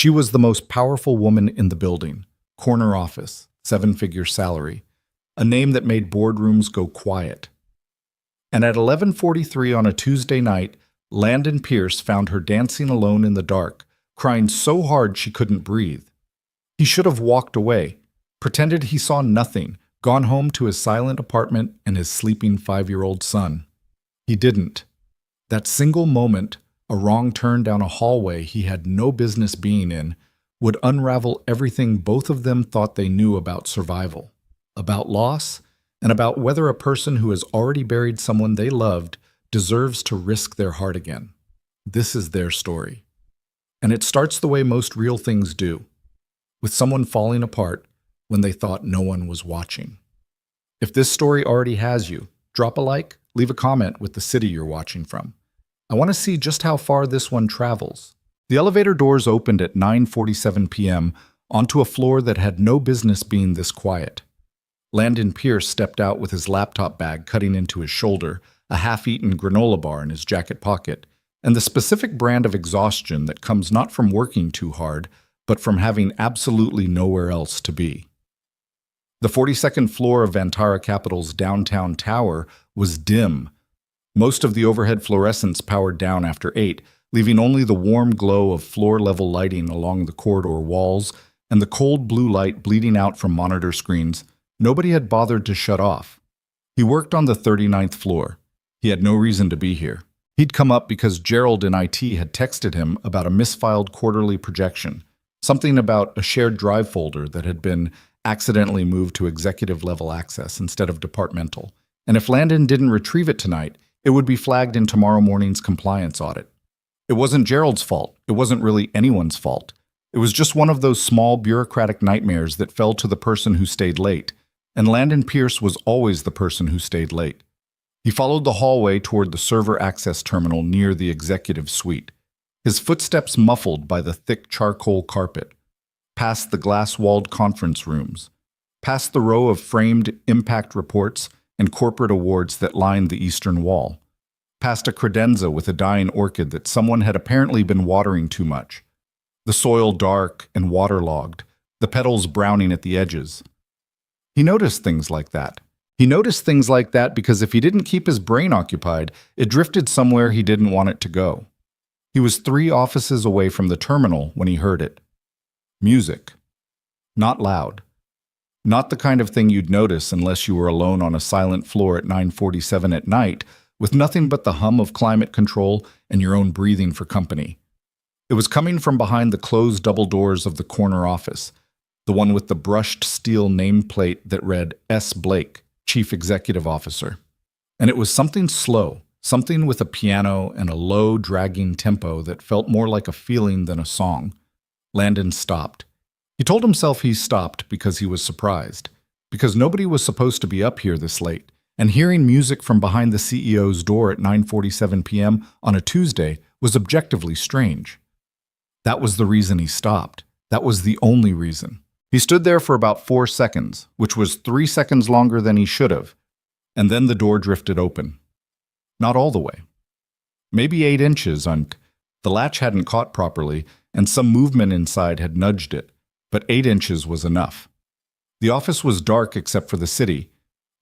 She was the most powerful woman in the building. Corner office, seven-figure salary, a name that made boardrooms go quiet. And at 11:43 on a Tuesday night, Landon Pierce found her dancing alone in the dark, crying so hard she couldn't breathe. He should have walked away, pretended he saw nothing, gone home to his silent apartment and his sleeping 5-year-old son. He didn't. That single moment, a wrong turn down a hallway he had no business being in, would unravel everything both of them thought they knew about survival, about loss, and about whether a person who has already buried someone they loved deserves to risk their heart again. This is their story. And it starts the way most real things do, with someone falling apart when they thought no one was watching. If this story already has you, drop a like, leave a comment with the city you're watching from. I want to see just how far this one travels. The elevator doors opened at 9:47 p.m. onto a floor that had no business being this quiet. Landon Pierce stepped out with his laptop bag cutting into his shoulder, a half-eaten granola bar in his jacket pocket, and the specific brand of exhaustion that comes not from working too hard, but from having absolutely nowhere else to be. The 42nd floor of Vantara Capital's downtown tower was dim. Most of the overhead fluorescents powered down after 8, leaving only the warm glow of floor-level lighting along the corridor walls and the cold blue light bleeding out from monitor screens nobody had bothered to shut off. He worked on the 39th floor. He had no reason to be here. He'd come up because Gerald in IT had texted him about a misfiled quarterly projection, something about a shared drive folder that had been accidentally moved to executive-level access instead of departmental. And if Landon didn't retrieve it tonight, it would be flagged in tomorrow morning's compliance audit. It wasn't Gerald's fault. It wasn't really anyone's fault. It was just one of those small bureaucratic nightmares that fell to the person who stayed late, and Landon Pierce was always the person who stayed late. He followed the hallway toward the server access terminal near the executive suite, his footsteps muffled by the thick charcoal carpet, past the glass-walled conference rooms, past the row of framed impact reports and corporate awards that lined the eastern wall, past a credenza with a dying orchid that someone had apparently been watering too much, the soil dark and waterlogged, the petals browning at the edges. He noticed things like that. He noticed things like that because if he didn't keep his brain occupied, it drifted somewhere he didn't want it to go. He was 3 offices away from the terminal when he heard it. Music. Not loud. Not the kind of thing you'd notice unless you were alone on a silent floor at 9:47 at night with nothing but the hum of climate control and your own breathing for company. It was coming from behind the closed double doors of the corner office, the one with the brushed steel nameplate that read S. Blake, Chief Executive Officer. And it was something slow, something with a piano and a low, dragging tempo that felt more like a feeling than a song. Landon stopped. He told himself he stopped because he was surprised, because nobody was supposed to be up here this late, and hearing music from behind the CEO's door at 9:47 p.m. on a Tuesday was objectively strange. That was the reason he stopped. That was the only reason. He stood there for about 4 seconds, which was 3 seconds longer than he should have, and then the door drifted open. Not all the way. Maybe 8 inches, the latch hadn't caught properly, and some movement inside had nudged it, but 8 inches was enough. The office was dark except for the city.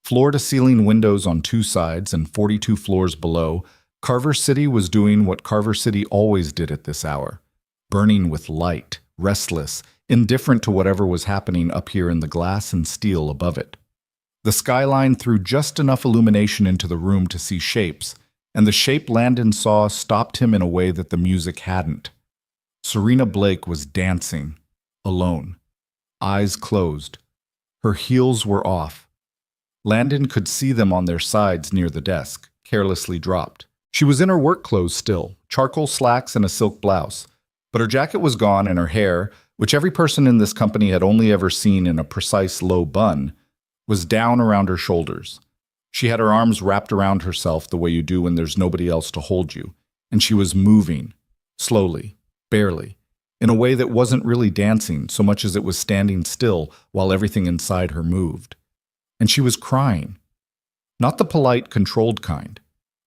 Floor-to-ceiling windows on 2 sides and 42 floors below, Carver City was doing what Carver City always did at this hour, burning with light, restless, indifferent to whatever was happening up here in the glass and steel above it. The skyline threw just enough illumination into the room to see shapes, and the shape Landon saw stopped him in a way that the music hadn't. Serena Blake was dancing, alone, eyes closed. Her heels were off. Landon could see them on their sides near the desk, carelessly dropped. She was in her work clothes still, charcoal slacks and a silk blouse, but her jacket was gone and her hair, which every person in this company had only ever seen in a precise low bun, was down around her shoulders. She had her arms wrapped around herself the way you do when there's nobody else to hold you, and she was moving, slowly, barely, in a way that wasn't really dancing so much as it was standing still while everything inside her moved. And she was crying. Not the polite, controlled kind.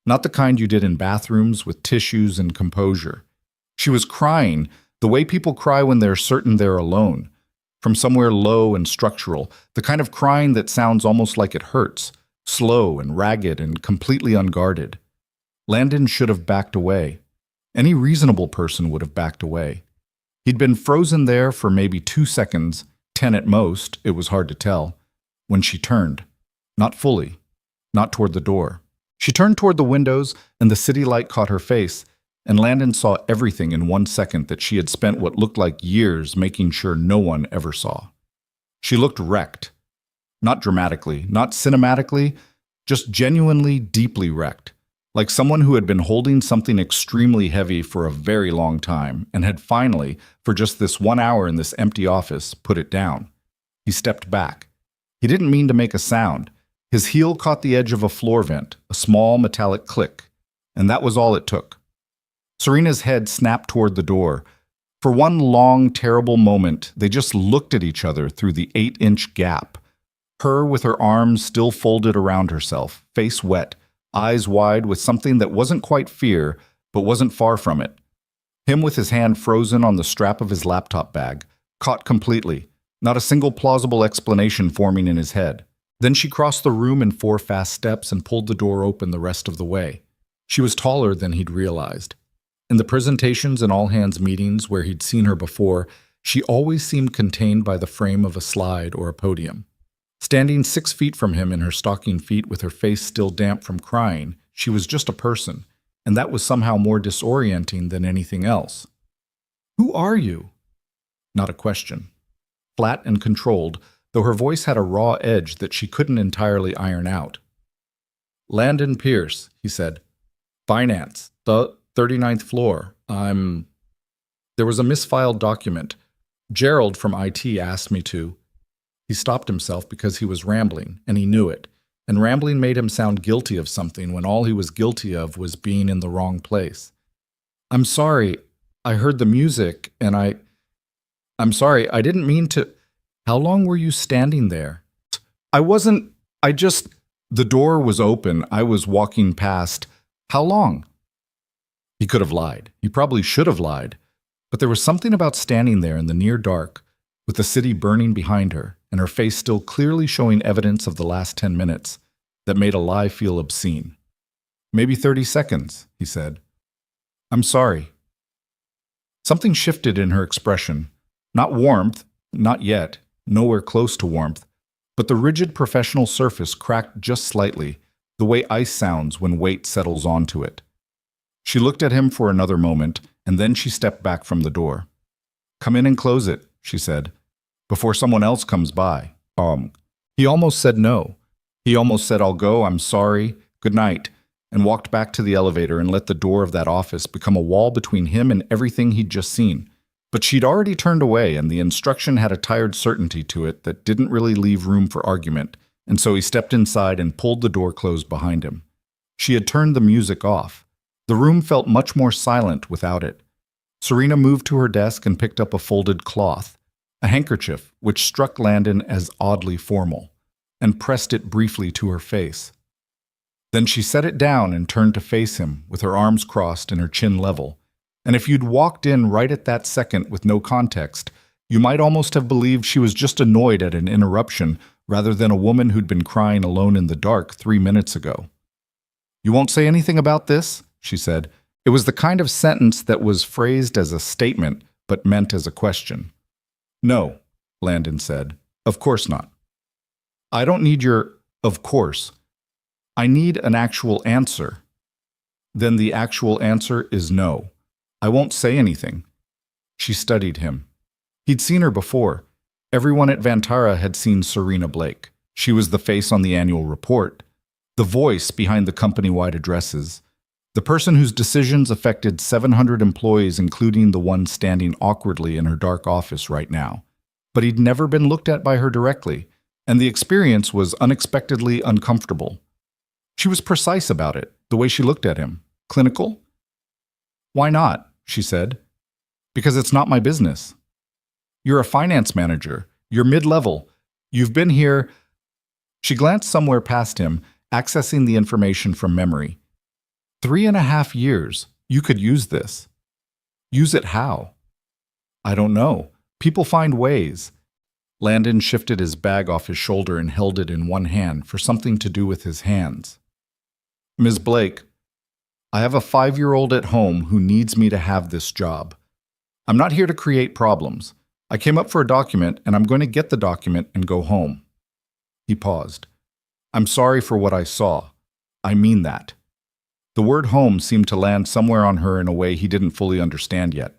Not the kind you did in bathrooms with tissues and composure. She was crying The way people cry when they're certain they're alone. From somewhere low and structural, the kind of crying that sounds almost like it hurts, slow and ragged and completely unguarded. Landon should have backed away. Any reasonable person would have backed away. He'd been frozen there for maybe 2 seconds, 10 at most, it was hard to tell, when she turned. Not fully. Not toward the door. She turned toward the windows, and the city light caught her face, and Landon saw everything in 1 second that she had spent what looked like years making sure no one ever saw. She looked wrecked. Not dramatically, not cinematically, just genuinely, deeply wrecked. Like someone who had been holding something extremely heavy for a very long time and had finally, for just this 1 hour in this empty office, put it down. He stepped back. He didn't mean to make a sound. His heel caught the edge of a floor vent, a small metallic click, and that was all it took. Serena's head snapped toward the door. For one long, terrible moment, they just looked at each other through the 8-inch gap. Her with her arms still folded around herself, face wet, eyes wide with something that wasn't quite fear, but wasn't far from it. Him with his hand frozen on the strap of his laptop bag, caught completely, not a single plausible explanation forming in his head. Then she crossed the room in 4 fast steps and pulled the door open the rest of the way. She was taller than he'd realized. In the presentations and all-hands meetings where he'd seen her before, she always seemed contained by the frame of a slide or a podium. Standing 6 feet from him in her stocking feet with her face still damp from crying, she was just a person, and that was somehow more disorienting than anything else. "Who are you?" Not a question. Flat and controlled, though her voice had a raw edge that she couldn't entirely iron out. "Landon Pierce," he said. "Finance, the 39th floor. There was a misfiled document. Gerald from IT asked me to." He stopped himself because he was rambling, and he knew it. And rambling made him sound guilty of something when all he was guilty of was being in the wrong place. "I'm sorry. I heard the music, and I'm sorry. I didn't mean to." "How long were you standing there?" The door was open. I was walking past." "How long?" He could have lied. He probably should have lied. But there was something about standing there in the near dark, with the city burning behind her, and her face still clearly showing evidence of the last 10 minutes, that made a lie feel obscene. "Maybe 30 seconds, he said. "I'm sorry." Something shifted in her expression. Not warmth, not yet, nowhere close to warmth, but the rigid professional surface cracked just slightly, the way ice sounds when weight settles onto it. She looked at him for another moment, and then she stepped back from the door. "Come in and close it," she said, "before someone else comes by." He almost said no. He almost said, "I'll go, I'm sorry, good night," and walked back to the elevator and let the door of that office become a wall between him and everything he'd just seen. But she'd already turned away, and the instruction had a tired certainty to it that didn't really leave room for argument, and so he stepped inside and pulled the door closed behind him. She had turned the music off. The room felt much more silent without it. Serena moved to her desk and picked up a folded cloth, a handkerchief which struck Landon as oddly formal, and pressed it briefly to her face. Then she set it down and turned to face him, with her arms crossed and her chin level. And if you'd walked in right at that second with no context, you might almost have believed she was just annoyed at an interruption rather than a woman who'd been crying alone in the dark 3 minutes ago. "You won't say anything about this?" she said. It was the kind of sentence that was phrased as a statement but meant as a question. "No," Landon said. "Of course not." "I don't need your 'of course.' I need an actual answer." "Then the actual answer is no. I won't say anything." She studied him. He'd seen her before. Everyone at Vantara had seen Serena Blake. She was the face on the annual report, the voice behind the company-wide addresses, the person whose decisions affected 700 employees, including the one standing awkwardly in her dark office right now. But he'd never been looked at by her directly, and the experience was unexpectedly uncomfortable. She was precise about it, the way she looked at him. Clinical? "Why not?" she said. "Because it's not my business. You're a finance manager. You're mid-level. You've been here." She glanced somewhere past him, accessing the information from memory. 3.5 years. You could use this. Use it how? I don't know. People find ways. Landon shifted his bag off his shoulder and held it in one hand for something to do with his hands. Ms. Blake, I have a 5-year-old at home who needs me to have this job. I'm not here to create problems. I came up for a document, and I'm going to get the document and go home. He paused. I'm sorry for what I saw. I mean that. The word home seemed to land somewhere on her in a way he didn't fully understand yet.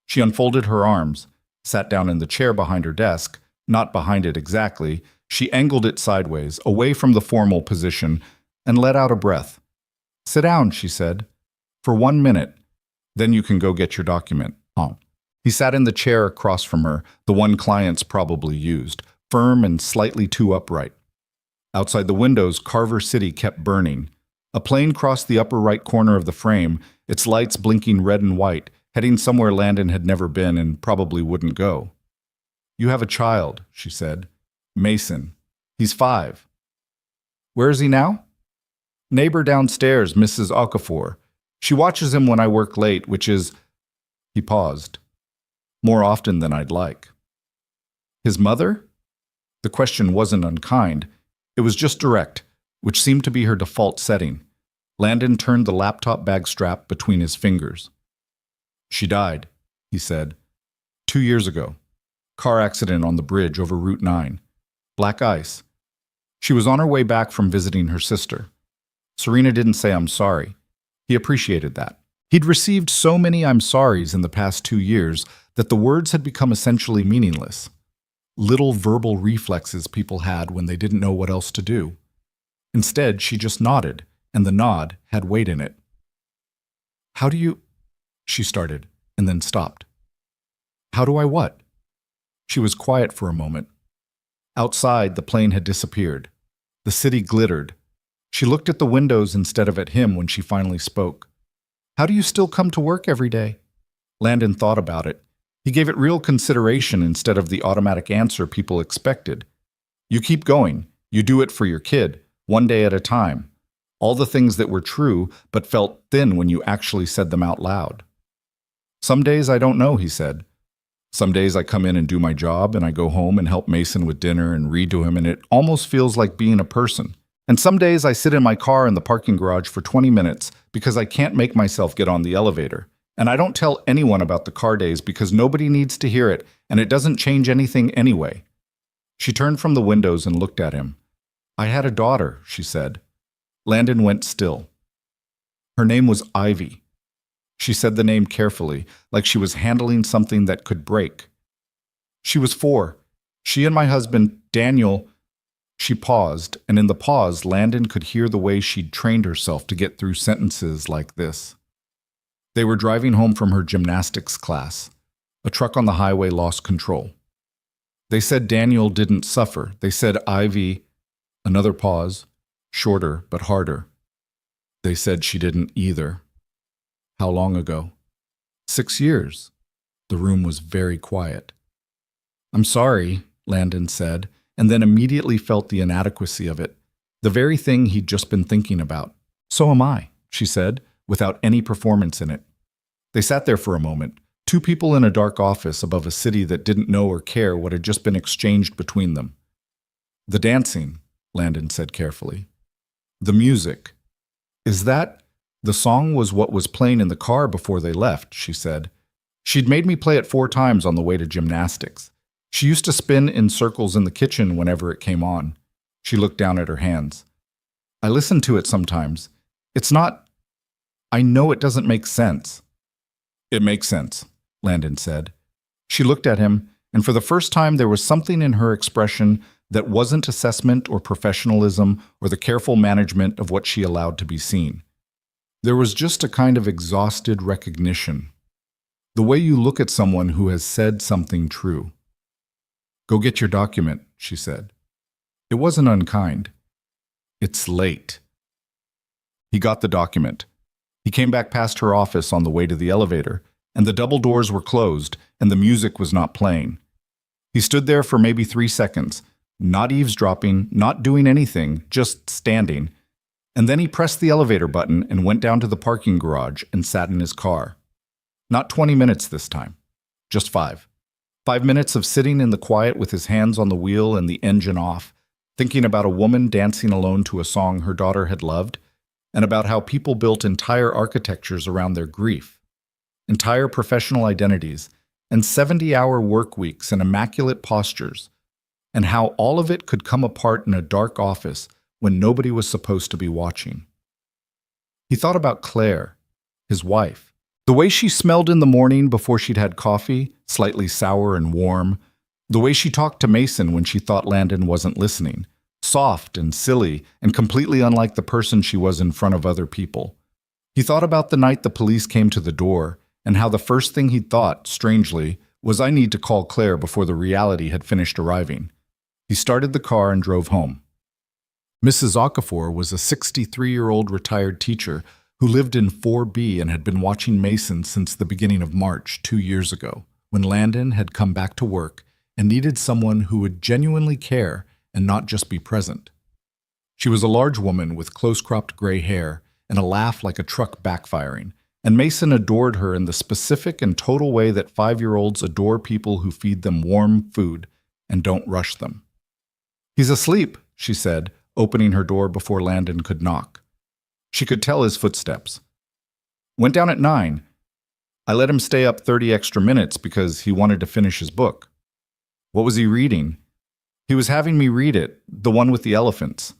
She unfolded her arms, sat down in the chair behind her desk, not behind it exactly. She angled it sideways, away from the formal position, and let out a breath. Sit down, she said. For 1 minute. Then you can go get your document. He sat in the chair across from her, the one clients probably used, firm and slightly too upright. Outside the windows, Carver City kept burning. A plane crossed the upper right corner of the frame, its lights blinking red and white, heading somewhere Landon had never been and probably wouldn't go. You have a child, she said. Mason. He's 5. Where is he now? Neighbor downstairs, Mrs. Okafor. She watches him when I work late, which is... He paused. More often than I'd like. His mother? The question wasn't unkind. It was just direct, which seemed to be her default setting. Landon turned the laptop bag strap between his fingers. She died, he said. 2 years ago. Car accident on the bridge over Route 9. Black ice. She was on her way back from visiting her sister. Serena didn't say I'm sorry. He appreciated that. He'd received so many I'm sorries in the past 2 years that the words had become essentially meaningless. Little verbal reflexes people had when they didn't know what else to do. Instead, she just nodded, and the nod had weight in it. How do you... She started, and then stopped. How do I what? She was quiet for a moment. Outside, the plane had disappeared. The city glittered. She looked at the windows instead of at him when she finally spoke. How do you still come to work every day? Landon thought about it. He gave it real consideration instead of the automatic answer people expected. You keep going. You do it for your kid, one day at a time. All the things that were true but felt thin when you actually said them out loud. Some days I don't know, he said. Some days I come in and do my job, and I go home and help Mason with dinner and read to him, and it almost feels like being a person. And some days I sit in my car in the parking garage for 20 minutes because I can't make myself get on the elevator. And I don't tell anyone about the car days because nobody needs to hear it, and it doesn't change anything anyway. She turned from the windows and looked at him. I had a daughter, she said. Landon went still. Her name was Ivy. She said the name carefully, like she was handling something that could break. She was 4. She and my husband, Daniel... She paused, and in the pause, Landon could hear the way she'd trained herself to get through sentences like this. They were driving home from her gymnastics class. A truck on the highway lost control. They said Daniel didn't suffer. They said Ivy... Another pause, shorter but harder. They said she didn't either. How long ago? 6 years. The room was very quiet. I'm sorry, Landon said, and then immediately felt the inadequacy of it, the very thing he'd just been thinking about. So am I, she said, without any performance in it. They sat there for a moment, 2 people in a dark office above a city that didn't know or care what had just been exchanged between them. The dancing, Landon said carefully. The music. Is that... The song was what was playing in the car before they left, she said. She'd made me play it 4 times on the way to gymnastics. She used to spin in circles in the kitchen whenever it came on. She looked down at her hands. I listen to it sometimes. It's not... I know it doesn't make sense. It makes sense, Landon said. She looked at him, and for the first time there was something in her expression that wasn't assessment or professionalism or the careful management of what she allowed to be seen. There was just a kind of exhausted recognition. The way you look at someone who has said something true. Go get your document, she said. It wasn't unkind. It's late. He got the document. He came back past her office on the way to the elevator, and the double doors were closed, and the music was not playing. He stood there for maybe 3 seconds, not eavesdropping, not doing anything, just standing. And then he pressed the elevator button and went down to the parking garage and sat in his car. Not 20 minutes this time. Just 5. 5 minutes of sitting in the quiet with his hands on the wheel and the engine off, thinking about a woman dancing alone to a song her daughter had loved, and about how people built entire architectures around their grief, entire professional identities, and 70-hour work weeks and immaculate postures, and how all of it could come apart in a dark office when nobody was supposed to be watching. He thought about Claire, his wife. The way she smelled in the morning before she'd had coffee, slightly sour and warm. The way she talked to Mason when she thought Landon wasn't listening, soft and silly and completely unlike the person she was in front of other people. He thought about the night the police came to the door and how the first thing he'd thought, strangely, was I need to call Claire before the reality had finished arriving. He started the car and drove home. Mrs. Okafor was a 63-year-old retired teacher who lived in 4B and had been watching Mason since the beginning of March 2 years ago, when Landon had come back to work and needed someone who would genuinely care and not just be present. She was a large woman with close-cropped gray hair and a laugh like a truck backfiring, and Mason adored her in the specific and total way that 5-year-olds adore people who feed them warm food and don't rush them. "He's asleep," she said, opening her door before Landon could knock. She could tell his footsteps. "Went down at 9. I let him stay up 30 extra minutes because he wanted to finish his book." "What was he reading?" "He was having me read it, the one with the elephants."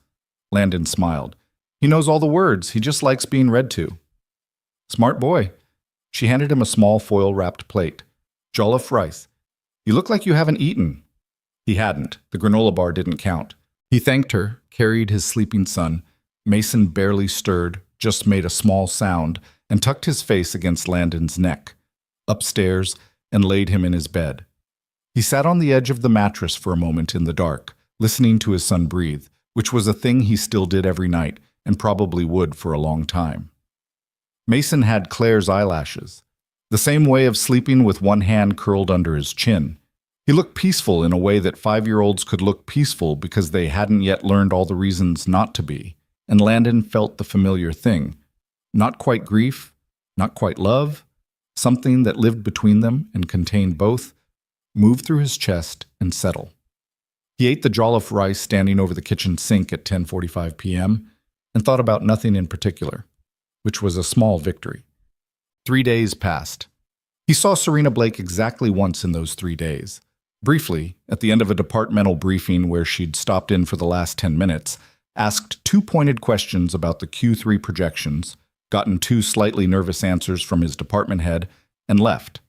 Landon smiled. "He knows all the words. He just likes being read to." "Smart boy." She handed him a small foil-wrapped plate. "Jollof rice. You look like you haven't eaten." He hadn't. The granola bar didn't count. He thanked her, carried his sleeping son. Mason barely stirred, just made a small sound, and tucked his face against Landon's neck. Upstairs, and laid him in his bed. He sat on the edge of the mattress for a moment in the dark, listening to his son breathe, which was a thing he still did every night, and probably would for a long time. Mason had Claire's eyelashes, the same way of sleeping with one hand curled under his chin. He looked peaceful in a way that 5-year-olds could look peaceful because they hadn't yet learned all the reasons not to be. And Landon felt the familiar thing. Not quite grief, not quite love, something that lived between them and contained both, move through his chest and settle. He ate the jollof rice standing over the kitchen sink at 10:45 p.m. and thought about nothing in particular, which was a small victory. 3 days passed. He saw Serena Blake exactly once in those 3 days. Briefly, at the end of a departmental briefing where she'd stopped in for the last 10 minutes, asked 2 pointed questions about the Q3 projections, gotten 2 slightly nervous answers from his department head, and left.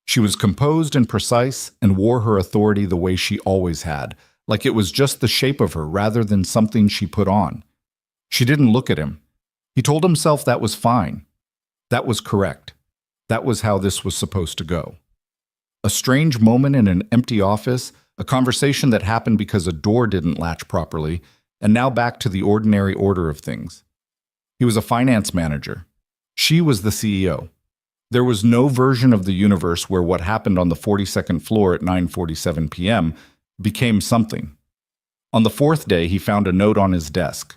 She was composed and precise and wore her authority the way she always had, like it was just the shape of her rather than something she put on. She didn't look at him. He told himself that was fine. That was correct. That was how this was supposed to go. A strange moment in an empty office, a conversation that happened because a door didn't latch properly, and now back to the ordinary order of things. He was a finance manager. She was the CEO. There was no version of the universe where what happened on the 42nd floor at 9:47 p.m. became something. On the 4th day, he found a note on his desk,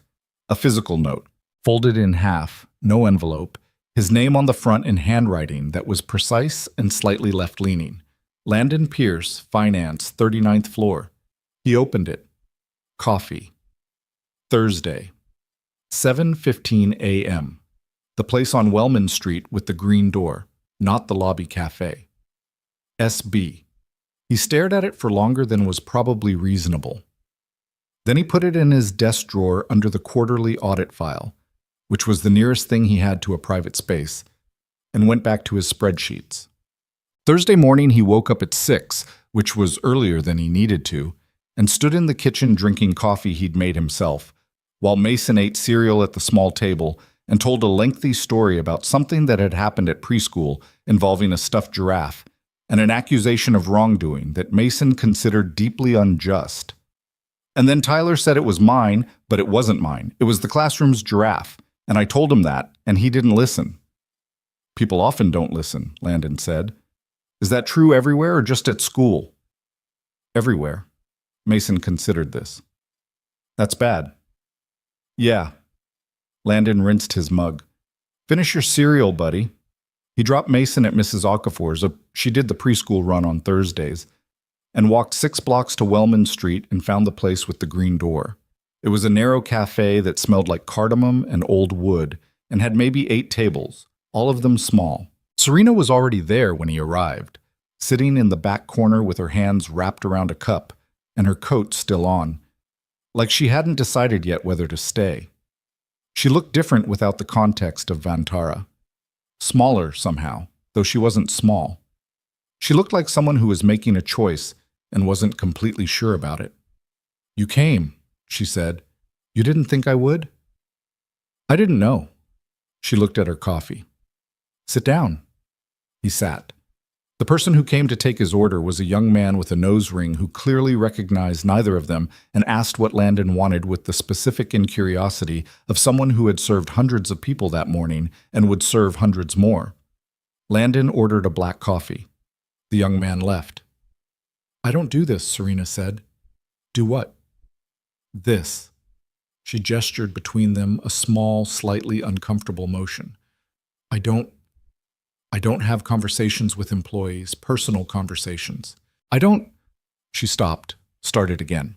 a physical note, folded in half, no envelope, his name on the front in handwriting that was precise and slightly left-leaning. Landon Pierce, Finance, 39th floor. He opened it. Coffee. Thursday, 7:15 a.m. The place on Wellman Street with the green door, not the lobby cafe. SB. He stared at it for longer than was probably reasonable. Then he put it in his desk drawer under the quarterly audit file, which was the nearest thing he had to a private space, and went back to his spreadsheets. Thursday morning he woke up at 6, which was earlier than he needed to, and stood in the kitchen drinking coffee he'd made himself, while Mason ate cereal at the small table and told a lengthy story about something that had happened at preschool involving a stuffed giraffe and an accusation of wrongdoing that Mason considered deeply unjust. And then Tyler said it was mine, but it wasn't mine. It was the classroom's giraffe, and I told him that, and he didn't listen. People often don't listen, Landon said. Is that true everywhere or just at school? Everywhere. Mason considered this. That's bad. Yeah. Landon rinsed his mug. Finish your cereal, buddy. He dropped Mason at Mrs. Okafor's, she did the preschool run on Thursdays, and walked 6 blocks to Wellman Street and found the place with the green door. It was a narrow cafe that smelled like cardamom and old wood and had maybe 8 tables, all of them small. Serena was already there when he arrived, sitting in the back corner with her hands wrapped around a cup and her coat still on, like she hadn't decided yet whether to stay. She looked different without the context of Vantara. Smaller somehow, though she wasn't small. She looked like someone who was making a choice and wasn't completely sure about it. "You came," she said. "You didn't think I would?" "I didn't know." She looked at her coffee. "Sit down." He sat. The person who came to take his order was a young man with a nose ring who clearly recognized neither of them and asked what Landon wanted with the specific incuriosity of someone who had served hundreds of people that morning and would serve hundreds more. Landon ordered a black coffee. The young man left. "I don't do this," Serena said. "Do what?" "This." She gestured between them, a small, slightly uncomfortable motion. I don't have conversations with employees, personal conversations. She stopped, started again.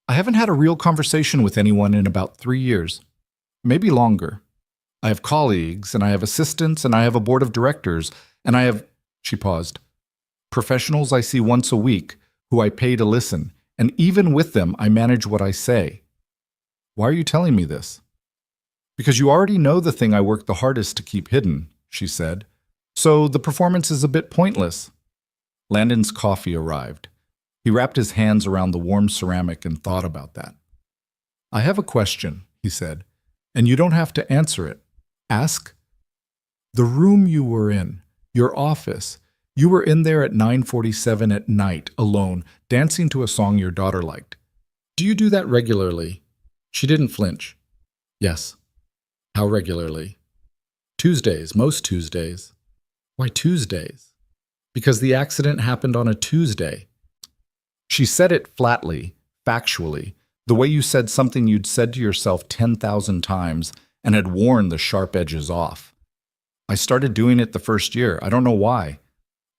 "I haven't had a real conversation with anyone in about 3 years, maybe longer. I have colleagues, and I have assistants, and I have a board of directors, and I have," she paused, "professionals I see once a week who I pay to listen, and even with them I manage what I say." "Why are you telling me this?" "Because you already know the thing I work the hardest to keep hidden," she said. "So the performance is a bit pointless." Landon's coffee arrived. He wrapped his hands around the warm ceramic and thought about that. "I have a question," he said, "and you don't have to answer it. Ask. The room you were in, your office, you were in there at 9:47 at night, alone, dancing to a song your daughter liked. Do you do that regularly?" She didn't flinch. "Yes." "How regularly?" "Tuesdays, most Tuesdays." "Why Tuesdays?" "Because the accident happened on a Tuesday." She said it flatly, factually, the way you said something you'd said to yourself 10,000 times and had worn the sharp edges off. "I started doing it the first year. I don't know why.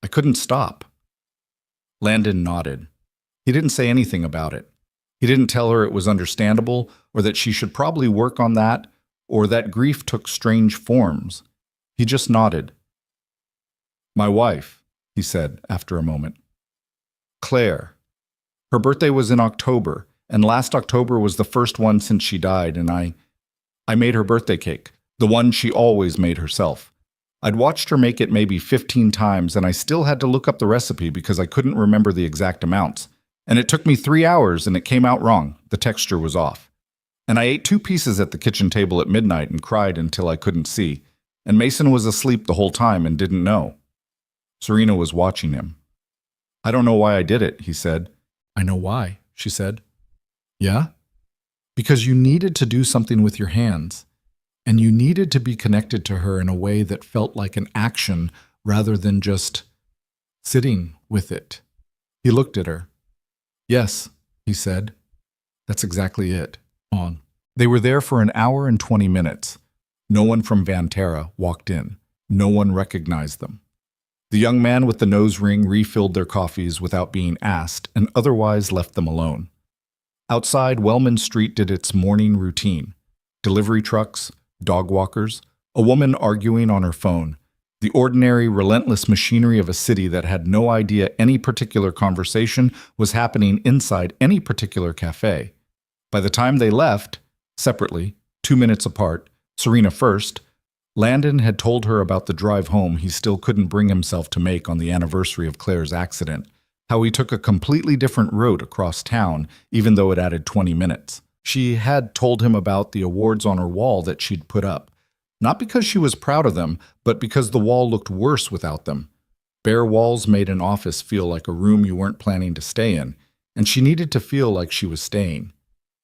I couldn't stop." Landon nodded. He didn't say anything about it. He didn't tell her it was understandable or that she should probably work on that or that grief took strange forms. He just nodded. "My wife," he said after a moment. "Claire. Her birthday was in October, and last October was the first one since she died, and I made her birthday cake, the one she always made herself. I'd watched her make it maybe 15 times, and I still had to look up the recipe because I couldn't remember the exact amounts. And it took me 3 hours, and it came out wrong. The texture was off. And I ate 2 pieces at the kitchen table at midnight and cried until I couldn't see. And Mason was asleep the whole time and didn't know." Serena was watching him. "I don't know why I did it," he said. "I know why," she said. "Yeah?" "Because you needed to do something with your hands, and you needed to be connected to her in a way that felt like an action rather than just sitting with it." He looked at her. "Yes," he said. "That's exactly it." On. They were there for an hour and 20 minutes. No one from Vantara walked in. No one recognized them. The young man with the nose ring refilled their coffees without being asked and otherwise left them alone. Outside, Wellman Street did its morning routine. Delivery trucks, dog walkers, a woman arguing on her phone, the ordinary, relentless machinery of a city that had no idea any particular conversation was happening inside any particular cafe. By the time they left, separately, 2 minutes apart, Serena first, Landon had told her about the drive home he still couldn't bring himself to make on the anniversary of Claire's accident, how he took a completely different route across town, even though it added 20 minutes. She had told him about the awards on her wall that she'd put up, not because she was proud of them, but because the wall looked worse without them. Bare walls made an office feel like a room you weren't planning to stay in, and she needed to feel like she was staying.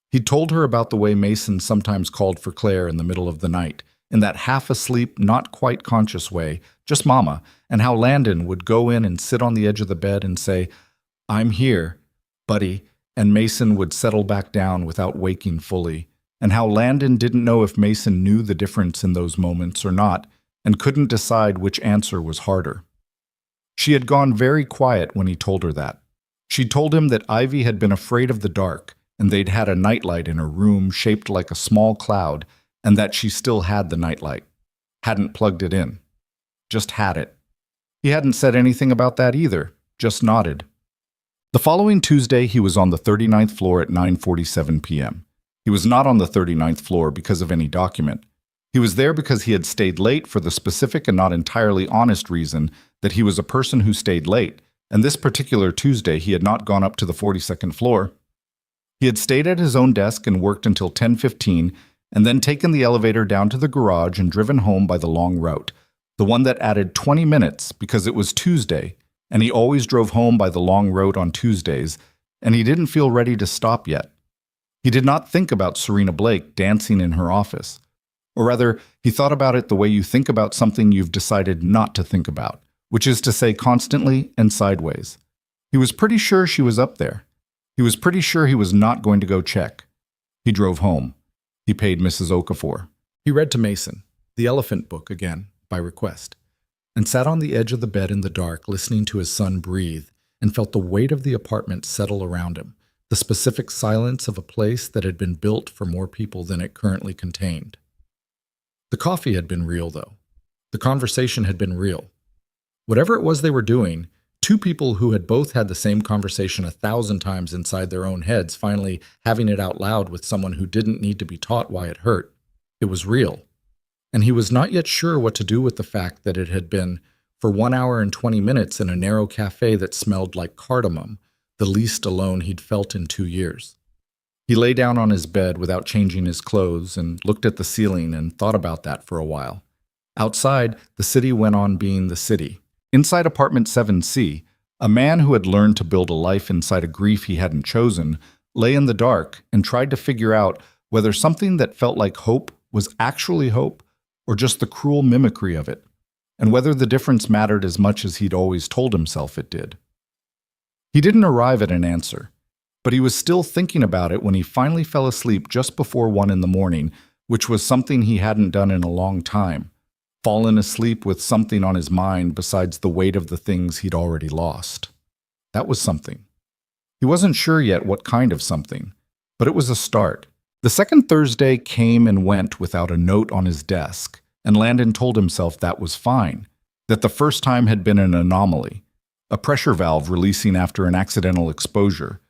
He'd told her about the way Mason sometimes called for Claire in the middle of the night, in that half-asleep, not quite conscious way, just Mama, and how Landon would go in and sit on the edge of the bed and say, "I'm here, buddy," and Mason would settle back down without waking fully, and how Landon didn't know if Mason knew the difference in those moments or not, and couldn't decide which answer was harder. She had gone very quiet when he told her that. She'd told him that Ivy had been afraid of the dark, and they'd had a nightlight in her room shaped like a small cloud, and that she still had the nightlight. Hadn't plugged it in. Just had it. He hadn't said anything about that either, just nodded. The following Tuesday, he was on the 39th floor at 9:47 p.m. He was not on the 39th floor because of any document. He was there because he had stayed late for the specific and not entirely honest reason that he was a person who stayed late, and this particular Tuesday he had not gone up to the 42nd floor. He had stayed at his own desk and worked until 10:15, and then taken the elevator down to the garage and driven home by the long route, the one that added 20 minutes because it was Tuesday, and he always drove home by the long road on Tuesdays, and he didn't feel ready to stop yet. He did not think about Serena Blake dancing in her office. Or rather, he thought about it the way you think about something you've decided not to think about, which is to say constantly and sideways. He was pretty sure she was up there. He was pretty sure he was not going to go check. He drove home. He paid Mrs. Okafor. He read to Mason, The Elephant Book again, by request, and sat on the edge of the bed in the dark listening to his son breathe and felt the weight of the apartment settle around him, the specific silence of a place that had been built for more people than it currently contained. The coffee had been real, though. The conversation had been real. Whatever it was they were doing, two people who had both had the same conversation 1,000 times inside their own heads finally having it out loud with someone who didn't need to be taught why it hurt. It was real. And he was not yet sure what to do with the fact that it had been for 1 hour and 20 minutes in a narrow cafe that smelled like cardamom, the least alone he'd felt in 2 years. He lay down on his bed without changing his clothes and looked at the ceiling and thought about that for a while. Outside, the city went on being the city. Inside apartment 7C, a man who had learned to build a life inside a grief he hadn't chosen lay in the dark and tried to figure out whether something that felt like hope was actually hope or just the cruel mimicry of it, and whether the difference mattered as much as he'd always told himself it did. He didn't arrive at an answer, but he was still thinking about it when he finally fell asleep just before 1 in the morning, which was something he hadn't done in a long time, fallen asleep with something on his mind besides the weight of the things he'd already lost. That was something. He wasn't sure yet what kind of something, but it was a start. The second Thursday came and went without a note on his desk, and Landon told himself that was fine, that the first time had been an anomaly, a pressure valve releasing after an accidental exposure,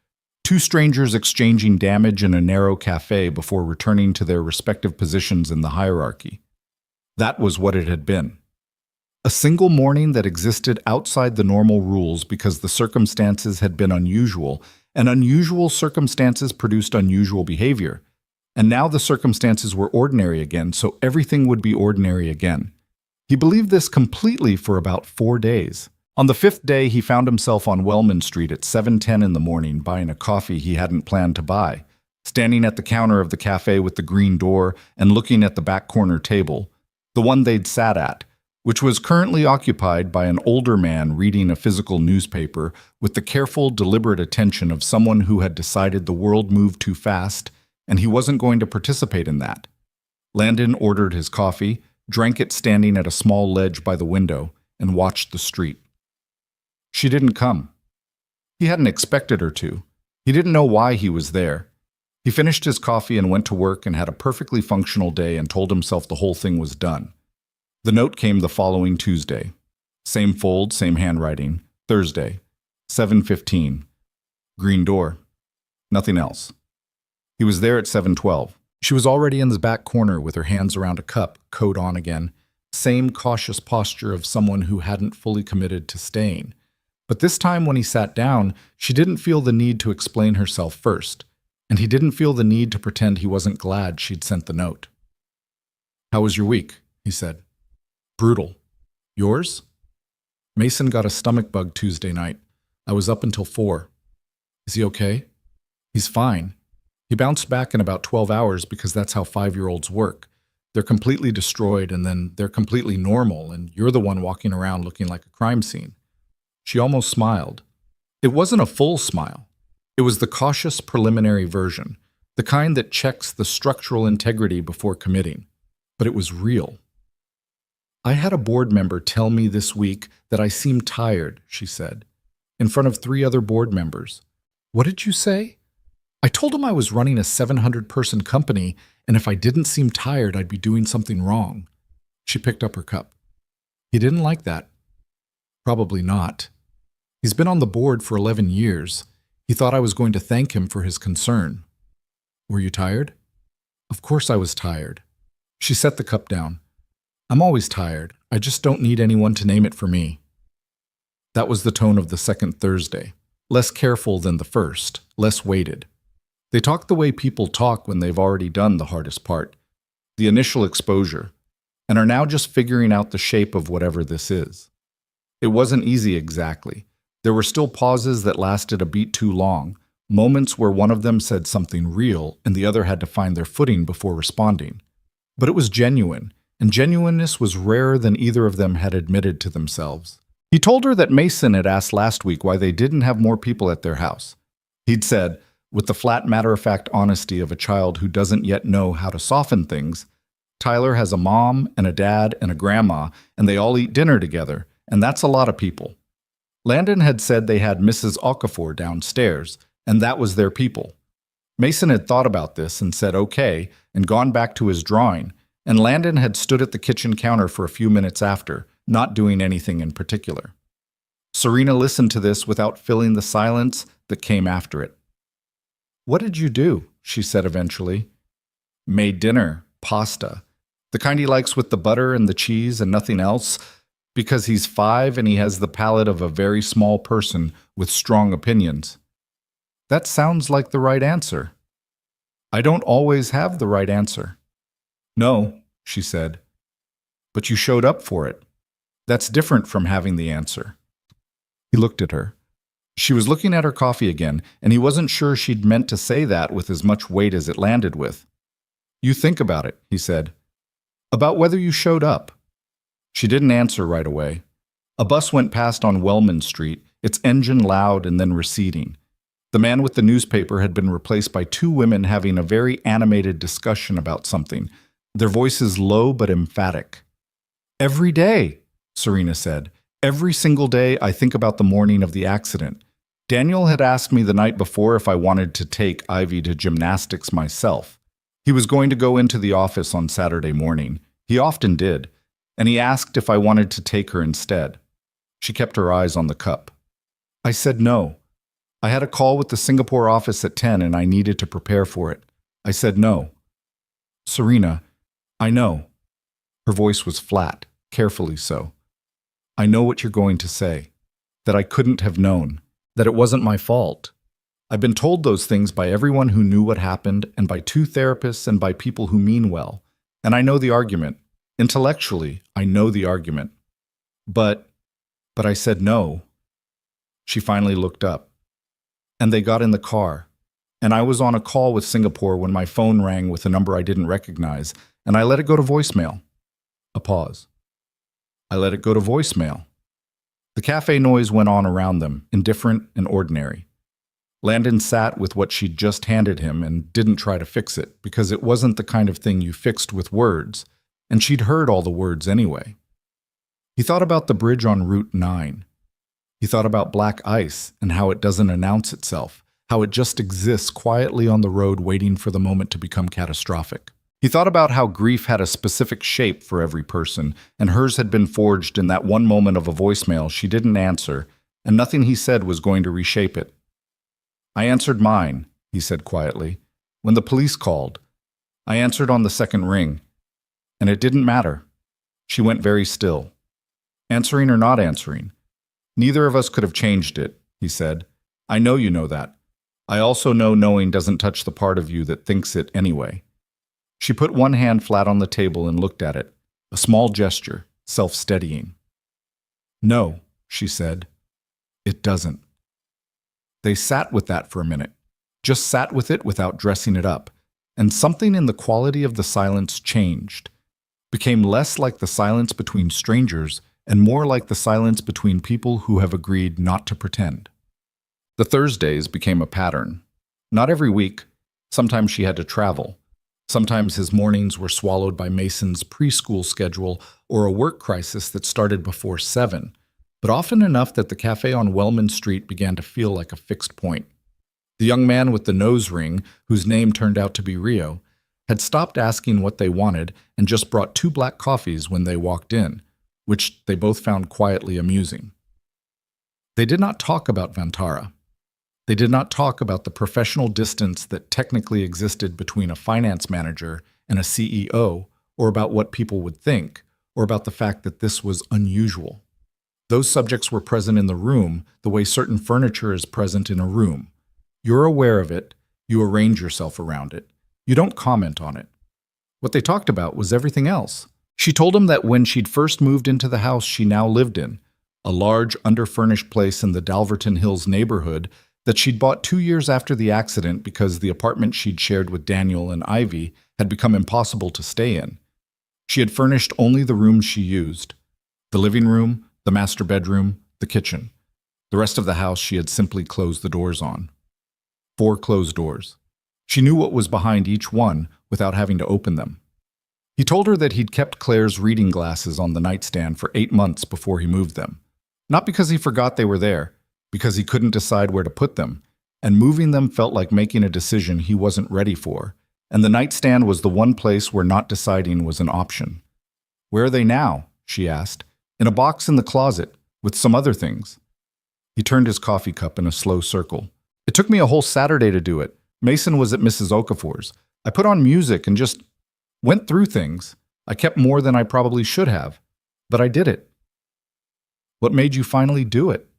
two strangers exchanging damage in a narrow cafe before returning to their respective positions in the hierarchy. That was what it had been. A single morning that existed outside the normal rules because the circumstances had been unusual, and unusual circumstances produced unusual behavior. And now the circumstances were ordinary again, so everything would be ordinary again. He believed this completely for about 4 days. On the 5th day, he found himself on Wellman Street at 7:10 in the morning buying a coffee he hadn't planned to buy, standing at the counter of the cafe with the green door and looking at the back corner table, the one they'd sat at, which was currently occupied by an older man reading a physical newspaper with the careful, deliberate attention of someone who had decided the world moved too fast and he wasn't going to participate in that. Landon ordered his coffee, drank it standing at a small ledge by the window, and watched the street. She didn't come. He hadn't expected her to. He didn't know why he was there. He finished his coffee and went to work and had a perfectly functional day and told himself the whole thing was done. The note came the following Tuesday. Same fold, same handwriting. Thursday, 7:15. Green door. Nothing else. He was there at 7:12. She was already in the back corner with her hands around a cup, coat on again. Same cautious posture of someone who hadn't fully committed to staying. But this time when he sat down, she didn't feel the need to explain herself first, and he didn't feel the need to pretend he wasn't glad she'd sent the note. "How was your week?" he said. "Brutal. Yours?" "Mason got a stomach bug Tuesday night. I was up until 4. "Is he okay?" "He's fine. He bounced back in about 12 hours because that's how 5-year-olds work. They're completely destroyed and then they're completely normal, and you're the one walking around looking like a crime scene." She almost smiled. It wasn't a full smile. It was the cautious preliminary version, the kind that checks the structural integrity before committing. But it was real. I had a board member tell me this week that I seemed tired, she said, in front of 3 other board members. What did you say? I told him I was running a 700-person company, and if I didn't seem tired, I'd be doing something wrong. She picked up her cup. He didn't like that. Probably not. He's been on the board for 11 years. He thought I was going to thank him for his concern. Were you tired? Of course I was tired. She set the cup down. I'm always tired. I just don't need anyone to name it for me. That was the tone of the second Thursday. Less careful than the first, less weighted. They talk the way people talk when they've already done the hardest part, the initial exposure, and are now just figuring out the shape of whatever this is. It wasn't easy exactly. There were still pauses that lasted a beat too long, moments where one of them said something real and the other had to find their footing before responding. But it was genuine, and genuineness was rarer than either of them had admitted to themselves. He told her that Mason had asked last week why they didn't have more people at their house. He'd said, with the flat matter-of-fact honesty of a child who doesn't yet know how to soften things, Tyler has a mom and a dad and a grandma, and they all eat dinner together, and that's a lot of people. Landon had said they had Mrs. Okafor downstairs, and that was their people. Mason had thought about this and said okay, and gone back to his drawing, and Landon had stood at the kitchen counter for a few minutes after, not doing anything in particular. Serena listened to this without filling the silence that came after it. What did you do? She said eventually. Made dinner, pasta. The kind he likes with the butter and the cheese and nothing else, because he's 5 and he has the palate of a very small person with strong opinions. That sounds like the right answer. I don't always have the right answer. No, she said. But you showed up for it. That's different from having the answer. He looked at her. She was looking at her coffee again, and he wasn't sure she'd meant to say that with as much weight as it landed with. You think about it, he said. About whether you showed up. She didn't answer right away. A bus went past on Wellman Street, its engine loud and then receding. The man with the newspaper had been replaced by 2 women having a very animated discussion about something, their voices low but emphatic. Every day, Serena said. Every single day I think about the morning of the accident. Daniel had asked me the night before if I wanted to take Ivy to gymnastics myself. He was going to go into the office on Saturday morning. He often did. And he asked if I wanted to take her instead. She kept her eyes on the cup. I said no. I had a call with the Singapore office at 10 and I needed to prepare for it. I said no. Serena, I know. Her voice was flat, carefully so. I know what you're going to say. That I couldn't have known. That it wasn't my fault. I've been told those things by everyone who knew what happened and by 2 therapists and by people who mean well. And I know the argument. Intellectually, I know the argument. But I said no. She finally looked up. And they got in the car. And I was on a call with Singapore when my phone rang with a number I didn't recognize, and I let it go to voicemail. A pause. I let it go to voicemail. The cafe noise went on around them, indifferent and ordinary. Landon sat with what she'd just handed him and didn't try to fix it, because it wasn't the kind of thing you fixed with words, and she'd heard all the words anyway. He thought about the bridge on Route 9. He thought about black ice and how it doesn't announce itself, how it just exists quietly on the road waiting for the moment to become catastrophic. He thought about how grief had a specific shape for every person, and hers had been forged in that one moment of a voicemail she didn't answer, and nothing he said was going to reshape it. I answered mine, he said quietly, when the police called. I answered on the second ring, and it didn't matter. She went very still. Answering or not answering. Neither of us could have changed it, he said. I know you know that. I also know knowing doesn't touch the part of you that thinks it anyway. She put one hand flat on the table and looked at it, a small gesture, self-steadying. No, she said. It doesn't. They sat with that for a minute, just sat with it without dressing it up, and something in the quality of the silence changed, became less like the silence between strangers and more like the silence between people who have agreed not to pretend. The Thursdays became a pattern. Not every week. Sometimes she had to travel. Sometimes his mornings were swallowed by Mason's preschool schedule or a work crisis that started before 7, but often enough that the cafe on Wellman Street began to feel like a fixed point. The young man with the nose ring, whose name turned out to be Rio, had stopped asking what they wanted and just brought 2 black coffees when they walked in, which they both found quietly amusing. They did not talk about Vantara. They did not talk about the professional distance that technically existed between a finance manager and a CEO, or about what people would think, or about the fact that this was unusual. Those subjects were present in the room the way certain furniture is present in a room. You're aware of it, you arrange yourself around it. You don't comment on it. What they talked about was everything else. She told him that when she'd first moved into the house she now lived in, a large, underfurnished place in the Dalverton Hills neighborhood that she'd bought 2 years after the accident because the apartment she'd shared with Daniel and Ivy had become impossible to stay in. She had furnished only the rooms she used: the living room, the master bedroom, the kitchen. The rest of the house she had simply closed the doors on. 4 closed doors. She knew what was behind each one without having to open them. He told her that he'd kept Claire's reading glasses on the nightstand for 8 months before he moved them. Not because he forgot they were there, because he couldn't decide where to put them, and moving them felt like making a decision he wasn't ready for, and the nightstand was the one place where not deciding was an option. "Where are they now?" she asked. "In a box in the closet, with some other things." He turned his coffee cup in a slow circle. "It took me a whole Saturday to do it. Mason was at Mrs. Okafor's. I put on music and just went through things. I kept more than I probably should have, but I did it." "What made you finally do it?"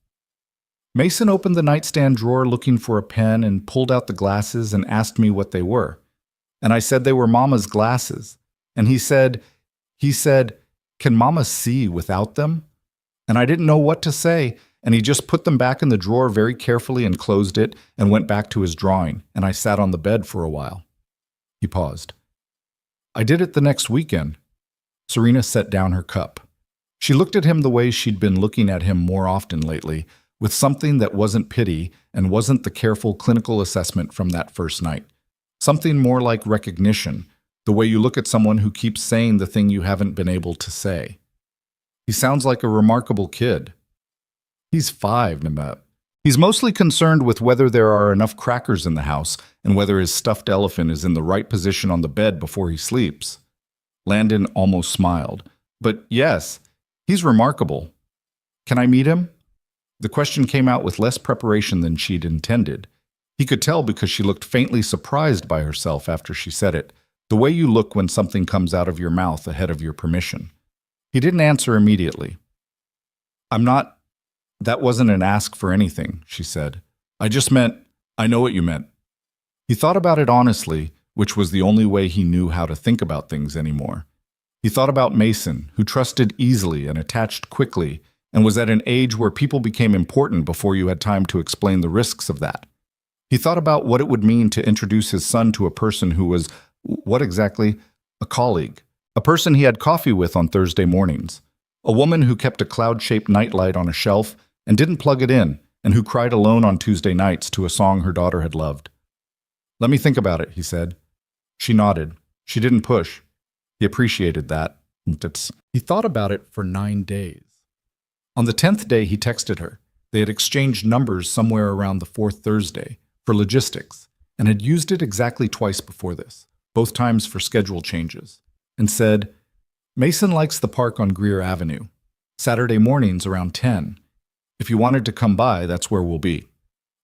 Mason opened the nightstand drawer looking for a pen and pulled out the glasses and asked me what they were. And I said they were Mama's glasses. And he said, "Can Mama see without them?" And I didn't know what to say, and he just put them back in the drawer very carefully and closed it and went back to his drawing, and I sat on the bed for a while. He paused. "I did it the next weekend." Serena set down her cup. She looked at him the way she'd been looking at him more often lately, with something that wasn't pity and wasn't the careful clinical assessment from that first night. Something more like recognition, the way you look at someone who keeps saying the thing you haven't been able to say. "He sounds like a remarkable kid." "He's 5, Nima. He's mostly concerned with whether there are enough crackers in the house and whether his stuffed elephant is in the right position on the bed before he sleeps." Landon almost smiled. "But yes, he's remarkable. Can I meet him?" The question came out with less preparation than she'd intended. He could tell because she looked faintly surprised by herself after she said it, the way you look when something comes out of your mouth ahead of your permission. He didn't answer immediately. That wasn't an ask for anything," she said. "I just meant, I know what you meant." He thought about it honestly, which was the only way he knew how to think about things anymore. He thought about Mason, who trusted easily and attached quickly, and was at an age where people became important before you had time to explain the risks of that. He thought about what it would mean to introduce his son to a person who was, what exactly? A colleague. A person he had coffee with on Thursday mornings. A woman who kept a cloud-shaped nightlight on a shelf and didn't plug it in, and who cried alone on Tuesday nights to a song her daughter had loved. "Let me think about it," he said. She nodded. She didn't push. He appreciated that. He thought about it for 9 days. On the 10th day, he texted her. They had exchanged numbers somewhere around the 4th Thursday for logistics, and had used it exactly twice before this, both times for schedule changes, and said, "Mason likes the park on Greer Avenue. Saturday mornings around 10. If you wanted to come by, that's where we'll be."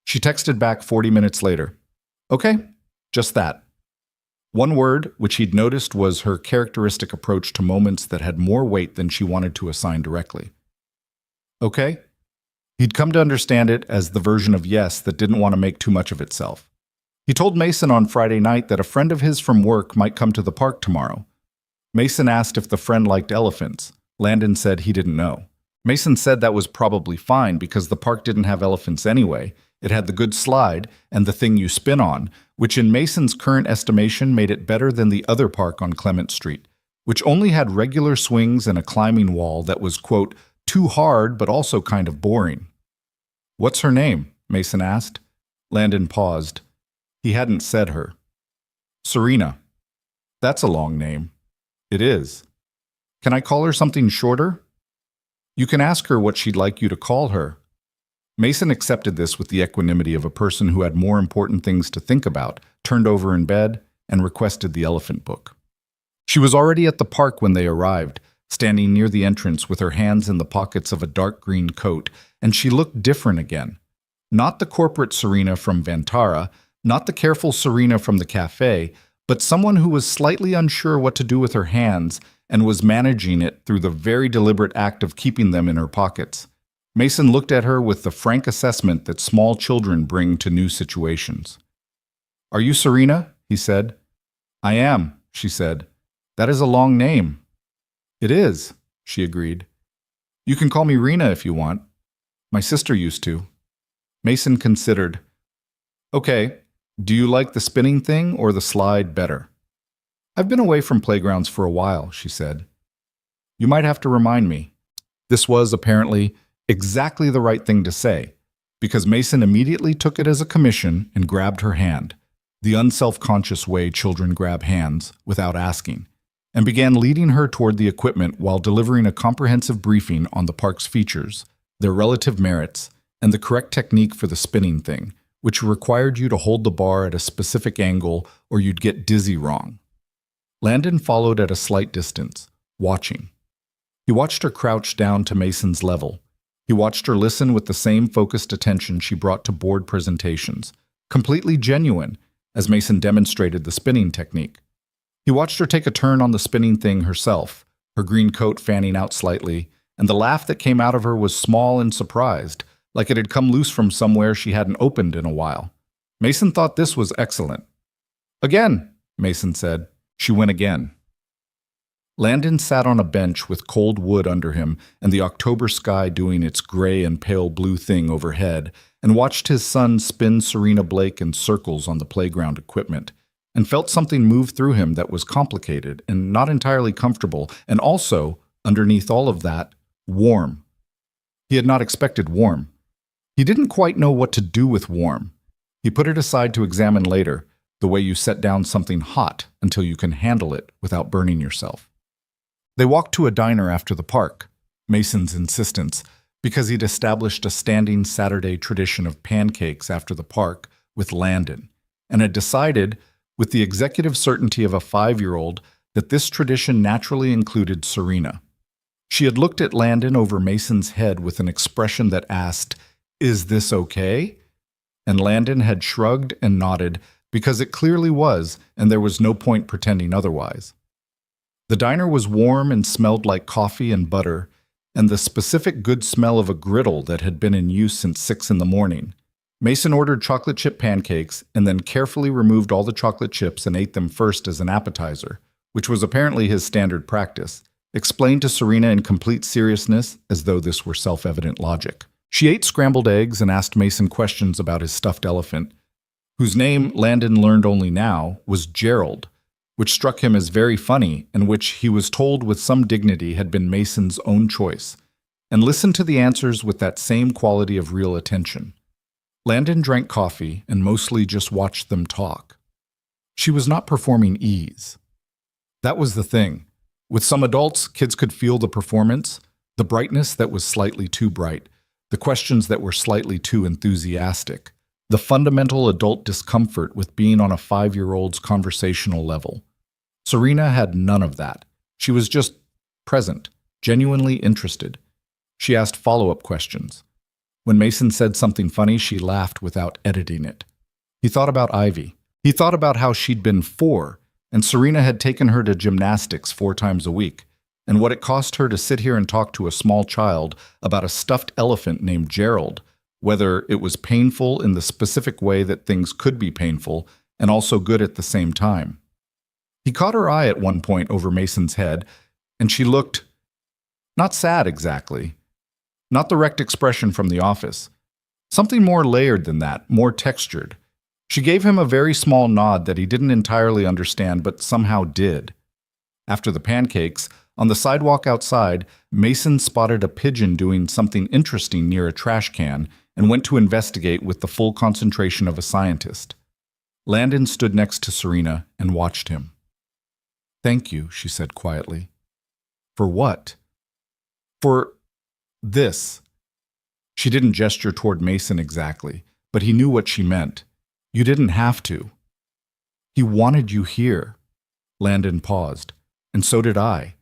She texted back 40 minutes later. "Okay, just that." One word, which he'd noticed, was her characteristic approach to moments that had more weight than she wanted to assign directly. "Okay?" He'd come to understand it as the version of yes that didn't want to make too much of itself. He told Mason on Friday night that a friend of his from work might come to the park tomorrow. Mason asked if the friend liked elephants. Landon said he didn't know. Mason said that was probably fine because the park didn't have elephants anyway. It had the good slide and the thing you spin on, which in Mason's current estimation made it better than the other park on Clement Street, which only had regular swings and a climbing wall that was, quote, too hard but also kind of boring. "What's her name?" Mason asked. Landon paused. He hadn't said her. "Serena." That's a long name. It is. Can I call her something shorter? You can ask her what she'd like you to call her. Mason accepted this with the equanimity of a person who had more important things to think about, turned over in bed, and requested the elephant book. She was already at the park when they arrived, standing near the entrance with her hands in the pockets of a dark green coat, and she looked different again. Not the corporate Serena from Vantara, not the careful Serena from the cafe, but someone who was slightly unsure what to do with her hands and was managing it through the very deliberate act of keeping them in her pockets. Mason looked at her with the frank assessment that small children bring to new situations. "Are you Serena?" he said. "I am," she said. "That is a long name." "It is," she agreed. "You can call me Rena if you want. My sister used to." Mason considered. "Okay, do you like the spinning thing or the slide better?" "I've been away from playgrounds for a while," she said. "You might have to remind me." This was, apparently, exactly the right thing to say, because Mason immediately took it as a commission and grabbed her hand, the unself-conscious way children grab hands, without asking, and began leading her toward the equipment while delivering a comprehensive briefing on the park's features, their relative merits, and the correct technique for the spinning thing, which required you to hold the bar at a specific angle or you'd get dizzy wrong. Landon followed at a slight distance, watching. He watched her crouch down to Mason's level. He watched her listen with the same focused attention she brought to board presentations, completely genuine, as Mason demonstrated the spinning technique. He watched her take a turn on the spinning thing herself, her green coat fanning out slightly, and the laugh that came out of her was small and surprised, like it had come loose from somewhere she hadn't opened in a while. Mason thought this was excellent. "Again," Mason said. She went again. Landon sat on a bench with cold wood under him and the October sky doing its gray and pale blue thing overhead, and watched his son spin Serena Blake in circles on the playground equipment, and felt something move through him that was complicated and not entirely comfortable, and also, underneath all of that, warm. He had not expected warm. He didn't quite know what to do with warm. He put it aside to examine later, the way you set down something hot until you can handle it without burning yourself. They walked to a diner after the park, Mason's insistence, because he'd established a standing Saturday tradition of pancakes after the park with Landon, and had decided, with the executive certainty of a 5-year-old, that this tradition naturally included Serena. She had looked at Landon over Mason's head with an expression that asked, "Is this okay?" And Landon had shrugged and nodded, because it clearly was, and there was no point pretending otherwise. The diner was warm and smelled like coffee and butter, and the specific good smell of a griddle that had been in use since 6 in the morning. Mason ordered chocolate chip pancakes and then carefully removed all the chocolate chips and ate them first as an appetizer, which was apparently his standard practice, explained to Serena in complete seriousness as though this were self-evident logic. She ate scrambled eggs and asked Mason questions about his stuffed elephant, whose name, Landon learned only now, was Gerald, which struck him as very funny and which he was told with some dignity had been Mason's own choice, and listened to the answers with that same quality of real attention. Landon drank coffee and mostly just watched them talk. She was not performing ease. That was the thing. With some adults, kids could feel the performance, the brightness that was slightly too bright, the questions that were slightly too enthusiastic, the fundamental adult discomfort with being on a 5-year-old's conversational level. Serena had none of that. She was just present, genuinely interested. She asked follow-up questions. When Mason said something funny, she laughed without editing it. He thought about Ivy. He thought about how she'd been 4, and Serena had taken her to gymnastics 4 times a week, and what it cost her to sit here and talk to a small child about a stuffed elephant named Gerald, whether it was painful in the specific way that things could be painful and also good at the same time. He caught her eye at one point over Mason's head, and she looked not sad exactly, not the wrecked expression from the office. Something more layered than that, more textured. She gave him a very small nod that he didn't entirely understand but somehow did. After the pancakes, on the sidewalk outside, Mason spotted a pigeon doing something interesting near a trash can and went to investigate with the full concentration of a scientist. Landon stood next to Serena and watched him. Thank you, she said quietly. For what? For this. She didn't gesture toward Mason exactly, but he knew what she meant. You didn't have to. He wanted you here. Landon paused, and so did I.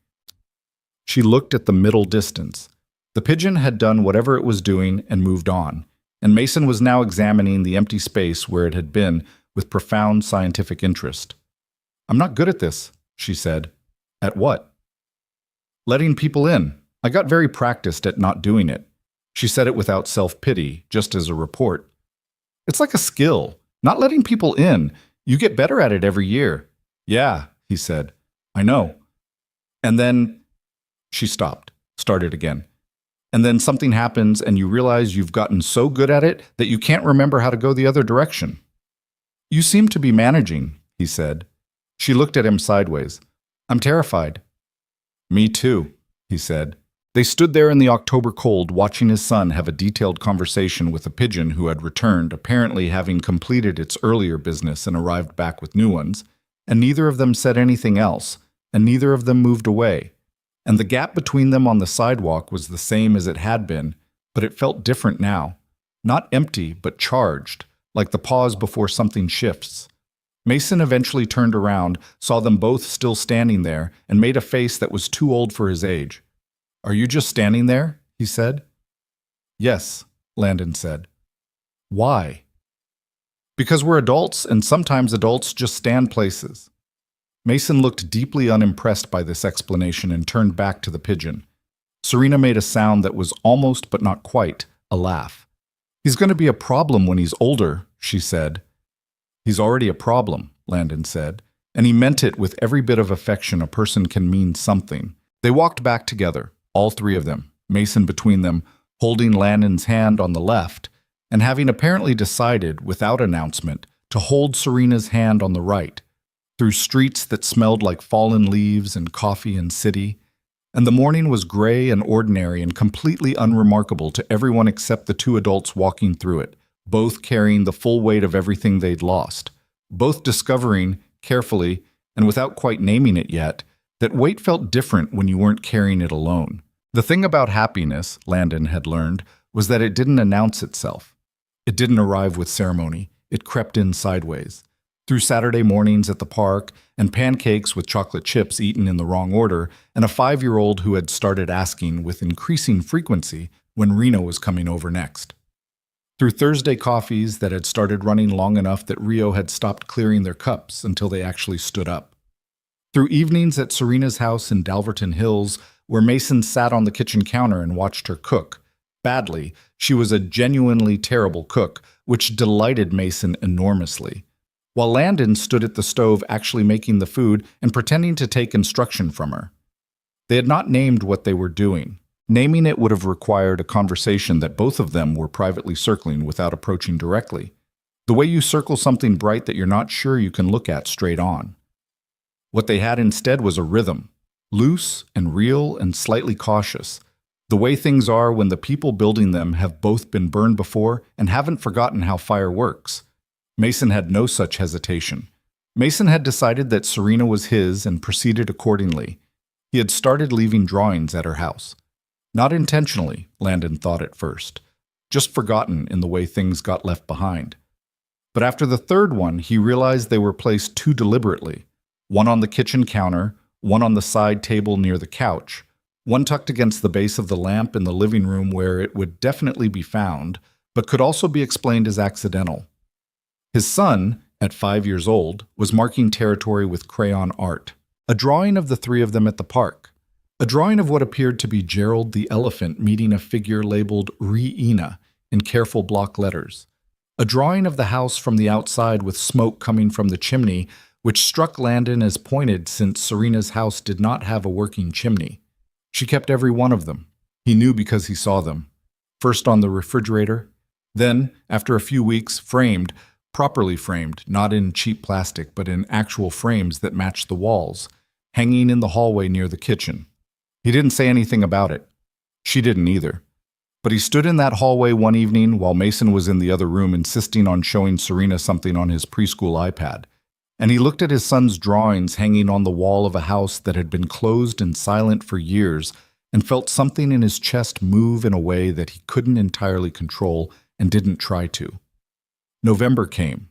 She looked at the middle distance. The pigeon had done whatever it was doing and moved on, and Mason was now examining the empty space where it had been with profound scientific interest. I'm not good at this, she said. At what? Letting people in. I got very practiced at not doing it. She said it without self-pity, just as a report. It's like a skill, not letting people in. You get better at it every year. Yeah, he said. I know. And then she stopped, started again. And then something happens and you realize you've gotten so good at it that you can't remember how to go the other direction. You seem to be managing, he said. She looked at him sideways. I'm terrified. Me too, he said. They stood there in the October cold, watching his son have a detailed conversation with a pigeon who had returned, apparently having completed its earlier business and arrived back with new ones, and neither of them said anything else, and neither of them moved away. And the gap between them on the sidewalk was the same as it had been, but it felt different now. Not empty, but charged, like the pause before something shifts. Mason eventually turned around, saw them both still standing there, and made a face that was too old for his age. Are you just standing there? He said. Yes, Landon said. Why? Because we're adults, and sometimes adults just stand places. Mason looked deeply unimpressed by this explanation and turned back to the pigeon. Serena made a sound that was almost, but not quite, a laugh. He's going to be a problem when he's older, she said. He's already a problem, Landon said, and he meant it with every bit of affection a person can mean something. They walked back together, all three of them, Mason between them, holding Landon's hand on the left, and having apparently decided, without announcement, to hold Serena's hand on the right, through streets that smelled like fallen leaves and coffee and city, and the morning was gray and ordinary and completely unremarkable to everyone except the two adults walking through it, both carrying the full weight of everything they'd lost, both discovering, carefully, and without quite naming it yet, that weight felt different when you weren't carrying it alone. The thing about happiness, Landon had learned, was that it didn't announce itself. It didn't arrive with ceremony. It crept in sideways. Through Saturday mornings at the park, and pancakes with chocolate chips eaten in the wrong order, and a 5-year-old who had started asking with increasing frequency when Reno was coming over next. Through Thursday coffees that had started running long enough that Rio had stopped clearing their cups until they actually stood up. Through evenings at Serena's house in Dalverton Hills, where Mason sat on the kitchen counter and watched her cook. Badly, she was a genuinely terrible cook, which delighted Mason enormously. While Landon stood at the stove actually making the food and pretending to take instruction from her. They had not named what they were doing. Naming it would have required a conversation that both of them were privately circling without approaching directly. The way you circle something bright that you're not sure you can look at straight on. What they had instead was a rhythm, loose and real and slightly cautious, the way things are when the people building them have both been burned before and haven't forgotten how fire works. Mason had no such hesitation. Mason had decided that Serena was his and proceeded accordingly. He had started leaving drawings at her house. Not intentionally, Landon thought at first, just forgotten in the way things got left behind. But after the third one, he realized they were placed too deliberately. One on the kitchen counter, one on the side table near the couch, one tucked against the base of the lamp in the living room where it would definitely be found, but could also be explained as accidental. His son, at 5 years old, was marking territory with crayon art. A drawing of the three of them at the park. A drawing of what appeared to be Gerald the elephant meeting a figure labeled Re-Ina in careful block letters. A drawing of the house from the outside with smoke coming from the chimney, which struck Landon as pointed since Serena's house did not have a working chimney. She kept every one of them. He knew because he saw them. First on the refrigerator, then, after a few weeks, framed, properly framed, not in cheap plastic, but in actual frames that matched the walls, hanging in the hallway near the kitchen. He didn't say anything about it. She didn't either. But he stood in that hallway one evening while Mason was in the other room insisting on showing Serena something on his preschool iPad. and he looked at his son's drawings hanging on the wall of a house that had been closed and silent for years and felt something in his chest move in a way that he couldn't entirely control and didn't try to. November came.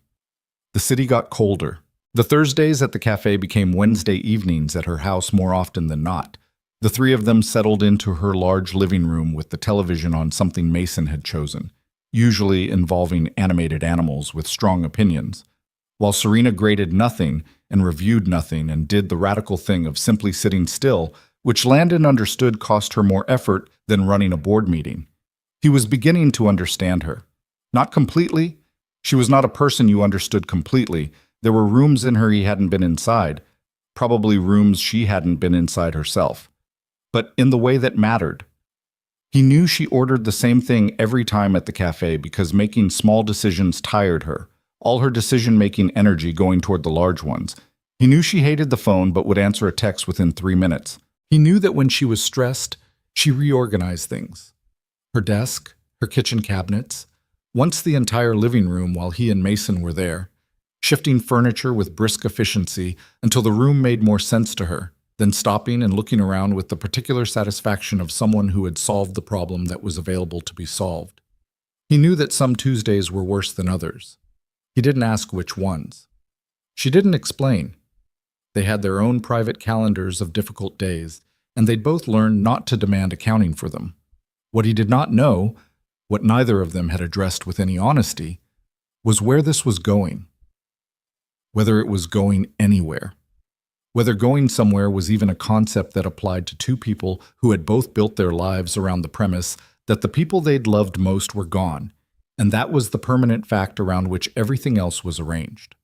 The city got colder. The Thursdays at the cafe became Wednesday evenings at her house more often than not. The three of them settled into her large living room with the television on something Mason had chosen, usually involving animated animals with strong opinions, while Serena graded nothing and reviewed nothing and did the radical thing of simply sitting still, which Landon understood cost her more effort than running a board meeting. He was beginning to understand her. Not completely. She was not a person you understood completely. There were rooms in her he hadn't been inside, probably rooms she hadn't been inside herself. But in the way that mattered. He knew she ordered the same thing every time at the cafe because making small decisions tired her, all her decision-making energy going toward the large ones. He knew she hated the phone but would answer a text within 3 minutes. He knew that when she was stressed, she reorganized things. Her desk, her kitchen cabinets, once the entire living room while he and Mason were there, shifting furniture with brisk efficiency until the room made more sense to her, then stopping and looking around with the particular satisfaction of someone who had solved the problem that was available to be solved. He knew that some Tuesdays were worse than others. He didn't ask which ones. She didn't explain. They had their own private calendars of difficult days, and they'd both learned not to demand accounting for them. What he did not know, what neither of them had addressed with any honesty, was where this was going. Whether it was going anywhere. Whether going somewhere was even a concept that applied to two people who had both built their lives around the premise that the people they'd loved most were gone, and that was the permanent fact around which everything else was arranged.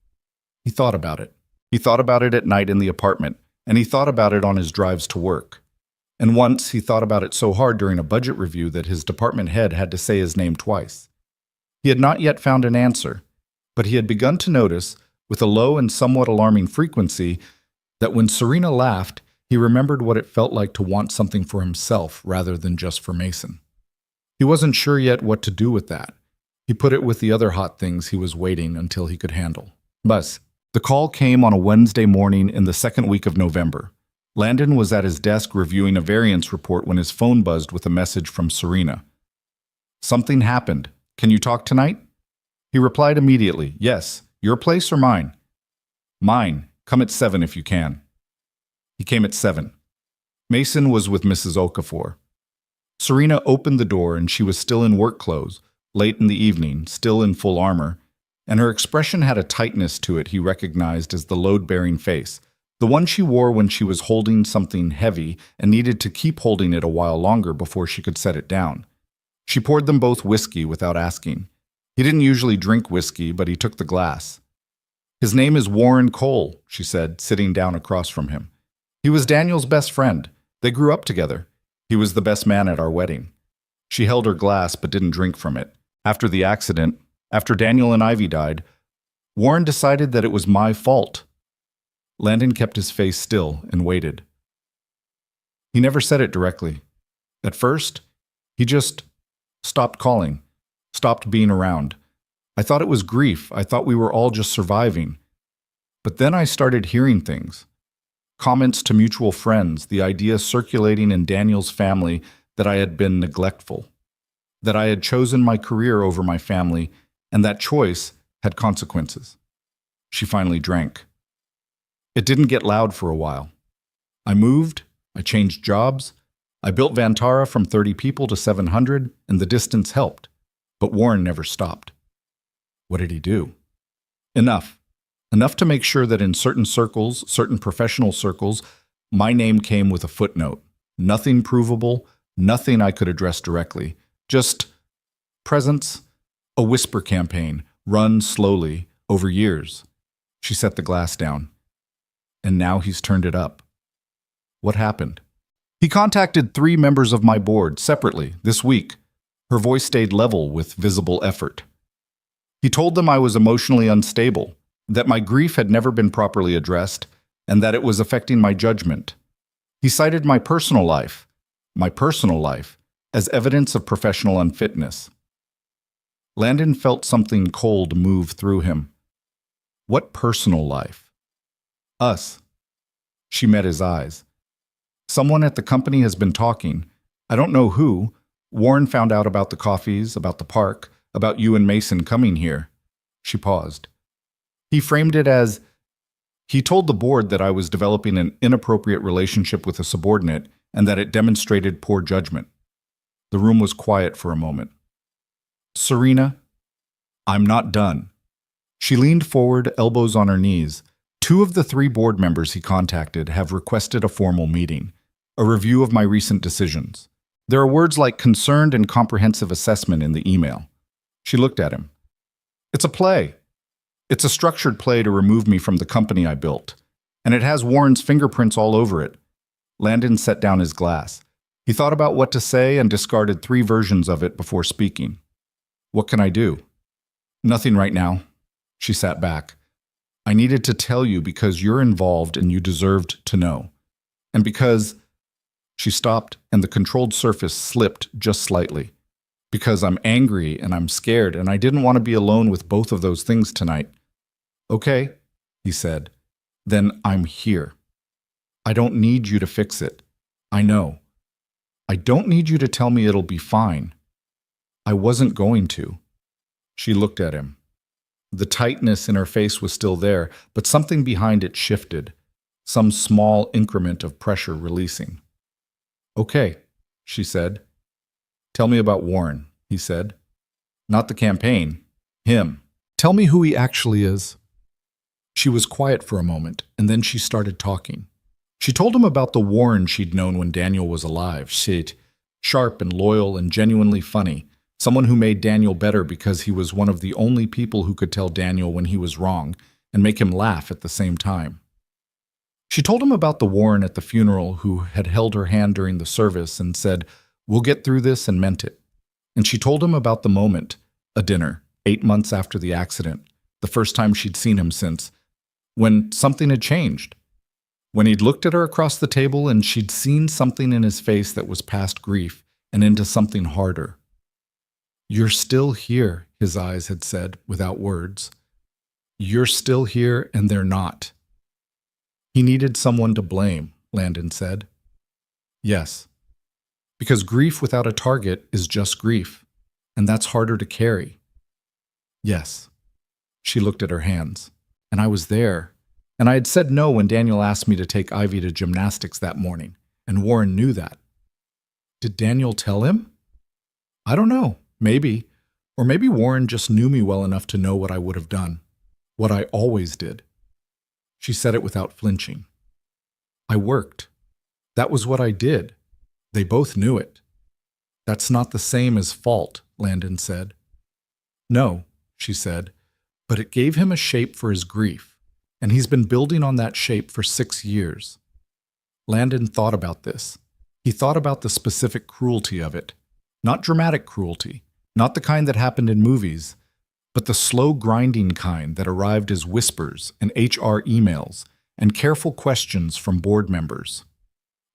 He thought about it. He thought about it at night in the apartment, and he thought about it on his drives to work. And once he thought about it so hard during a budget review that his department head had to say his name twice. He had not yet found an answer, but he had begun to notice, with a low and somewhat alarming frequency, that when Serena laughed, he remembered what it felt like to want something for himself rather than just for Mason. He wasn't sure yet what to do with that. He put it with the other hot things he was waiting until he could handle. Buzz. The call came on a Wednesday morning in the second week of November. Landon was at his desk reviewing a variance report when his phone buzzed with a message from Serena. "Something happened. Can you talk tonight?" He replied immediately, "Yes. Your place or mine?" "Mine. Come at 7 if you can." He came at 7. Mason was with Mrs. Okafor. Serena opened the door and she was still in work clothes, late in the evening, still in full armor, and her expression had a tightness to it he recognized as the load-bearing face, the one she wore when she was holding something heavy and needed to keep holding it a while longer before she could set it down. She poured them both whiskey without asking. He didn't usually drink whiskey, but he took the glass. "His name is Warren Cole," she said, sitting down across from him. "He was Daniel's best friend. They grew up together. He was the best man at our wedding." She held her glass but didn't drink from it. After the accident, after Daniel and Ivy died, Warren decided that it was my fault. Landon kept his face still and waited. He never said it directly. At first, he just stopped calling, stopped being around. I thought it was grief. I thought we were all just surviving. But then I started hearing things. Comments to mutual friends, the idea circulating in Daniel's family that I had been neglectful, that I had chosen my career over my family, and that choice had consequences. She finally drank. It didn't get loud for a while. I moved, I changed jobs, I built Vantara from 30 people to 700, and the distance helped. But Warren never stopped. What did he do? Enough. Enough to make sure that in certain circles, certain professional circles, my name came with a footnote. Nothing provable, nothing I could address directly. Just presence, a whisper campaign, run slowly, over years. She set the glass down. And now he's turned it up. What happened? He contacted 3 members of my board separately this week. Her voice stayed level with visible effort. He told them I was emotionally unstable, that my grief had never been properly addressed, and that it was affecting my judgment. He cited my personal life, as evidence of professional unfitness. Landon felt something cold move through him. What personal life? Us. She met his eyes. Someone at the company has been talking. I don't know who. Warren found out about the coffees, about the park, about you and Mason coming here. She paused. He framed it as, he told the board that I was developing an inappropriate relationship with a subordinate and that it demonstrated poor judgment. The room was quiet for a moment. Serena, I'm not done. She leaned forward, elbows on her knees. 2 of the 3 board members he contacted have requested a formal meeting, a review of my recent decisions. There are words like concerned and comprehensive assessment in the email. She looked at him. It's a play. It's a structured play to remove me from the company I built, and it has Warren's fingerprints all over it. Landon set down his glass. He thought about what to say and discarded 3 versions of it before speaking. What can I do? Nothing right now. She sat back. I needed to tell you because you're involved and you deserved to know. And because... She stopped and the controlled surface slipped just slightly. Because I'm angry and I'm scared and I didn't want to be alone with both of those things tonight. Okay, he said. Then I'm here. I don't need you to fix it. I know. I don't need you to tell me it'll be fine. I wasn't going to. She looked at him. The tightness in her face was still there, but something behind it shifted, some small increment of pressure releasing. Okay, she said. Tell me about Warren, he said. Not the campaign, him. Tell me who he actually is. She was quiet for a moment, and then she started talking. She told him about the Warren she'd known when Daniel was alive. She'd sharp and loyal and genuinely funny. Someone who made Daniel better because he was one of the only people who could tell Daniel when he was wrong and make him laugh at the same time. She told him about the Warren at the funeral who had held her hand during the service and said, "We'll get through this," and meant it. And she told him about the moment, a dinner, 8 months after the accident, the first time she'd seen him since, when something had changed. When he'd looked at her across the table and she'd seen something in his face that was past grief and into something harder. You're still here, his eyes had said, without words. You're still here and they're not. He needed someone to blame, Landon said. Yes, because grief without a target is just grief, and that's harder to carry. Yes. She looked at her hands, and I was there, and I had said no when Daniel asked me to take Ivy to gymnastics that morning, and Warren knew that. Did Daniel tell him? I don't know, maybe. Or maybe Warren just knew me well enough to know what I would have done, what I always did. She said it without flinching. I worked. That was what I did. They both knew it. That's not the same as fault, Landon said. No, she said, but it gave him a shape for his grief, and he's been building on that shape for 6 years. Landon thought about this. He thought about the specific cruelty of it. Not dramatic cruelty, not the kind that happened in movies, but the slow grinding kind that arrived as whispers and HR emails and careful questions from board members.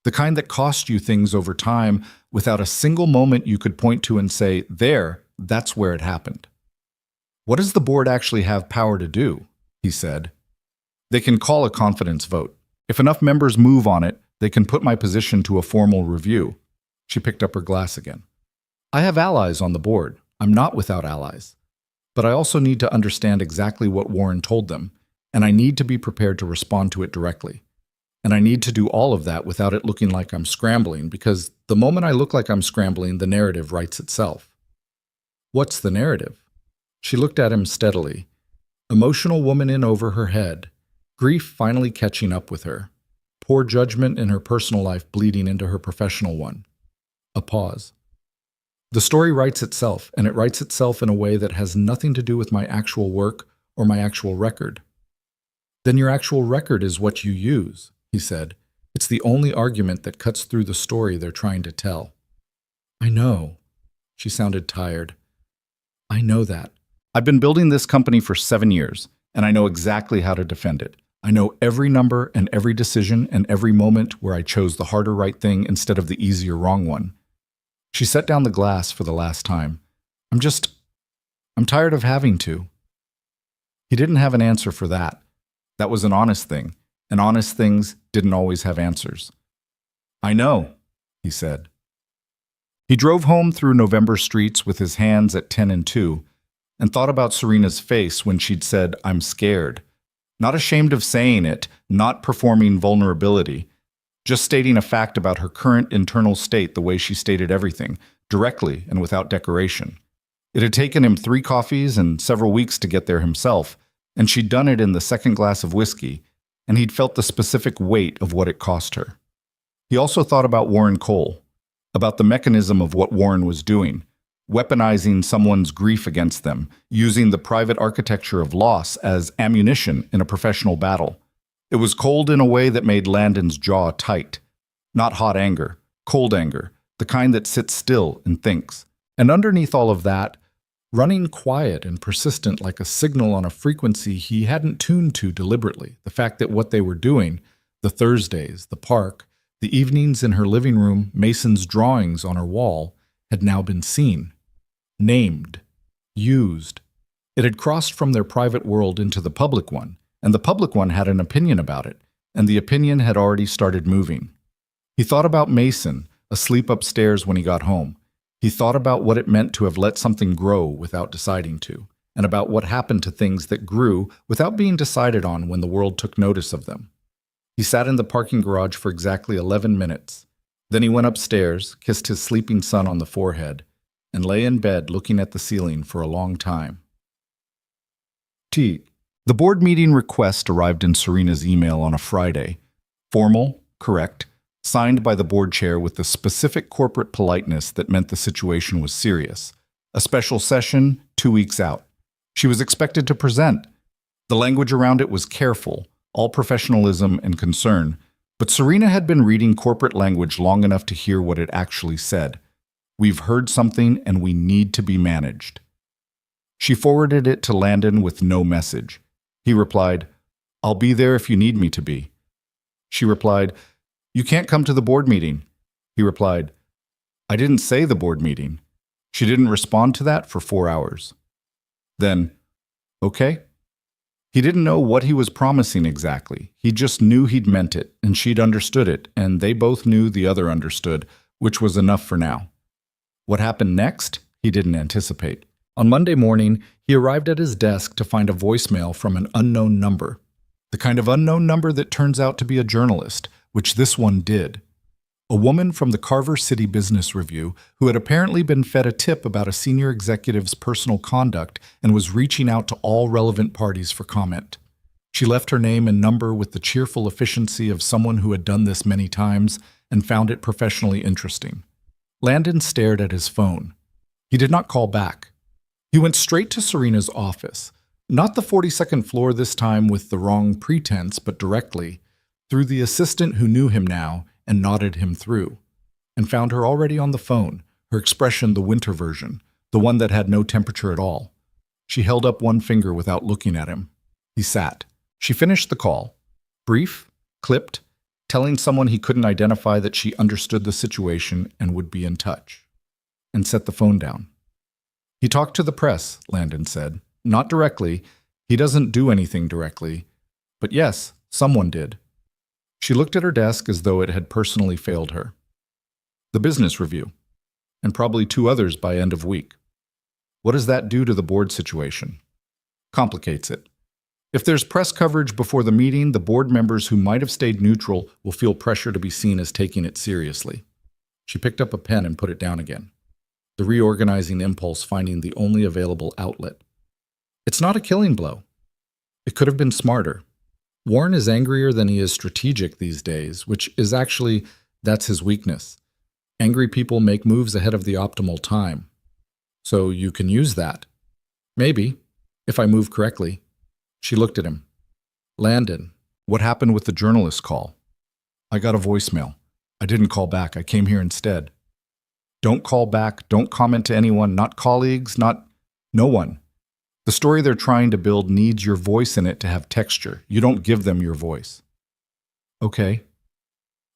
The kind that cost you things over time without a single moment you could point to and say, there, that's where it happened. What does the board actually have power to do? He said. They can call a confidence vote. If enough members move on it, they can put my position to a formal review. She picked up her glass again. I have allies on the board. I'm not without allies. But I also need to understand exactly what Warren told them, and I need to be prepared to respond to it directly. And I need to do all of that without it looking like I'm scrambling, because the moment I look like I'm scrambling, the narrative writes itself. What's the narrative? She looked at him steadily. Emotional woman in over her head, grief finally catching up with her, poor judgment in her personal life bleeding into her professional one. A pause. The story writes itself, and it writes itself in a way that has nothing to do with my actual work or my actual record. Then your actual record is what you use, he said. It's the only argument that cuts through the story they're trying to tell. I know. She sounded tired. I know that. I've been building this company for 7 years, and I know exactly how to defend it. I know every number and every decision and every moment where I chose the harder right thing instead of the easier wrong one. She set down the glass for the last time. I'm tired of having to. He didn't have an answer for that. That was an honest thing, and honest things didn't always have answers. "I know," he said. He drove home through November streets with his hands at 10 and 2 and thought about Serena's face when she'd said, "I'm scared." Not ashamed of saying it, not performing vulnerability, just stating a fact about her current internal state the way she stated everything, directly and without decoration. It had taken him 3 coffees and several weeks to get there himself, and she'd done it in the second glass of whiskey, and he'd felt the specific weight of what it cost her. He also thought about Warren Cole, about the mechanism of what Warren was doing, weaponizing someone's grief against them, using the private architecture of loss as ammunition in a professional battle. It was cold in a way that made Landon's jaw tight. Not hot anger, cold anger, the kind that sits still and thinks. And underneath all of that, running quiet and persistent like a signal on a frequency he hadn't tuned to deliberately, the fact that what they were doing, the Thursdays, the park, the evenings in her living room, Mason's drawings on her wall, had now been seen, named, used. It had crossed from their private world into the public one, and the public one had an opinion about it, and the opinion had already started moving. He thought about Mason, asleep upstairs when he got home. He thought about what it meant to have let something grow without deciding to, and about what happened to things that grew without being decided on when the world took notice of them. He sat in the parking garage for exactly 11 minutes. Then he went upstairs, kissed his sleeping son on the forehead, and lay in bed looking at the ceiling for a long time. The board meeting request arrived in Serena's email on a Friday. Formal, correct, signed by the board chair with the specific corporate politeness that meant the situation was serious. A special session 2 weeks out. She was expected to present. The language around it was careful, all professionalism and concern, but Serena had been reading corporate language long enough to hear what it actually said. "We've heard something and we need to be managed." She forwarded it to Landon with no message. He replied, "I'll be there if you need me to be." She replied, "You can't come to the board meeting." He replied, "I didn't say the board meeting." She didn't respond to that for 4 hours. Then, "Okay." He didn't know what he was promising exactly. He just knew he'd meant it, and she'd understood it, and they both knew the other understood, which was enough for now. What happened next, he didn't anticipate. On Monday morning, he arrived at his desk to find a voicemail from an unknown number. The kind of unknown number that turns out to be a journalist, which this one did. A woman from the Carver City Business Review who had apparently been fed a tip about a senior executive's personal conduct and was reaching out to all relevant parties for comment. She left her name and number with the cheerful efficiency of someone who had done this many times and found it professionally interesting. Landon stared at his phone. He did not call back. He went straight to Serena's office, not the 42nd floor this time with the wrong pretense, but directly, through the assistant who knew him now and nodded him through, and found her already on the phone, her expression the winter version, the one that had no temperature at all. She held up one finger without looking at him. He sat. She finished the call, brief, clipped, telling someone he couldn't identify that she understood the situation and would be in touch, and set the phone down. "He talked to the press," Landon said. "Not directly. He doesn't do anything directly. But yes, someone did." She looked at her desk as though it had personally failed her. "The Business Review, and probably 2 others by end of week. What does that do to the board situation?" "Complicates it. If there's press coverage before the meeting, the board members who might have stayed neutral will feel pressure to be seen as taking it seriously." She picked up a pen and put it down again, the reorganizing impulse finding the only available outlet. "It's not a killing blow. It could have been smarter. Warren is angrier than he is strategic these days, which is actually, that's his weakness. Angry people make moves ahead of the optimal time. So you can use that. Maybe, if I move correctly." She looked at him. "Landon, what happened with the journalist call?" "I got a voicemail. I didn't call back. I came here instead." "Don't call back. Don't comment to anyone, not colleagues, no one. The story they're trying to build needs your voice in it to have texture. You don't give them your voice." "Okay.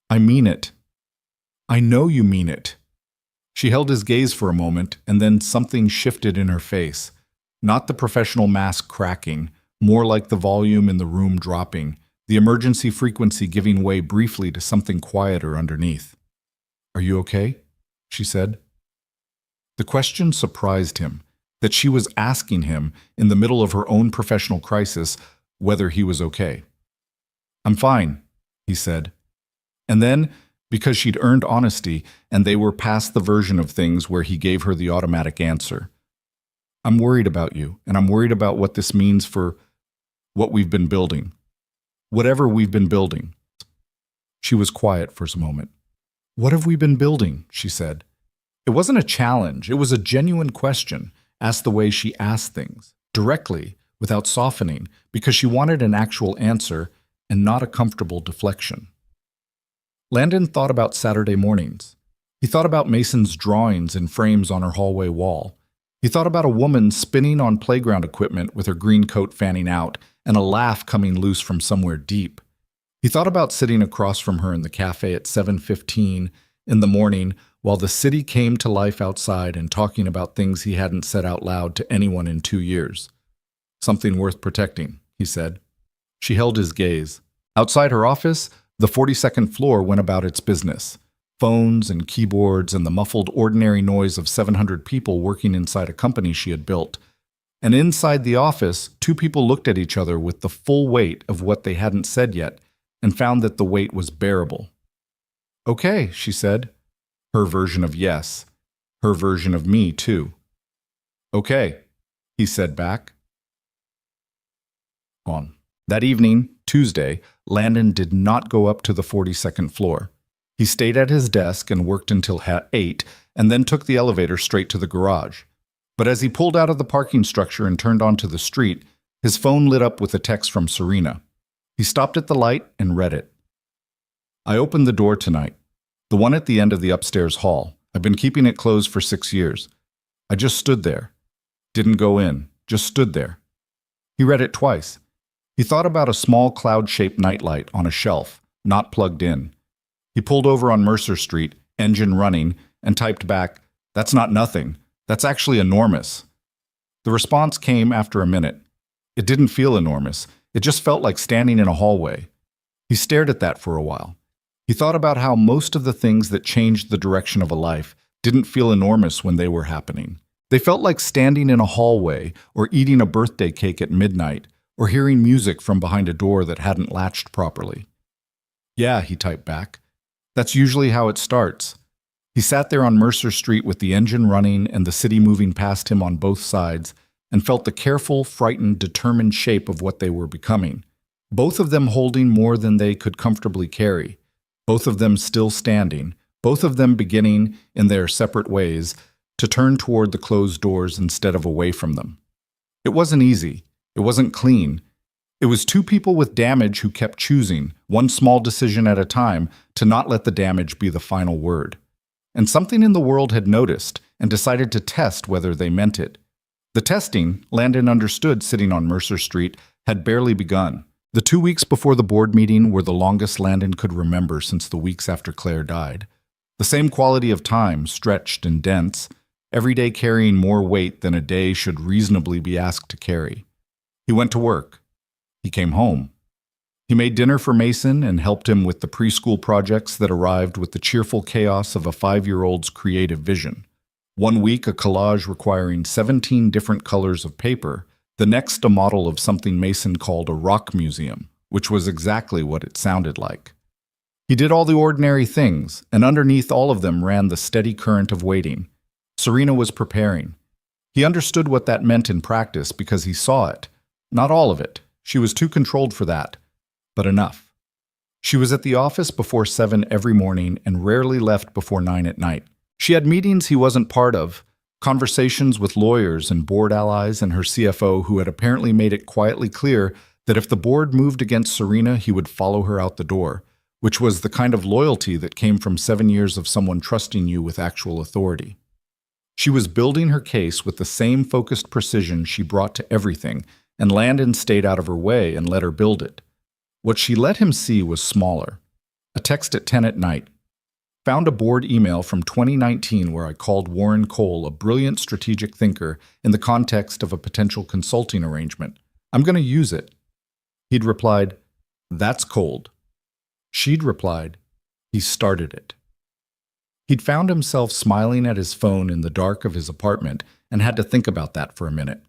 I mean it." "I know you mean it." She held his gaze for a moment, and then something shifted in her face. Not the professional mask cracking, more like the volume in the room dropping, the emergency frequency giving way briefly to something quieter underneath. "Are you okay?" she said. The question surprised him, that she was asking him, in the middle of her own professional crisis, whether he was okay. "I'm fine," he said. And then, because she'd earned honesty and they were past the version of things where he gave her the automatic answer, "I'm worried about you, and I'm worried about what this means for what we've been building. Whatever we've been building." She was quiet for a moment. "What have we been building?" she said. It wasn't a challenge, it was a genuine question, asked the way she asked things, directly, without softening, because she wanted an actual answer and not a comfortable deflection. Landon thought about Saturday mornings. He thought about Mason's drawings in frames on her hallway wall. He thought about a woman spinning on playground equipment with her green coat fanning out and a laugh coming loose from somewhere deep. He thought about sitting across from her in the cafe at 7:15 in the morning while the city came to life outside and talking about things he hadn't said out loud to anyone in 2 years. "Something worth protecting," he said. She held his gaze. Outside her office, the 42nd floor went about its business. Phones and keyboards and the muffled ordinary noise of 700 people working inside a company she had built. And inside the office, 2 people looked at each other with the full weight of what they hadn't said yet and found that the weight was bearable. "Okay," she said. Her version of yes. Her version of me, too. "Okay," he said back. On that evening, Tuesday, Landon did not go up to the 42nd floor. He stayed at his desk and worked until 8, and then took the elevator straight to the garage. But as he pulled out of the parking structure and turned onto the street, his phone lit up with a text from Serena. He stopped at the light and read it. "I opened the door tonight. The one at the end of the upstairs hall. I've been keeping it closed for 6 years. I just stood there. Didn't go in. Just stood there." He read it twice. He thought about a small cloud-shaped nightlight on a shelf, not plugged in. He pulled over on Mercer Street, engine running, and typed back, "That's not nothing. That's actually enormous." The response came after a minute. It didn't feel enormous. It just felt like standing in a hallway. He stared at that for a while. He thought about how most of the things that changed the direction of a life didn't feel enormous when they were happening. They felt like standing in a hallway, or eating a birthday cake at midnight, or hearing music from behind a door that hadn't latched properly. "Yeah," he typed back. "That's usually how it starts." He sat there on Mercer Street with the engine running and the city moving past him on both sides, and felt the careful, frightened, determined shape of what they were becoming. Both of them holding more than they could comfortably carry. Both of them still standing. Both of them beginning, in their separate ways, to turn toward the closed doors instead of away from them. It wasn't easy. It wasn't clean. It was 2 people with damage who kept choosing, one small decision at a time, to not let the damage be the final word. And something in the world had noticed and decided to test whether they meant it. The testing, Landon understood sitting on Mercer Street, had barely begun. The 2 weeks before the board meeting were the longest Landon could remember since the weeks after Claire died. The same quality of time, stretched and dense, every day carrying more weight than a day should reasonably be asked to carry. He went to work. He came home. He made dinner for Mason and helped him with the preschool projects that arrived with the cheerful chaos of a 5-year-old's creative vision. One week, a collage requiring 17 different colors of paper, the next a model of something Mason called a rock museum, which was exactly what it sounded like. He did all the ordinary things, and underneath all of them ran the steady current of waiting. Serena was preparing. He understood what that meant in practice because he saw it. Not all of it. She was too controlled for that. But enough. She was at the office before 7 every morning and rarely left before 9 at night. She had meetings he wasn't part of, conversations with lawyers and board allies and her CFO who had apparently made it quietly clear that if the board moved against Serena, he would follow her out the door, which was the kind of loyalty that came from 7 years of someone trusting you with actual authority. She was building her case with the same focused precision she brought to everything, and Landon stayed out of her way and let her build it. What she let him see was smaller. A text at 10 at night. Found a board email from 2019 where I called Warren Cole a brilliant strategic thinker in the context of a potential consulting arrangement. I'm going to use it. He'd replied, That's cold. She'd replied, he started it. He'd found himself smiling at his phone in the dark of his apartment and had to think about that for a minute.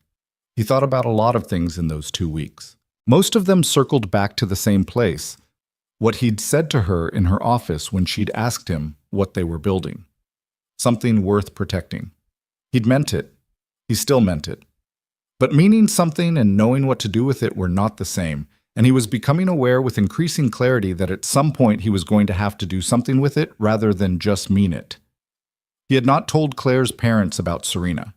He thought about a lot of things in those 2 weeks. Most of them circled back to the same place, what he'd said to her in her office when she'd asked him what they were building. Something worth protecting. He'd meant it. He still meant it. But meaning something and knowing what to do with it were not the same, and he was becoming aware with increasing clarity that at some point he was going to have to do something with it rather than just mean it. He had not told Claire's parents about Serena.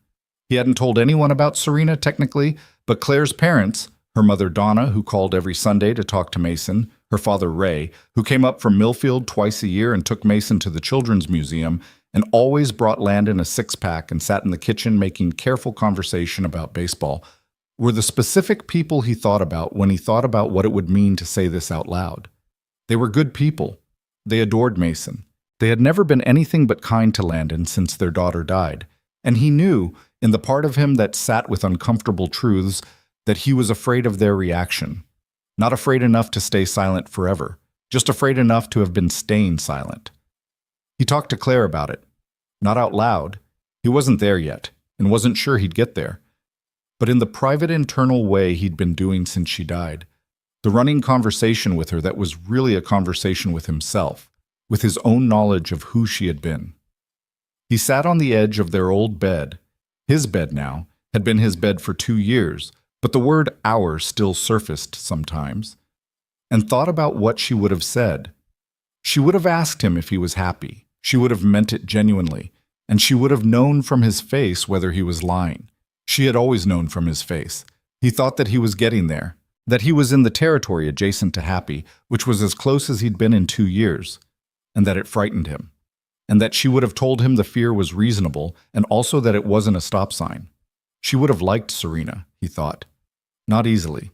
He hadn't told anyone about Serena, technically, but Claire's parents, her mother Donna, who called every Sunday to talk to Mason, her father Ray, who came up from Millfield twice a year and took Mason to the Children's Museum, and always brought Landon a six-pack and sat in the kitchen making careful conversation about baseball, were the specific people he thought about when he thought about what it would mean to say this out loud. They were good people. They adored Mason. They had never been anything but kind to Landon since their daughter died, and he knew, in the part of him that sat with uncomfortable truths, that he was afraid of their reaction. Not afraid enough to stay silent forever, just afraid enough to have been staying silent. He talked to Claire about it. Not out loud. He wasn't there yet, and wasn't sure he'd get there. But in the private internal way he'd been doing since she died, the running conversation with her that was really a conversation with himself, with his own knowledge of who she had been. He sat on the edge of their old bed. His bed now had been his bed for 2 years, but the word "our" still surfaced sometimes, and thought about what she would have said. She would have asked him if he was happy. She would have meant it genuinely, and she would have known from his face whether he was lying. She had always known from his face. He thought that he was getting there, that he was in the territory adjacent to happy, which was as close as he'd been in 2 years, and that it frightened him, and that she would have told him the fear was reasonable and also that it wasn't a stop sign. She would have liked Serena, he thought. Not easily.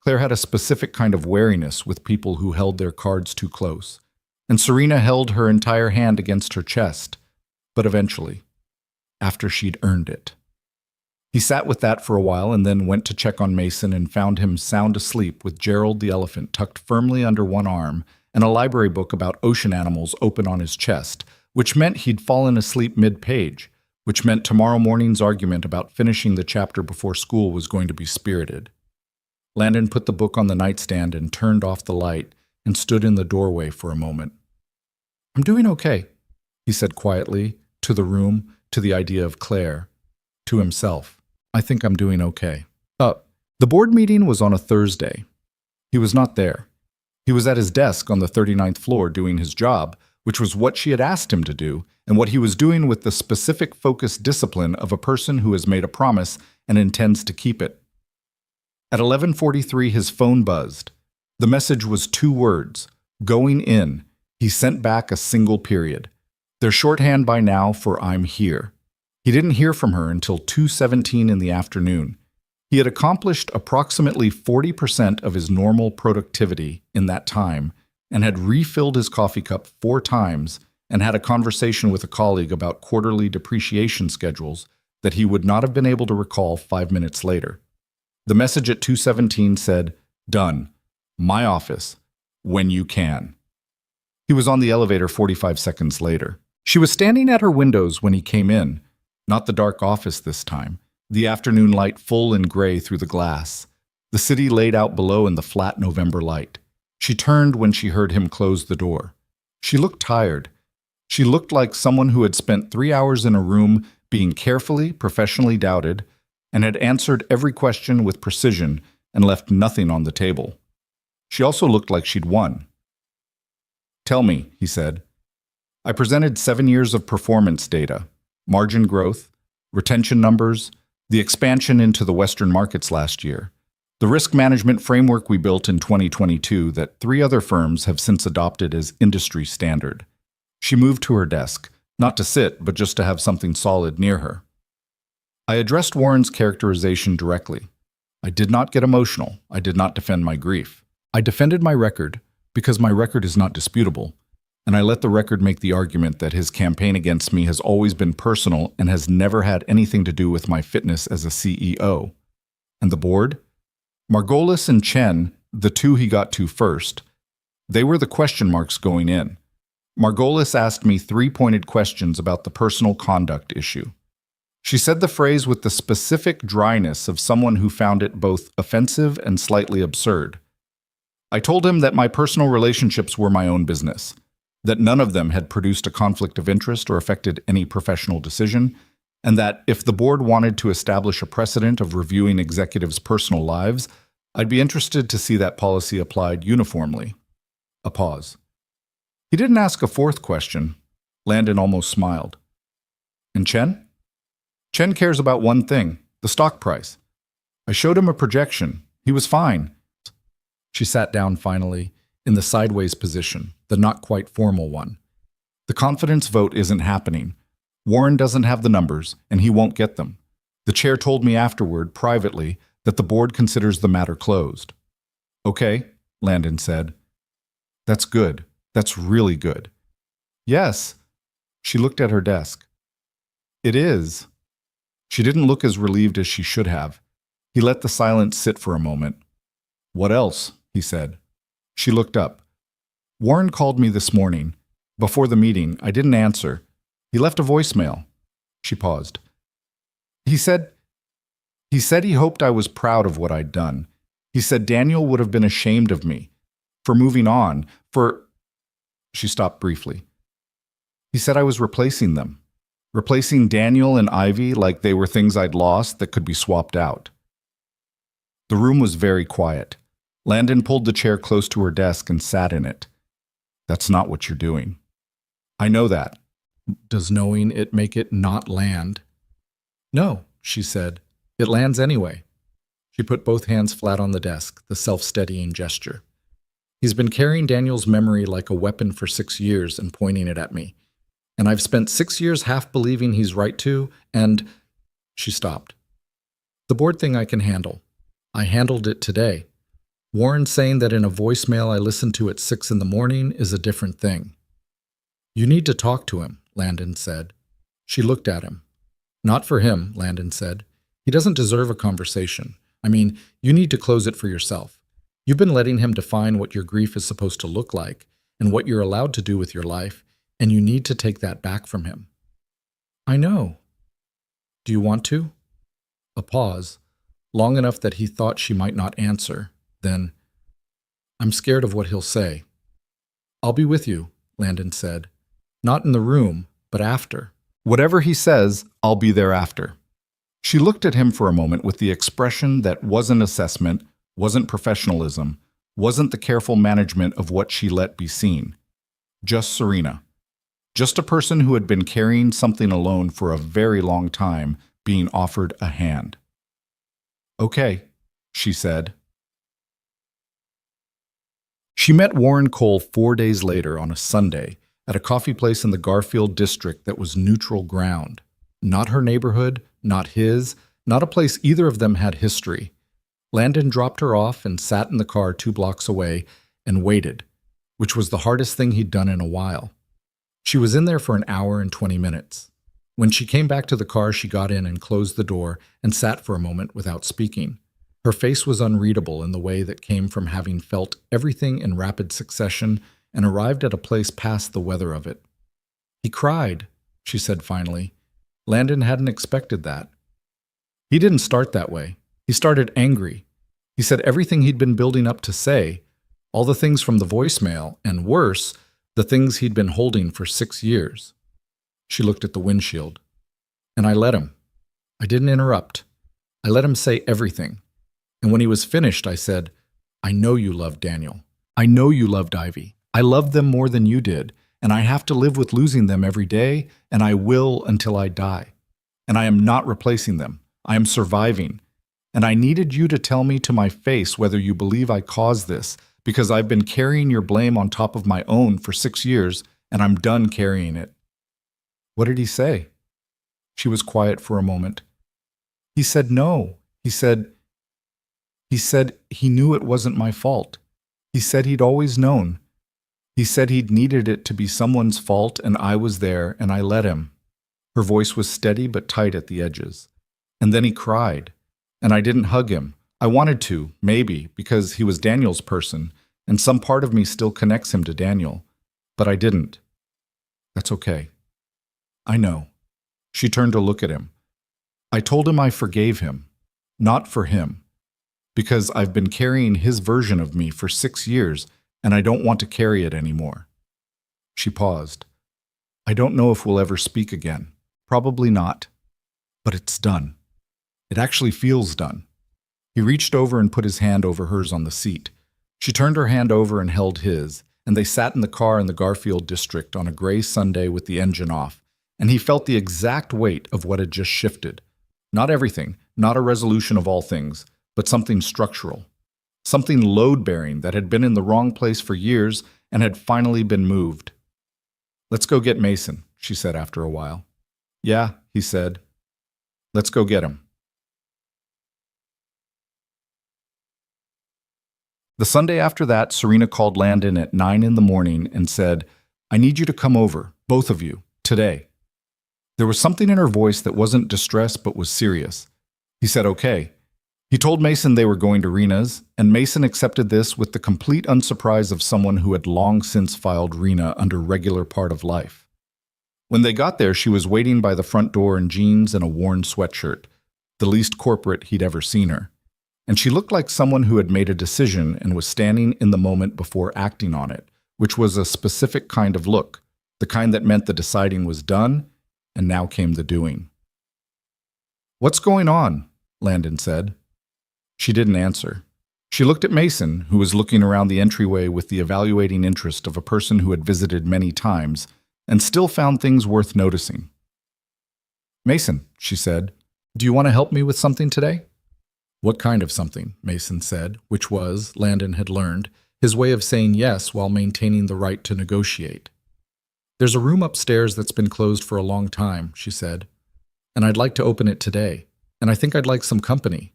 Claire had a specific kind of wariness with people who held their cards too close, and Serena held her entire hand against her chest, but eventually, after she'd earned it. He sat with that for a while and then went to check on Mason and found him sound asleep with Gerald the elephant tucked firmly under one arm and a library book about ocean animals open on his chest, which meant he'd fallen asleep mid-page, which meant tomorrow morning's argument about finishing the chapter before school was going to be spirited. Landon put the book on the nightstand and turned off the light and stood in the doorway for a moment. "I'm doing okay," he said quietly, to the room, to the idea of Claire, to himself. "I think I'm doing okay." The board meeting was on a Thursday. He was not there. He was at his desk on the 39th floor doing his job, which was what she had asked him to do, and what he was doing with the specific focused discipline of a person who has made a promise and intends to keep it. At 11:43, his phone buzzed. The message was 2 words, "Going in." He sent back a single period. Their shorthand by now for "I'm here." He didn't hear from her until 2:17 in the afternoon. He had accomplished approximately 40% of his normal productivity in that time and had refilled his coffee cup 4 times and had a conversation with a colleague about quarterly depreciation schedules that he would not have been able to recall 5 minutes later. The message at 2:17 said, "Done. My office. When you can." He was on the elevator 45 seconds later. She was standing at her windows when he came in. Not the dark office this time, the afternoon light full and gray through the glass, the city laid out below in the flat November light. She turned when she heard him close the door. She looked tired. She looked like someone who had spent 3 hours in a room being carefully, professionally doubted, and had answered every question with precision and left nothing on the table. She also looked like she'd won. "Tell me," he said. I presented 7 years of performance data, margin growth, retention numbers, the expansion into the Western markets last year, the risk management framework we built in 2022 that 3 other firms have since adopted as industry standard. She moved to her desk, not to sit, but just to have something solid near her. I addressed Warren's characterization directly. I did not get emotional. I did not defend my grief. I defended my record because my record is not disputable, and I let the record make the argument that his campaign against me has always been personal and has never had anything to do with my fitness as a CEO. And the board? Margolis and Chen the two he got to first. They were the question marks going in. Margolis asked me 3-pointed questions about the personal conduct issue. She said the phrase with the specific dryness of someone who found it both offensive and slightly absurd. I told him that my personal relationships were my own business, that none of them had produced a conflict of interest or affected any professional decision, and that if the board wanted to establish a precedent of reviewing executives' personal lives, I'd be interested to see that policy applied uniformly. A pause. He didn't ask a fourth question. Landon almost smiled. And Chen? Chen cares about one thing, the stock price. I showed him a projection. He was fine. She sat down finally, in the sideways position, the not quite formal one. The confidence vote isn't happening. Warren doesn't have the numbers, and he won't get them. The chair told me afterward, privately, that the board considers the matter closed. Okay, Landon said. That's good. That's really good. Yes. She looked at her desk. It is. She didn't look as relieved as she should have. He let the silence sit for a moment. What else? He said. She looked up. Warren called me this morning. Before the meeting, I didn't answer. He left a voicemail. She paused. He said he hoped I was proud of what I'd done. He said Daniel would have been ashamed of me for moving on, for... She stopped briefly. He said I was replacing them. Replacing Daniel and Ivy like they were things I'd lost that could be swapped out. The room was very quiet. Landon pulled the chair close to her desk and sat in it. That's not what you're doing. I know that. Does knowing it make it not land? No, she said. It lands anyway. She put both hands flat on the desk, the self-steadying gesture. He's been carrying Daniel's memory like a weapon for 6 years and pointing it at me. And I've spent 6 years half believing he's right to, and... She stopped. The board thing I can handle. I handled it today. Warren saying that in a voicemail I listened to at 6 in the morning is a different thing. You need to talk to him, Landon said. She looked at him. Not for him, Landon said. He doesn't deserve a conversation. I mean, you need to close it for yourself. You've been letting him define what your grief is supposed to look like and what you're allowed to do with your life, and you need to take that back from him. I know. Do you want to? A pause, long enough that he thought she might not answer. Then, I'm scared of what he'll say. I'll be with you, Landon said. Not in the room, but after. Whatever he says, I'll be there after. She looked at him for a moment with the expression that wasn't assessment, wasn't professionalism, wasn't the careful management of what she let be seen. Just Serena. Just a person who had been carrying something alone for a very long time, being offered a hand. Okay, she said. She met Warren Cole 4 days later on a Sunday at a coffee place in the Garfield district that was neutral ground. Not her neighborhood, not his, not a place either of them had history. Landon dropped her off and sat in the car 2 blocks away and waited, which was the hardest thing he'd done in a while. She was in there for an hour and 20 minutes. When she came back to the car, she got in and closed the door and sat for a moment without speaking. Her face was unreadable in the way that came from having felt everything in rapid succession and arrived at a place past the weather of it. He cried, she said finally. Landon hadn't expected that. He didn't start that way. He started angry. He said everything he'd been building up to say, all the things from the voicemail, and worse, the things he'd been holding for 6 years. She looked at the windshield. And I let him. I didn't interrupt. I let him say everything. And when he was finished, I said, I know you loved Daniel. I know you loved Ivy. I loved them more than you did, and I have to live with losing them every day, and I will until I die. And I am not replacing them. I am surviving. And I needed you to tell me to my face whether you believe I caused this, because I've been carrying your blame on top of my own for 6 years, and I'm done carrying it. What did he say? She was quiet for a moment. He said no. He said he knew it wasn't my fault. He said he'd always known. He said he'd needed it to be someone's fault, and I was there, and I let him. Her voice was steady but tight at the edges. And then he cried, and I didn't hug him. I wanted to, maybe, because he was Daniel's person, and some part of me still connects him to Daniel. But I didn't. That's okay. I know. She turned to look at him. I told him I forgave him. Not for him. Because I've been carrying his version of me for 6 years, and I don't want to carry it anymore. She paused. I don't know if we'll ever speak again. Probably not. But it's done. It actually feels done. He reached over and put his hand over hers on the seat. She turned her hand over and held his, and they sat in the car in the Garfield district on a gray Sunday with the engine off, and he felt the exact weight of what had just shifted. Not everything, not a resolution of all things, but something structural. Something load-bearing that had been in the wrong place for years and had finally been moved. Let's go get Mason, she said after a while. Yeah, he said. Let's go get him. The Sunday after that, Serena called Landon at 9 in the morning and said, I need you to come over, both of you, today. There was something in her voice that wasn't distress but was serious. He said okay. He told Mason they were going to Rena's, and Mason accepted this with the complete unsurprise of someone who had long since filed Rena under regular part of life. When they got there, she was waiting by the front door in jeans and a worn sweatshirt, the least corporate he'd ever seen her. And she looked like someone who had made a decision and was standing in the moment before acting on it, which was a specific kind of look, the kind that meant the deciding was done, and now came the doing. What's going on? Landon said. She didn't answer. She looked at Mason, who was looking around the entryway with the evaluating interest of a person who had visited many times and still found things worth noticing. Mason, she said, do you want to help me with something today? What kind of something? Mason said, which was, Landon had learned, his way of saying yes while maintaining the right to negotiate. There's a room upstairs that's been closed for a long time, she said, and I'd like to open it today, and I think I'd like some company.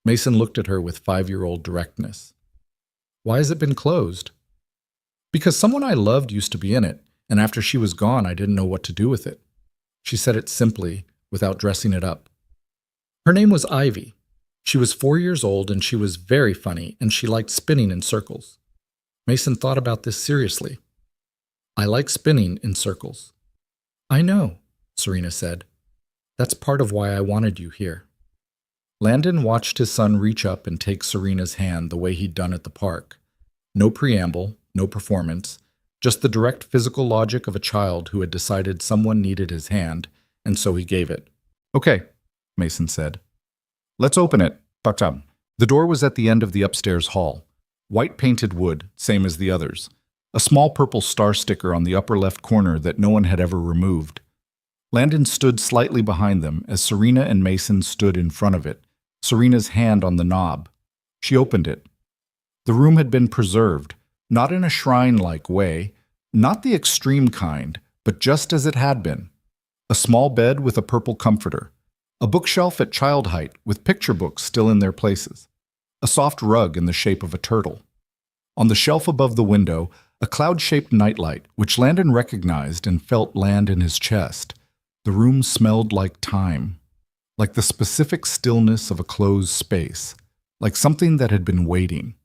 Mason looked at her with 5-year-old directness. Why has it been closed? Because someone I loved used to be in it, and after she was gone, I didn't know what to do with it. She said it simply, without dressing it up. Her name was Ivy. She was 4 years old, and she was very funny, and she liked spinning in circles. Mason thought about this seriously. I like spinning in circles. I know, Serena said. That's part of why I wanted you here. Landon watched his son reach up and take Serena's hand the way he'd done at the park. No preamble, no performance, just the direct physical logic of a child who had decided someone needed his hand, and so he gave it. Okay, Mason said. Let's open it. The door was at the end of the upstairs hall. White painted wood, same as the others. A small purple star sticker on the upper left corner that no one had ever removed. Landon stood slightly behind them as Serena and Mason stood in front of it, Serena's hand on the knob. She opened it. The room had been preserved, not in a shrine-like way, not the extreme kind, but just as it had been. A small bed with a purple comforter. A bookshelf at child height with picture books still in their places. A soft rug in the shape of a turtle. On the shelf above the window, a cloud-shaped nightlight, which Landon recognized and felt land in his chest. The room smelled like time, like the specific stillness of a closed space, like something that had been waiting.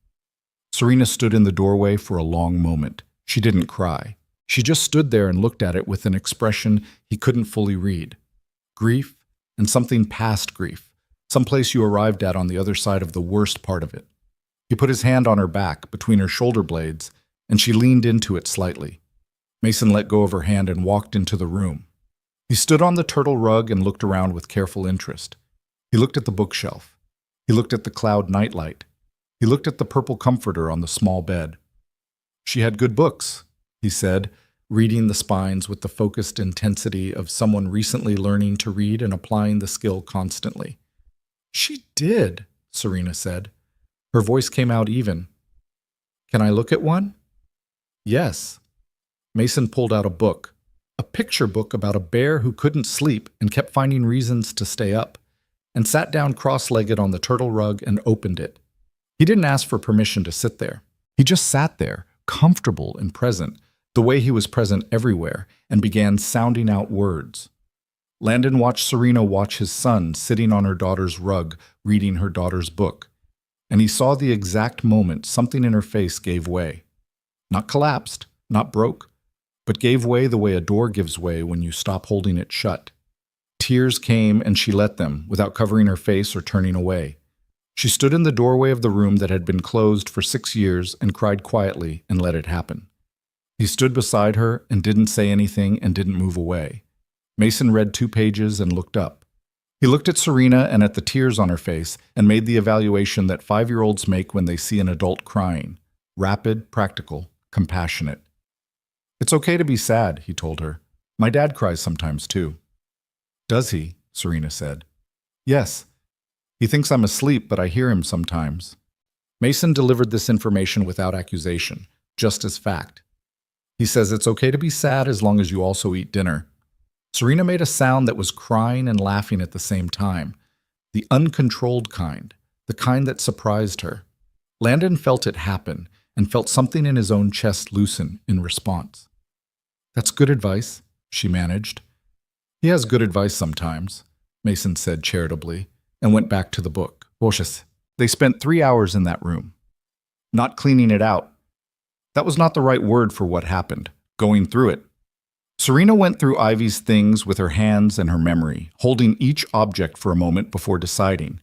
Serena stood in the doorway for a long moment. She didn't cry. She just stood there and looked at it with an expression he couldn't fully read. Grief and something past grief, someplace you arrived at on the other side of the worst part of it. He put his hand on her back, between her shoulder blades, and she leaned into it slightly. Mason let go of her hand and walked into the room. He stood on the turtle rug and looked around with careful interest. He looked at the bookshelf. He looked at the cloud nightlight. He looked at the purple comforter on the small bed. She had good books, he said, reading the spines with the focused intensity of someone recently learning to read and applying the skill constantly. She did, Serena said. Her voice came out even. Can I look at one? Yes. Mason pulled out a book, a picture book about a bear who couldn't sleep and kept finding reasons to stay up, and sat down cross-legged on the turtle rug and opened it. He didn't ask for permission to sit there. He just sat there, comfortable and present, the way he was present everywhere, and began sounding out words. Landon watched Serena watch his son sitting on her daughter's rug, reading her daughter's book, and he saw the exact moment something in her face gave way. Not collapsed, not broke, but gave way the way a door gives way when you stop holding it shut. Tears came and she let them, without covering her face or turning away. She stood in the doorway of the room that had been closed for 6 years and cried quietly and let it happen. He stood beside her and didn't say anything and didn't move away. Mason read 2 pages and looked up. He looked at Serena and at the tears on her face and made the evaluation that 5-year-olds make when they see an adult crying. Rapid, practical, compassionate. "It's okay to be sad," he told her. "My dad cries sometimes too." "Does he?" Serena said. "Yes. He thinks I'm asleep, but I hear him sometimes." Mason delivered this information without accusation, just as fact. He says it's okay to be sad as long as you also eat dinner. Serena made a sound that was crying and laughing at the same time, the uncontrolled kind, the kind that surprised her. Landon felt it happen and felt something in his own chest loosen in response. "That's good advice," she managed. "He has good advice sometimes," Mason said charitably, and went back to the book. They spent 3 hours in that room. Not cleaning it out. That was not the right word for what happened. Going through it. Serena went through Ivy's things with her hands and her memory, holding each object for a moment before deciding.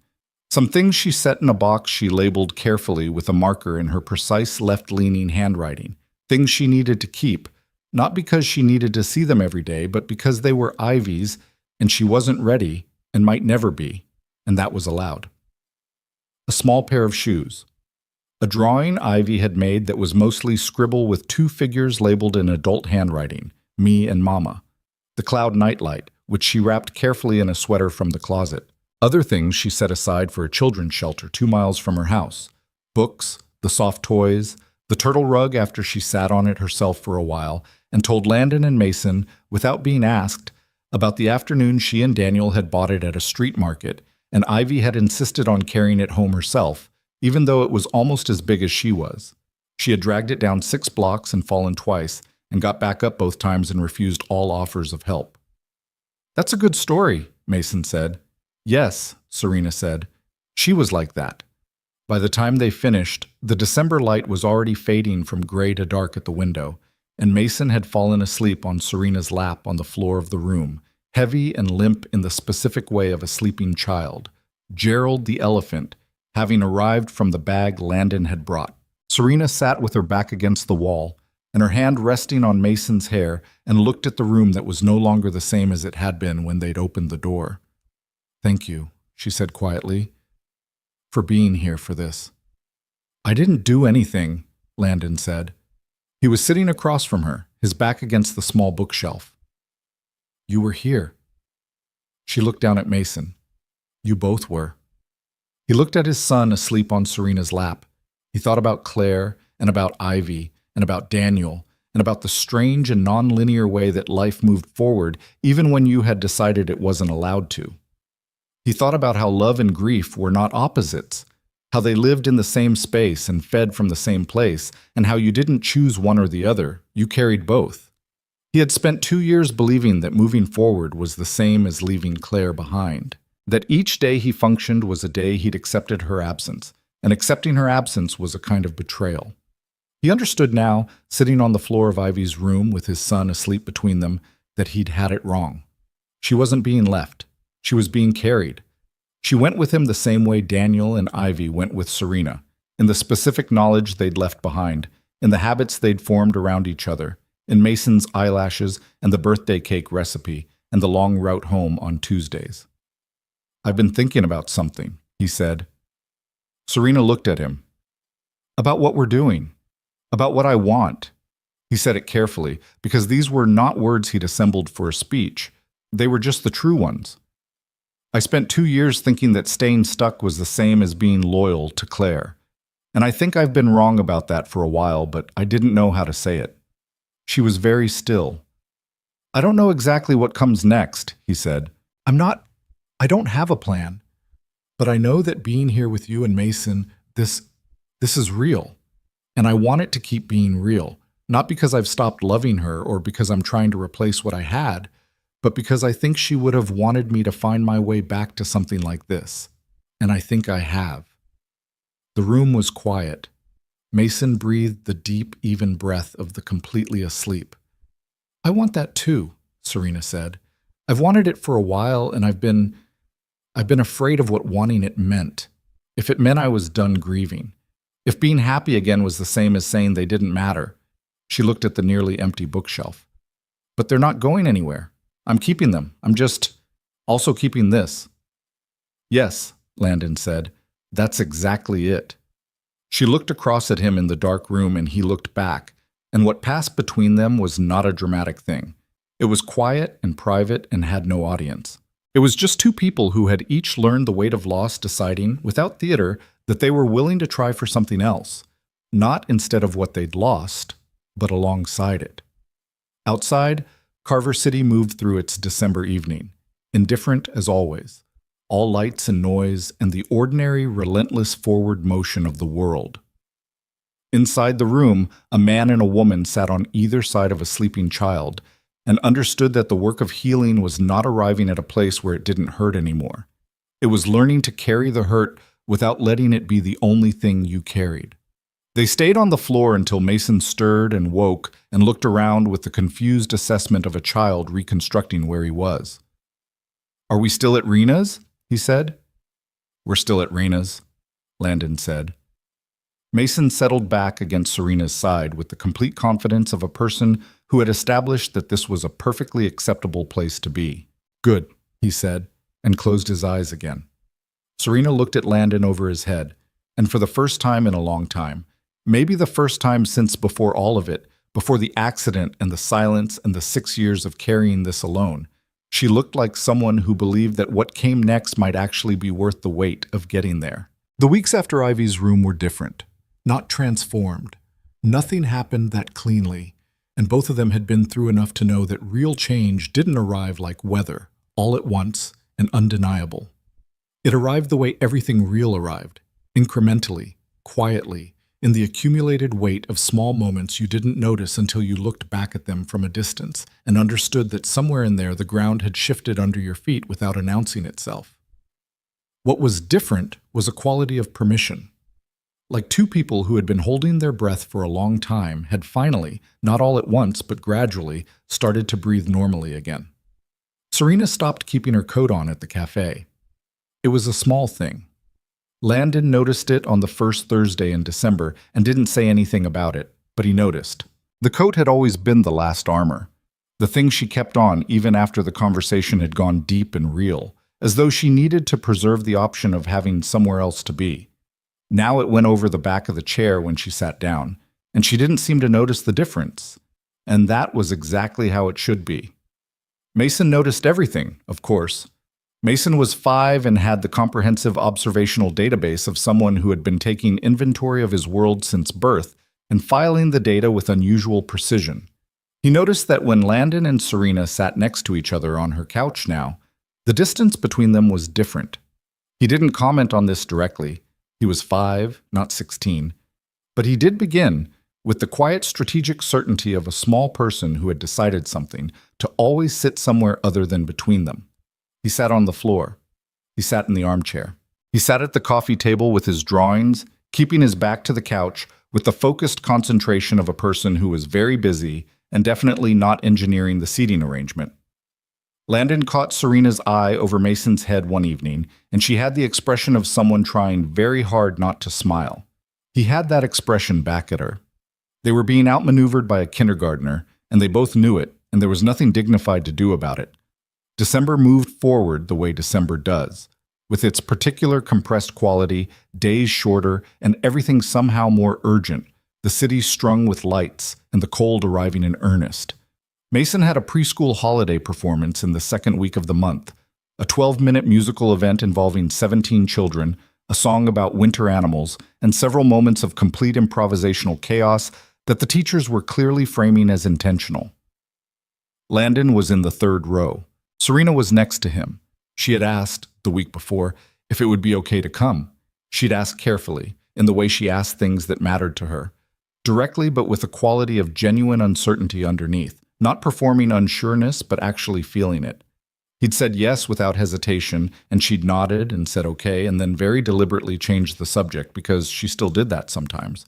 Some things she set in a box she labeled carefully with a marker in her precise left-leaning handwriting. Things she needed to keep, not because she needed to see them every day, but because they were Ivy's and she wasn't ready and might never be, and that was allowed. A small pair of shoes. A drawing Ivy had made that was mostly scribble with 2 figures labeled in adult handwriting, me and Mama. The cloud nightlight, which she wrapped carefully in a sweater from the closet. Other things she set aside for a children's shelter 2 miles from her house. Books, the soft toys, the turtle rug after she sat on it herself for a while, and told Landon and Mason, without being asked, about the afternoon she and Daniel had bought it at a street market, and Ivy had insisted on carrying it home herself, even though it was almost as big as she was. She had dragged it down 6 blocks and fallen twice, and got back up both times and refused all offers of help. "That's a good story," Mason said. "Yes," Serena said. "She was like that." By the time they finished, the December light was already fading from gray to dark at the window, and Mason had fallen asleep on Serena's lap on the floor of the room, heavy and limp in the specific way of a sleeping child. Gerald the elephant, having arrived from the bag Landon had brought. Serena sat with her back against the wall, and her hand resting on Mason's hair, and looked at the room that was no longer the same as it had been when they'd opened the door. "Thank you," she said quietly, "for being here for this." "I didn't do anything," Landon said. He was sitting across from her, his back against the small bookshelf. "You were here." She looked down at Mason. "You both were." He looked at his son asleep on Serena's lap. He thought about Claire, and about Ivy, and about Daniel, and about the strange and non-linear way that life moved forward even when you had decided it wasn't allowed to. He thought about how love and grief were not opposites, how they lived in the same space and fed from the same place, and how you didn't choose one or the other, you carried both. He had spent 2 years believing that moving forward was the same as leaving Claire behind, that each day he functioned was a day he'd accepted her absence, and accepting her absence was a kind of betrayal. He understood now, sitting on the floor of Ivy's room with his son asleep between them, that he'd had it wrong. She wasn't being left. She was being carried. She went with him the same way Daniel and Ivy went with Serena, in the specific knowledge they'd left behind, in the habits they'd formed around each other, in Mason's eyelashes and the birthday cake recipe and the long route home on Tuesdays. "I've been thinking about something," he said. Serena looked at him. "About what we're doing. About what I want." He said it carefully, because these were not words he'd assembled for a speech. They were just the true ones. "I spent 2 years thinking that staying stuck was the same as being loyal to Claire. And I think I've been wrong about that for a while, but I didn't know how to say it." She was very still. "I don't know exactly what comes next," he said. I don't have a plan. But I know that being here with you and Mason, this is real. And I want it to keep being real, not because I've stopped loving her or because I'm trying to replace what I had, but because I think she would have wanted me to find my way back to something like this. And I think I have." The room was quiet. Mason breathed the deep, even breath of the completely asleep. "I want that too," Serena said. "I've wanted it for a while, and I've been afraid of what wanting it meant. If it meant I was done grieving. If being happy again was the same as saying they didn't matter." She looked at the nearly empty bookshelf. "But they're not going anywhere. I'm keeping them. I'm just also keeping this." "Yes," Landon said. "That's exactly it." She looked across at him in the dark room, and he looked back, and what passed between them was not a dramatic thing. It was quiet and private and had no audience. It was just two people who had each learned the weight of loss deciding, without theater, that they were willing to try for something else, not instead of what they'd lost, but alongside it. Outside, Carver City moved through its December evening, indifferent as always, all lights and noise and the ordinary, relentless forward motion of the world. Inside the room, a man and a woman sat on either side of a sleeping child and understood that the work of healing was not arriving at a place where it didn't hurt anymore. It was learning to carry the hurt without letting it be the only thing you carried. They stayed on the floor until Mason stirred and woke and looked around with the confused assessment of a child reconstructing where he was. "Are we still at Rena's?" he said. "We're still at Rena's," Landon said. Mason settled back against Serena's side with the complete confidence of a person who had established that this was a perfectly acceptable place to be. "Good," he said, and closed his eyes again. Serena looked at Landon over his head, and for the first time in a long time, maybe the first time since before all of it, before the accident and the silence and the 6 years of carrying this alone, she looked like someone who believed that what came next might actually be worth the wait of getting there. The weeks after Ivy's room were different, not transformed. Nothing happened that cleanly, and both of them had been through enough to know that real change didn't arrive like weather, all at once and undeniable. It arrived the way everything real arrived, incrementally, quietly, in the accumulated weight of small moments you didn't notice until you looked back at them from a distance and understood that somewhere in there the ground had shifted under your feet without announcing itself. What was different was a quality of permission. Like two people who had been holding their breath for a long time had finally, not all at once but gradually, started to breathe normally again. Serena stopped keeping her coat on at the cafe. It was a small thing. Landon noticed it on the first Thursday in December and didn't say anything about it, but he noticed. The coat had always been the last armor, the thing she kept on even after the conversation had gone deep and real, as though she needed to preserve the option of having somewhere else to be. Now it went over the back of the chair when she sat down, and she didn't seem to notice the difference. And that was exactly how it should be. Mason noticed everything, of course. Mason was 5 and had the comprehensive observational database of someone who had been taking inventory of his world since birth and filing the data with unusual precision. He noticed that when Landon and Serena sat next to each other on her couch now, the distance between them was different. He didn't comment on this directly. He was 5, not 16. But he did begin, with the quiet strategic certainty of a small person who had decided something, to always sit somewhere other than between them. He sat on the floor. He sat in the armchair. He sat at the coffee table with his drawings, keeping his back to the couch with the focused concentration of a person who was very busy and definitely not engineering the seating arrangement. Landon caught Serena's eye over Mason's head one evening, and she had the expression of someone trying very hard not to smile. He had that expression back at her. They were being outmaneuvered by a kindergartner, and they both knew it, and there was nothing dignified to do about it. December moved forward the way December does, with its particular compressed quality, days shorter, and everything somehow more urgent, the city strung with lights, and the cold arriving in earnest. Mason had a preschool holiday performance in the second week of the month, a 12-minute musical event involving 17 children, a song about winter animals, and several moments of complete improvisational chaos that the teachers were clearly framing as intentional. Landon was in the third row. Serena was next to him. She had asked, the week before, if it would be okay to come. She'd asked carefully, in the way she asked things that mattered to her, directly but with a quality of genuine uncertainty underneath, not performing unsureness but actually feeling it. He'd said yes without hesitation, and she'd nodded and said okay, and then very deliberately changed the subject because she still did that sometimes.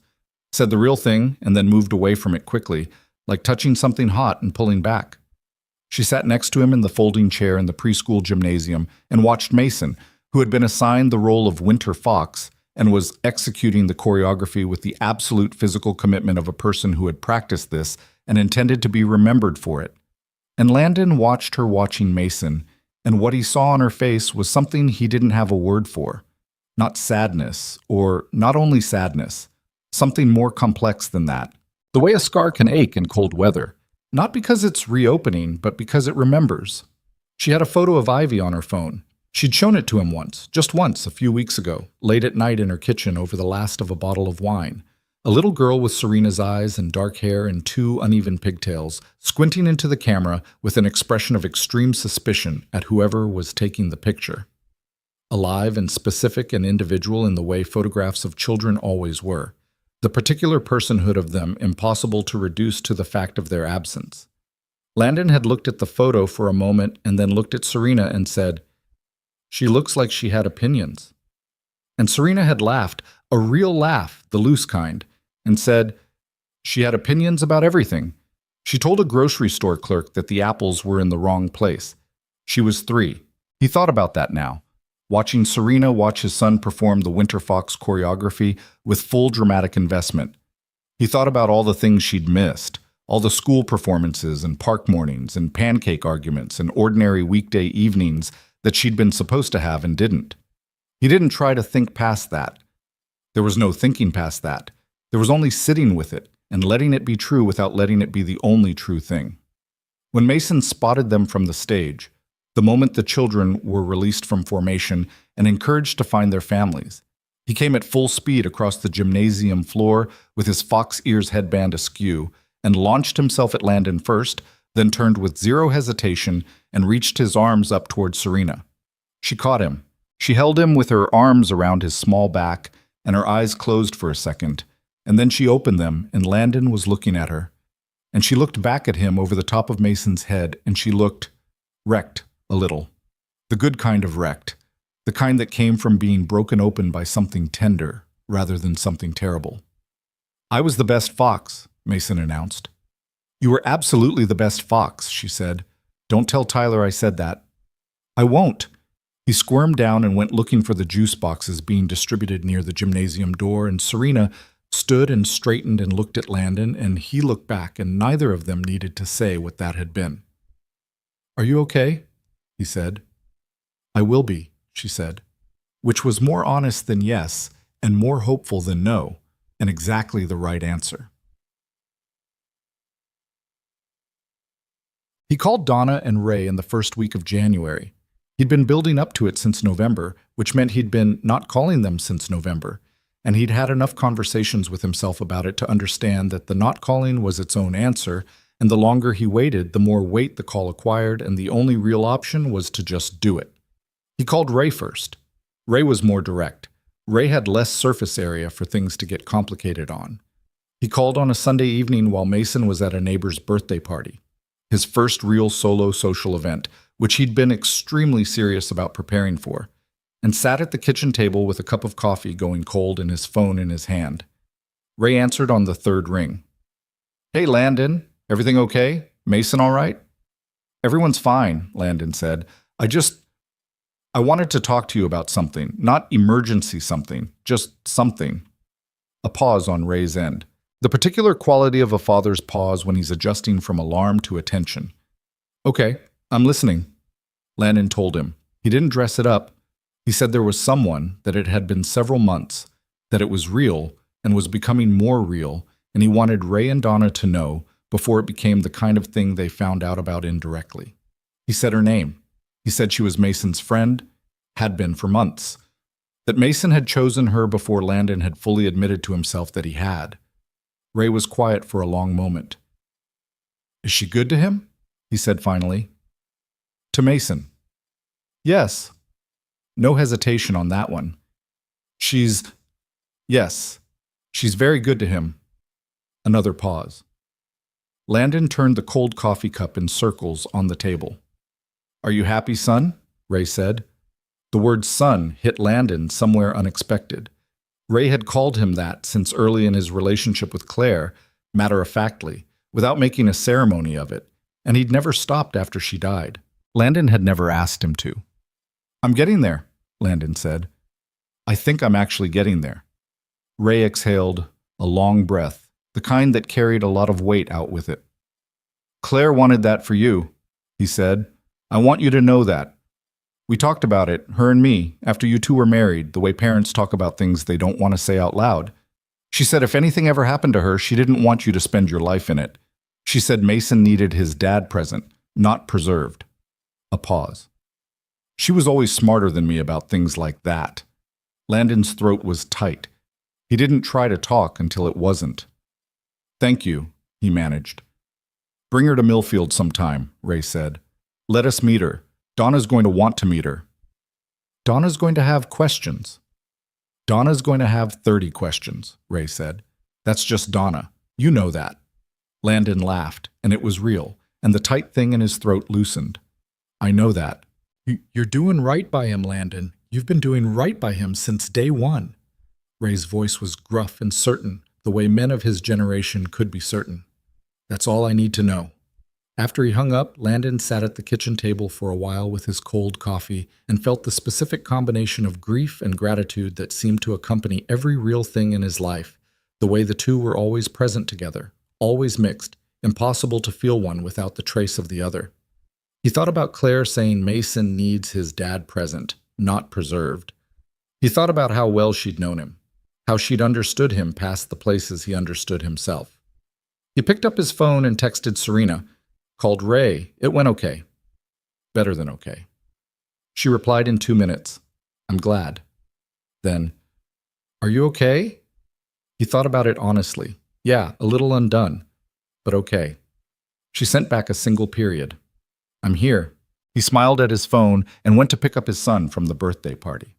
Said the real thing and then moved away from it quickly, like touching something hot and pulling back. She sat next to him in the folding chair in the preschool gymnasium and watched Mason, who had been assigned the role of Winter Fox and was executing the choreography with the absolute physical commitment of a person who had practiced this and intended to be remembered for it. And Landon watched her watching Mason, and what he saw on her face was something he didn't have a word for. Not sadness, or not only sadness, something more complex than that. The way a scar can ache in cold weather. Not because it's reopening, but because it remembers. She had a photo of Ivy on her phone. She'd shown it to him once, just once, a few weeks ago, late at night in her kitchen over the last of a bottle of wine. A little girl with Serena's eyes and dark hair and 2 uneven pigtails, squinting into the camera with an expression of extreme suspicion at whoever was taking the picture. Alive and specific and individual in the way photographs of children always were. The particular personhood of them impossible to reduce to the fact of their absence. Landon had looked at the photo for a moment and then looked at Serena and said, "She looks like she had opinions." And Serena had laughed, a real laugh, the loose kind, and said, "She had opinions about everything. She told a grocery store clerk that the apples were in the wrong place. She was 3. He thought about that now, watching Serena watch his son perform the Winter Fox choreography with full dramatic investment. He thought about all the things she'd missed, all the school performances and park mornings and pancake arguments and ordinary weekday evenings that she'd been supposed to have and didn't. He didn't try to think past that. There was no thinking past that. There was only sitting with it and letting it be true without letting it be the only true thing. When Mason spotted them from the stage, the moment the children were released from formation and encouraged to find their families, he came at full speed across the gymnasium floor with his fox ears headband askew and launched himself at Landon first, then turned with zero hesitation and reached his arms up toward Serena. She caught him. She held him with her arms around his small back, and her eyes closed for a second, and then she opened them, and Landon was looking at her. And she looked back at him over the top of Mason's head, and she looked wrecked a little. The good kind of wrecked. The kind that came from being broken open by something tender rather than something terrible. "I was the best fox," Mason announced. "You were absolutely the best fox," she said. "Don't tell Tyler I said that." "I won't." He squirmed down and went looking for the juice boxes being distributed near the gymnasium door, and Serena stood and straightened and looked at Landon, and he looked back, and neither of them needed to say what that had been. "Are you okay?" he said. "I will be," she said, which was more honest than yes and more hopeful than no, and exactly the right answer. He called Donna and Ray in the first week of January. He'd been building up to it since November, which meant he'd been not calling them since November, and he'd had enough conversations with himself about it to understand that the not calling was its own answer, and the longer he waited, the more weight the call acquired, and the only real option was to just do it. He called Ray first. Ray was more direct. Ray had less surface area for things to get complicated on. He called on a Sunday evening while Mason was at a neighbor's birthday party, his first real solo social event, which he'd been extremely serious about preparing for, and sat at the kitchen table with a cup of coffee going cold and his phone in his hand. Ray answered on the 3rd ring. "Hey, Landon, everything okay? Mason all right?" "Everyone's fine," Landon said. I wanted to talk to you about something, not emergency something, just something." A pause on Ray's end. The particular quality of a father's pause when he's adjusting from alarm to attention. "Okay, I'm listening," Landon told him. He didn't dress it up. He said there was someone, that it had been several months, that it was real and was becoming more real, and he wanted Ray and Donna to know before it became the kind of thing they found out about indirectly. He said her name. He said she was Mason's friend, had been for months, that Mason had chosen her before Landon had fully admitted to himself that he had. Ray was quiet for a long moment. "Is she good to him?" he said finally. "To Mason." "Yes." No hesitation on that one. Yes, she's very good to him." Another pause. Landon turned the cold coffee cup in circles on the table. Are you happy, son? Ray said. The word son hit Landon somewhere unexpected. Ray had called him that since early in his relationship with Claire, matter-of-factly, without making a ceremony of it, and he'd never stopped after she died. Landon had never asked him to. I'm getting there, Landon said. I think I'm actually getting there. Ray exhaled a long breath, the kind that carried a lot of weight out with it. Claire wanted that for you, he said. I want you to know that. We talked about it, her and me, after you two were married, the way parents talk about things they don't want to say out loud. She said if anything ever happened to her, she didn't want you to spend your life in it. She said Mason needed his dad present, not preserved. A pause. She was always smarter than me about things like that. Landon's throat was tight. He didn't try to talk until it wasn't. Thank you, he managed. Bring her to Millfield sometime, Ray said. Let us meet her. Donna's going to want to meet her. Donna's going to have questions. Donna's going to have 30 questions, Ray said. That's just Donna. You know that. Landon laughed, and it was real, and the tight thing in his throat loosened. I know that. You're doing right by him, Landon. You've been doing right by him since day one. Ray's voice was gruff and certain, the way men of his generation could be certain. That's all I need to know. After he hung up, Landon sat at the kitchen table for a while with his cold coffee and felt the specific combination of grief and gratitude that seemed to accompany every real thing in his life, the way the two were always present together, always mixed, impossible to feel one without the trace of the other. He thought about Claire saying Mason needs his dad present, not preserved. He thought about how well she'd known him, how she'd understood him past the places he understood himself. He picked up his phone and texted Serena. Called Ray. It went okay. Better than okay. She replied in 2 minutes. I'm glad. Then, are you okay? He thought about it honestly. Yeah, a little undone, but okay. She sent back a single period. I'm here. He smiled at his phone and went to pick up his son from the birthday party.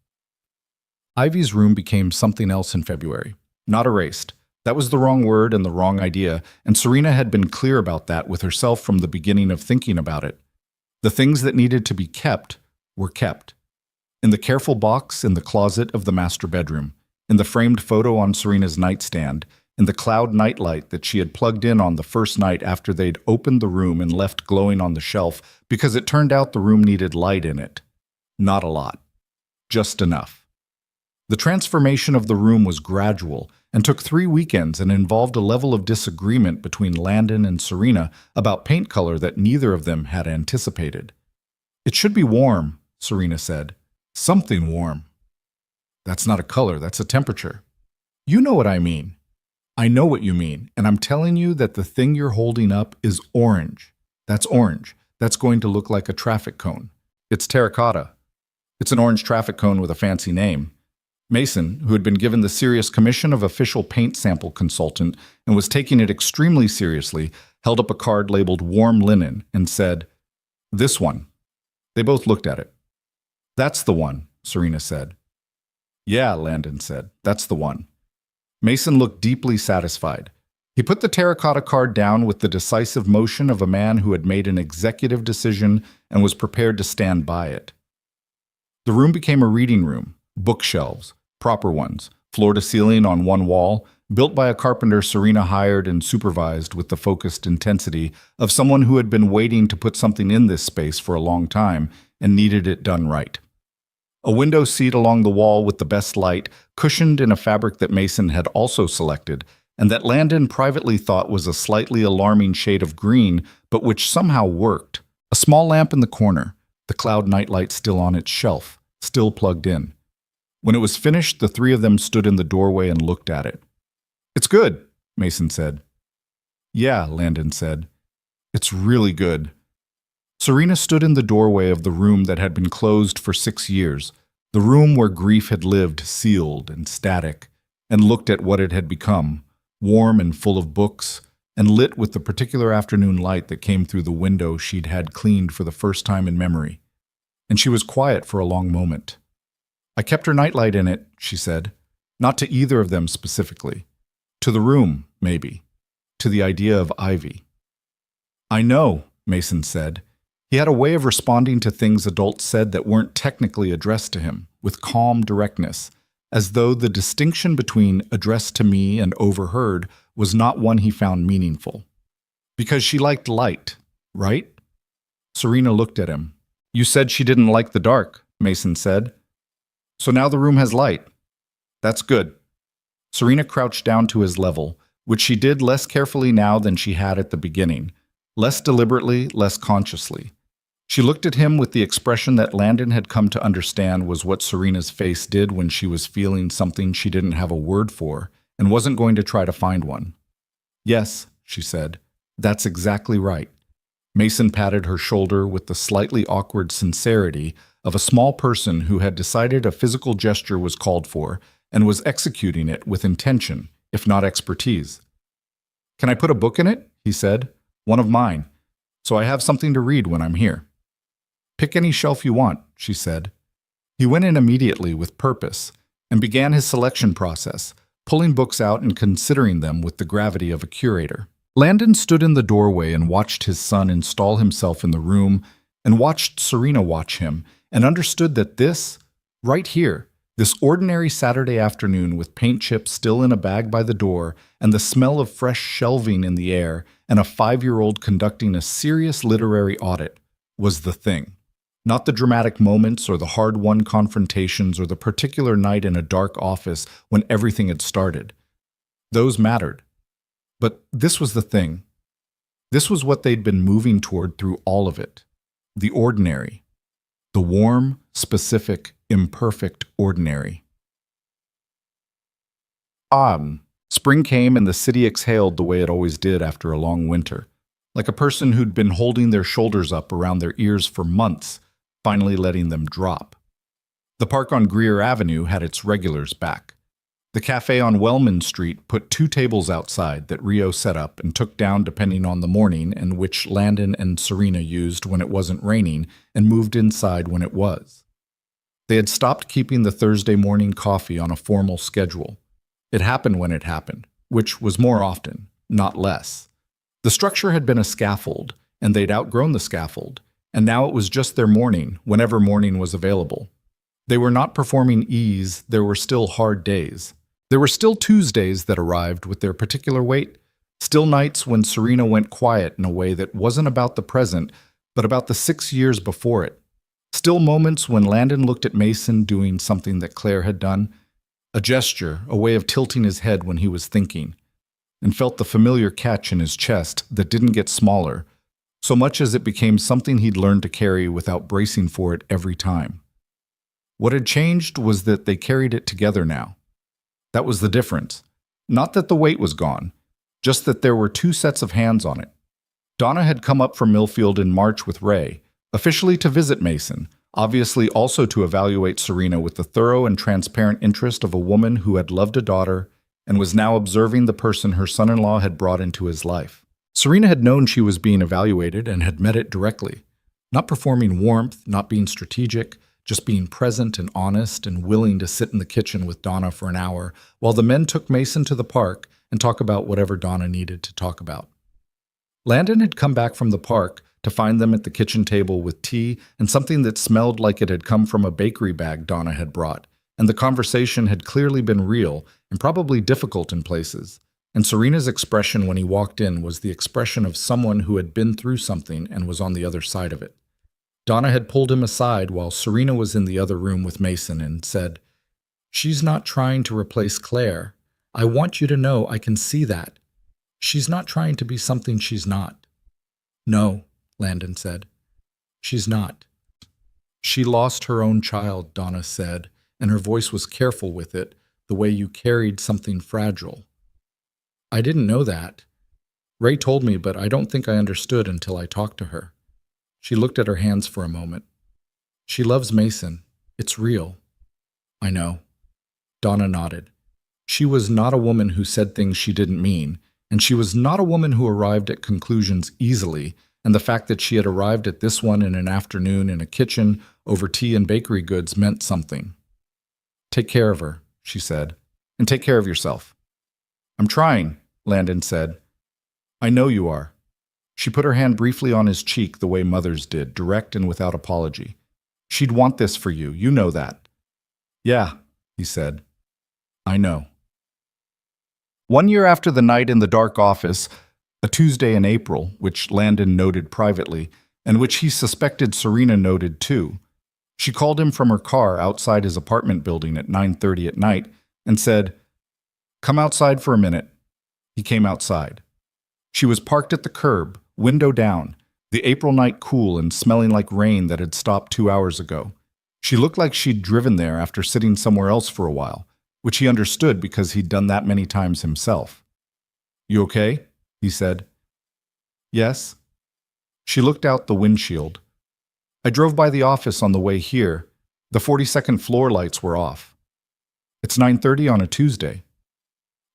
Ivy's room became something else in February. Not erased. That was the wrong word and the wrong idea, and Serena had been clear about that with herself from the beginning of thinking about it. The things that needed to be kept were kept. In the careful box in the closet of the master bedroom, in the framed photo on Serena's nightstand, in the cloud nightlight that she had plugged in on the first night after they'd opened the room and left glowing on the shelf because it turned out the room needed light in it. Not a lot. Just enough. The transformation of the room was gradual and took 3 weekends and involved a level of disagreement between Landon and Serena about paint color that neither of them had anticipated. It should be warm, Serena said. Something warm. That's not a color, that's a temperature. You know what I mean. I know what you mean, and I'm telling you that the thing you're holding up is orange. That's orange. That's going to look like a traffic cone. It's terracotta. It's an orange traffic cone with a fancy name. Mason, who had been given the serious commission of official paint sample consultant and was taking it extremely seriously, held up a card labeled warm linen and said, This one. They both looked at it. That's the one, Serena said. Yeah, Landon said. That's the one. Mason looked deeply satisfied. He put the terracotta card down with the decisive motion of a man who had made an executive decision and was prepared to stand by it. The room became a reading room. Bookshelves, proper ones, floor to ceiling on one wall, built by a carpenter Serena hired and supervised with the focused intensity of someone who had been waiting to put something in this space for a long time and needed it done right. A window seat along the wall with the best light, cushioned in a fabric that Mason had also selected, and that Landon privately thought was a slightly alarming shade of green, but which somehow worked. A small lamp in the corner, the cloud nightlight still on its shelf, still plugged in. When it was finished, the three of them stood in the doorway and looked at it. It's good, Mason said. Yeah, Landon said. It's really good. Serena stood in the doorway of the room that had been closed for 6 years, the room where grief had lived sealed and static, and looked at what it had become, warm and full of books, and lit with the particular afternoon light that came through the window she'd had cleaned for the first time in memory. And she was quiet for a long moment. I kept her nightlight in it, she said. Not to either of them specifically. To the room, maybe. To the idea of Ivy. I know, Mason said. He had a way of responding to things adults said that weren't technically addressed to him, with calm directness, as though the distinction between addressed to me and overheard was not one he found meaningful. Because she liked light, right? Serena looked at him. You said she didn't like the dark, Mason said. So now the room has light. That's good. Serena crouched down to his level, which she did less carefully now than she had at the beginning, less deliberately, less consciously. She looked at him with the expression that Landon had come to understand was what Serena's face did when she was feeling something she didn't have a word for and wasn't going to try to find one. Yes, she said, that's exactly right. Mason patted her shoulder with the slightly awkward sincerity of a small person who had decided a physical gesture was called for and was executing it with intention, if not expertise. Can I put a book in it? He said. One of mine. So I have something to read when I'm here. Pick any shelf you want, she said. He went in immediately with purpose and began his selection process, pulling books out and considering them with the gravity of a curator. Landon stood in the doorway and watched his son install himself in the room and watched Serena watch him and understood that this, right here, this ordinary Saturday afternoon with paint chips still in a bag by the door and the smell of fresh shelving in the air and a 5-year-old conducting a serious literary audit, was the thing. Not the dramatic moments or the hard-won confrontations or the particular night in a dark office when everything had started. Those mattered. But this was the thing. This was what they'd been moving toward through all of it. The ordinary. The warm, specific, imperfect ordinary. Spring came and the city exhaled the way it always did after a long winter, like a person who'd been holding their shoulders up around their ears for months, finally letting them drop. The park on Greer Avenue had its regulars back. The cafe on Wellman Street put 2 tables outside that Rio set up and took down depending on the morning, and which Landon and Serena used when it wasn't raining and moved inside when it was. They had stopped keeping the Thursday morning coffee on a formal schedule. It happened when it happened, which was more often, not less. The structure had been a scaffold, and they'd outgrown the scaffold, and now it was just their morning, whenever morning was available. They were not performing ease, there were still hard days. There were still Tuesdays that arrived with their particular weight, still nights when Serena went quiet in a way that wasn't about the present, but about the 6 years before it. Still moments when Landon looked at Mason doing something that Claire had done, a gesture, a way of tilting his head when he was thinking, and felt the familiar catch in his chest that didn't get smaller, so much as it became something he'd learned to carry without bracing for it every time. What had changed was that they carried it together now. That was the difference. Not that the weight was gone, just that there were 2 sets of hands on it. Donna had come up from Millfield in March with Ray, officially to visit Mason, obviously also to evaluate Serena with the thorough and transparent interest of a woman who had loved a daughter and was now observing the person her son-in-law had brought into his life. Serena had known she was being evaluated and had met it directly, not performing warmth, not being strategic, just being present and honest and willing to sit in the kitchen with Donna for an hour while the men took Mason to the park and talk about whatever Donna needed to talk about. Landon had come back from the park to find them at the kitchen table with tea and something that smelled like it had come from a bakery bag Donna had brought, and the conversation had clearly been real and probably difficult in places, and Serena's expression when he walked in was the expression of someone who had been through something and was on the other side of it. Donna had pulled him aside while Serena was in the other room with Mason and said, "She's not trying to replace Claire. I want you to know I can see that. She's not trying to be something she's not." "No," Landon said. "She's not." "She lost her own child," Donna said, and her voice was careful with it, the way you carried something fragile. "I didn't know that. Ray told me, but I don't think I understood until I talked to her." She looked at her hands for a moment. "She loves Mason. It's real." "I know." Donna nodded. She was not a woman who said things she didn't mean, and she was not a woman who arrived at conclusions easily, and the fact that she had arrived at this one in an afternoon in a kitchen over tea and bakery goods meant something. "Take care of her," she said, "and take care of yourself." "I'm trying," Landon said. "I know you are." She put her hand briefly on his cheek the way mothers did, direct and without apology. She'd want this for you, you know that. Yeah, he said. I know. 1 year after the night in the dark office, a Tuesday in April, which Landon noted privately, and which he suspected Serena noted too, she called him from her car outside his apartment building at 9:30 at night and said, "Come outside for a minute." He came outside. She was parked at the curb, window down, the April night cool and smelling like rain that had stopped 2 hours ago. She looked like she'd driven there after sitting somewhere else for a while, which he understood because he'd done that many times himself. "You okay?" he said. "Yes." She looked out the windshield. "I drove by the office on the way here. The 42nd floor lights were off. It's 9:30 on a Tuesday."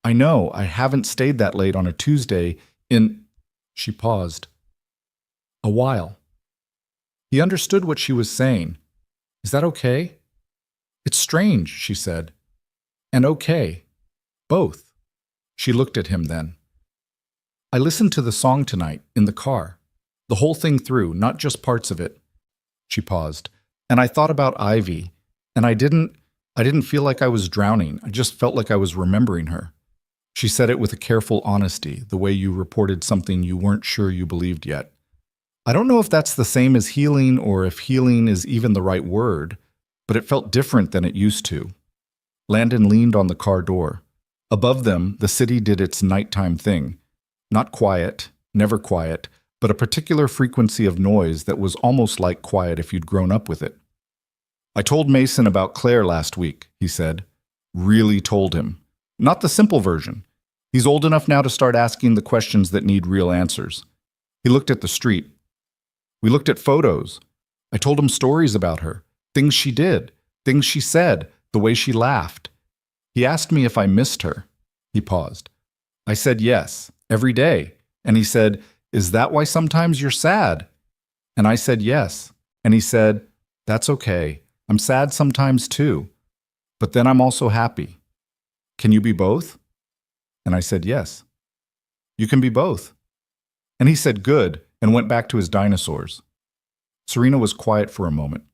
"I know, I haven't stayed that late on a Tuesday in—" She paused. "A while." He understood what she was saying. "Is that okay?" "It's strange," she said. "And okay. Both." She looked at him then. "I listened to the song tonight, in the car. The whole thing through, not just parts of it." She paused. "And I thought about Ivy, and I didn't feel like I was drowning. I just felt like I was remembering her." She said it with a careful honesty, the way you reported something you weren't sure you believed yet. I don't know if that's the same as healing or if healing is even the right word, but it felt different than it used to. Landon leaned on the car door. Above them, the city did its nighttime thing. Not quiet, never quiet, but a particular frequency of noise that was almost like quiet if you'd grown up with it. "I told Mason about Claire last week," he said. "Really told him. Not the simple version. He's old enough now to start asking the questions that need real answers." He looked at the street. "We looked at photos. I told him stories about her, things she did, things she said, the way she laughed. He asked me if I missed her." He paused. "I said yes, every day. And he said, 'Is that why sometimes you're sad?' And I said yes. And he said, 'That's okay. I'm sad sometimes too. But then I'm also happy. Can you be both?' And I said yes. 'You can be both.' And he said good and went back to his dinosaurs." Serena was quiet for a moment.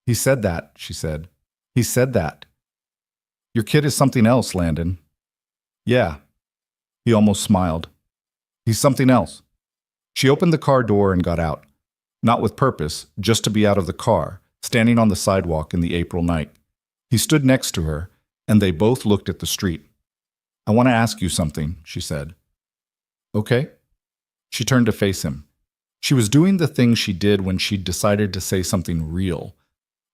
"He said that," she said. "He said that. Your kid is something else, Landon." "Yeah." He almost smiled. "He's something else." She opened the car door and got out. Not with purpose, just to be out of the car, standing on the sidewalk in the April night. He stood next to her, and they both looked at the street. "I want to ask you something," she said. "Okay." She turned to face him. She was doing the thing she did when she'd decided to say something real.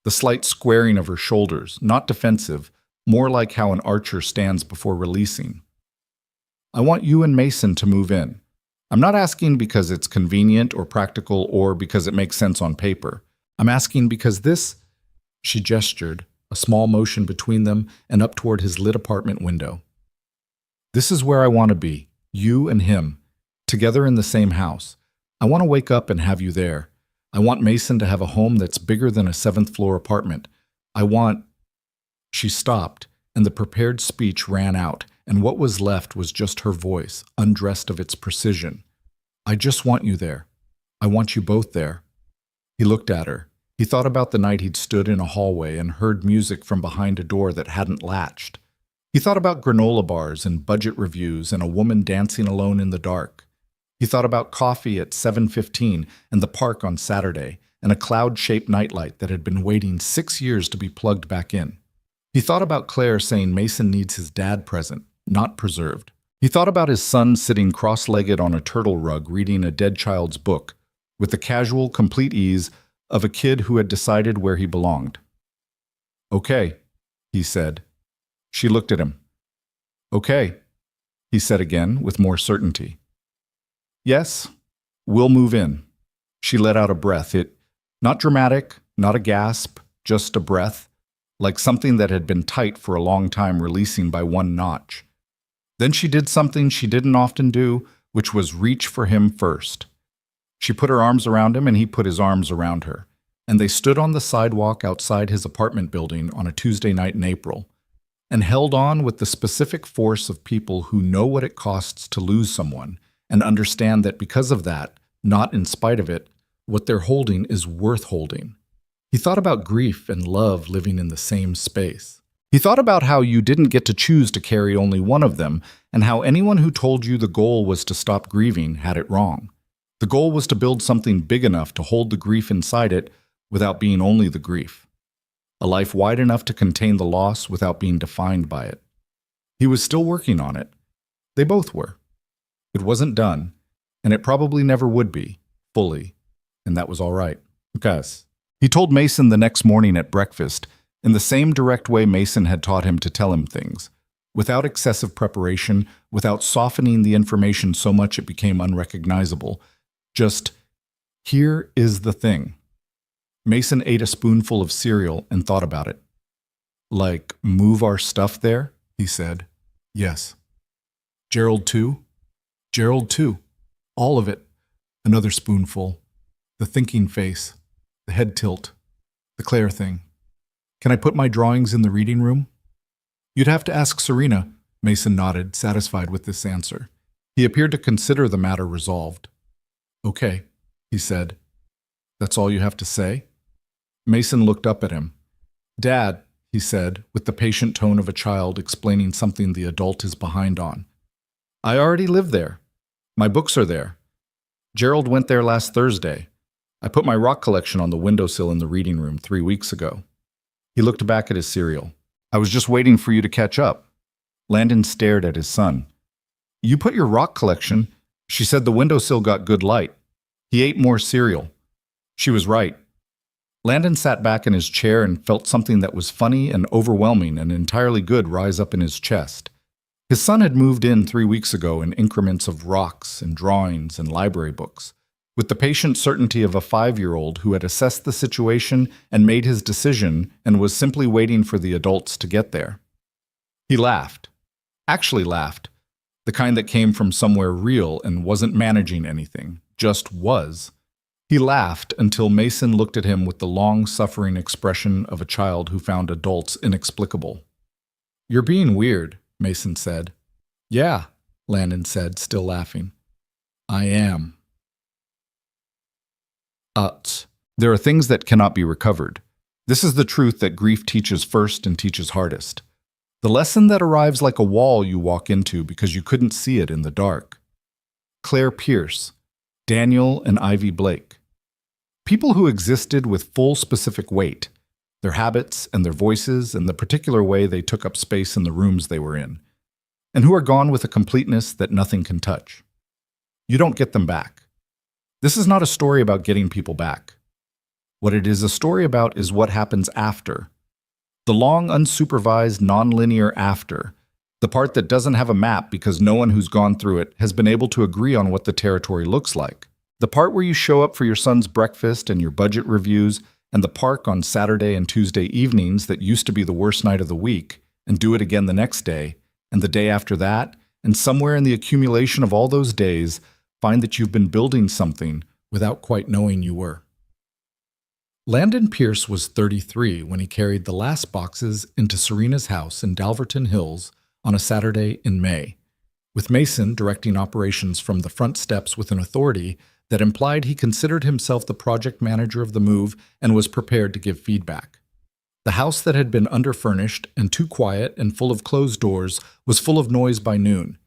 The slight squaring of her shoulders, not defensive, more like how an archer stands before releasing. "I want you and Mason to move in. I'm not asking because it's convenient or practical or because it makes sense on paper. I'm asking because this—" She gestured, a small motion between them and up toward his lit apartment window. "This is where I want to be, you and him, together in the same house. I want to wake up and have you there. I want Mason to have a home that's bigger than a 7th-floor apartment. I want—" She stopped, and the prepared speech ran out, and what was left was just her voice, undressed of its precision. "I just want you there. I want you both there." He looked at her. He thought about the night he'd stood in a hallway and heard music from behind a door that hadn't latched. He thought about granola bars and budget reviews and a woman dancing alone in the dark. He thought about coffee at 7:15 and the park on Saturday and a cloud-shaped nightlight that had been waiting 6 years to be plugged back in. He thought about Claire saying Mason needs his dad present, not preserved. He thought about his son sitting cross-legged on a turtle rug reading a dead child's book, with the casual, complete ease of a kid who had decided where he belonged. "Okay," he said. She looked at him. "Okay," he said again, with more certainty. "Yes, we'll move in." She let out a breath. Not dramatic, not a gasp, just a breath, like something that had been tight for a long time releasing by one notch. Then she did something she didn't often do, which was reach for him first. She put her arms around him and he put his arms around her, and they stood on the sidewalk outside his apartment building on a Tuesday night in April, and held on with the specific force of people who know what it costs to lose someone and understand that because of that, not in spite of it, what they're holding is worth holding. He thought about grief and love living in the same space. He thought about how you didn't get to choose to carry only one of them, and how anyone who told you the goal was to stop grieving had it wrong. The goal was to build something big enough to hold the grief inside it without being only the grief. A life wide enough to contain the loss without being defined by it. He was still working on it. They both were. It wasn't done, and it probably never would be, fully, and that was all right. Because he told Mason the next morning at breakfast, in the same direct way Mason had taught him to tell him things, without excessive preparation, without softening the information so much it became unrecognizable. Just, here is the thing. Mason ate a spoonful of cereal and thought about it. Like, move our stuff there? He said. Yes. Gerald too? Gerald too. All of it. Another spoonful. The thinking face. The head tilt. The Claire thing. Can I put my drawings in the reading room? You'd have to ask Serena, Mason nodded, satisfied with this answer. He appeared to consider the matter resolved. Okay, he said. That's all you have to say? Mason looked up at him. Dad, he said, with the patient tone of a child explaining something the adult is behind on. I already live there. My books are there. Gerald went there last Thursday. I put my rock collection on the windowsill in the reading room 3 weeks ago. He looked back at his cereal. I was just waiting for you to catch up. Landon stared at his son. You put your rock collection? She said the windowsill got good light. He ate more cereal. She was right. Landon sat back in his chair and felt something that was funny and overwhelming and entirely good rise up in his chest. His son had moved in 3 weeks ago in increments of rocks and drawings and library books, with the patient certainty of a 5-year-old who had assessed the situation and made his decision and was simply waiting for the adults to get there. He laughed. Actually laughed. The kind that came from somewhere real and wasn't managing anything, just was. He laughed until Mason looked at him with the long-suffering expression of a child who found adults inexplicable. You're being weird, Mason said. Yeah, Landon said, still laughing. I am. There are things that cannot be recovered. This is the truth that grief teaches first and teaches hardest. The lesson that arrives like a wall you walk into because you couldn't see it in the dark. Claire Pierce, Daniel and Ivy Blake. People who existed with full specific weight, their habits and their voices and the particular way they took up space in the rooms they were in, and who are gone with a completeness that nothing can touch. You don't get them back. This is not a story about getting people back. What it is a story about is what happens after. The long, unsupervised, nonlinear after. The part that doesn't have a map because no one who's gone through it has been able to agree on what the territory looks like. The part where you show up for your son's breakfast and your budget reviews, and the park on Saturday and Tuesday evenings that used to be the worst night of the week, and do it again the next day, and the day after that, and somewhere in the accumulation of all those days, find that you've been building something without quite knowing you were. Landon Pierce was 33 when he carried the last boxes into Serena's house in Dalverton Hills on a Saturday in May, with Mason directing operations from the front steps with an authority that implied he considered himself the project manager of the move and was prepared to give feedback. The house that had been underfurnished and too quiet and full of closed doors was full of noise by noon.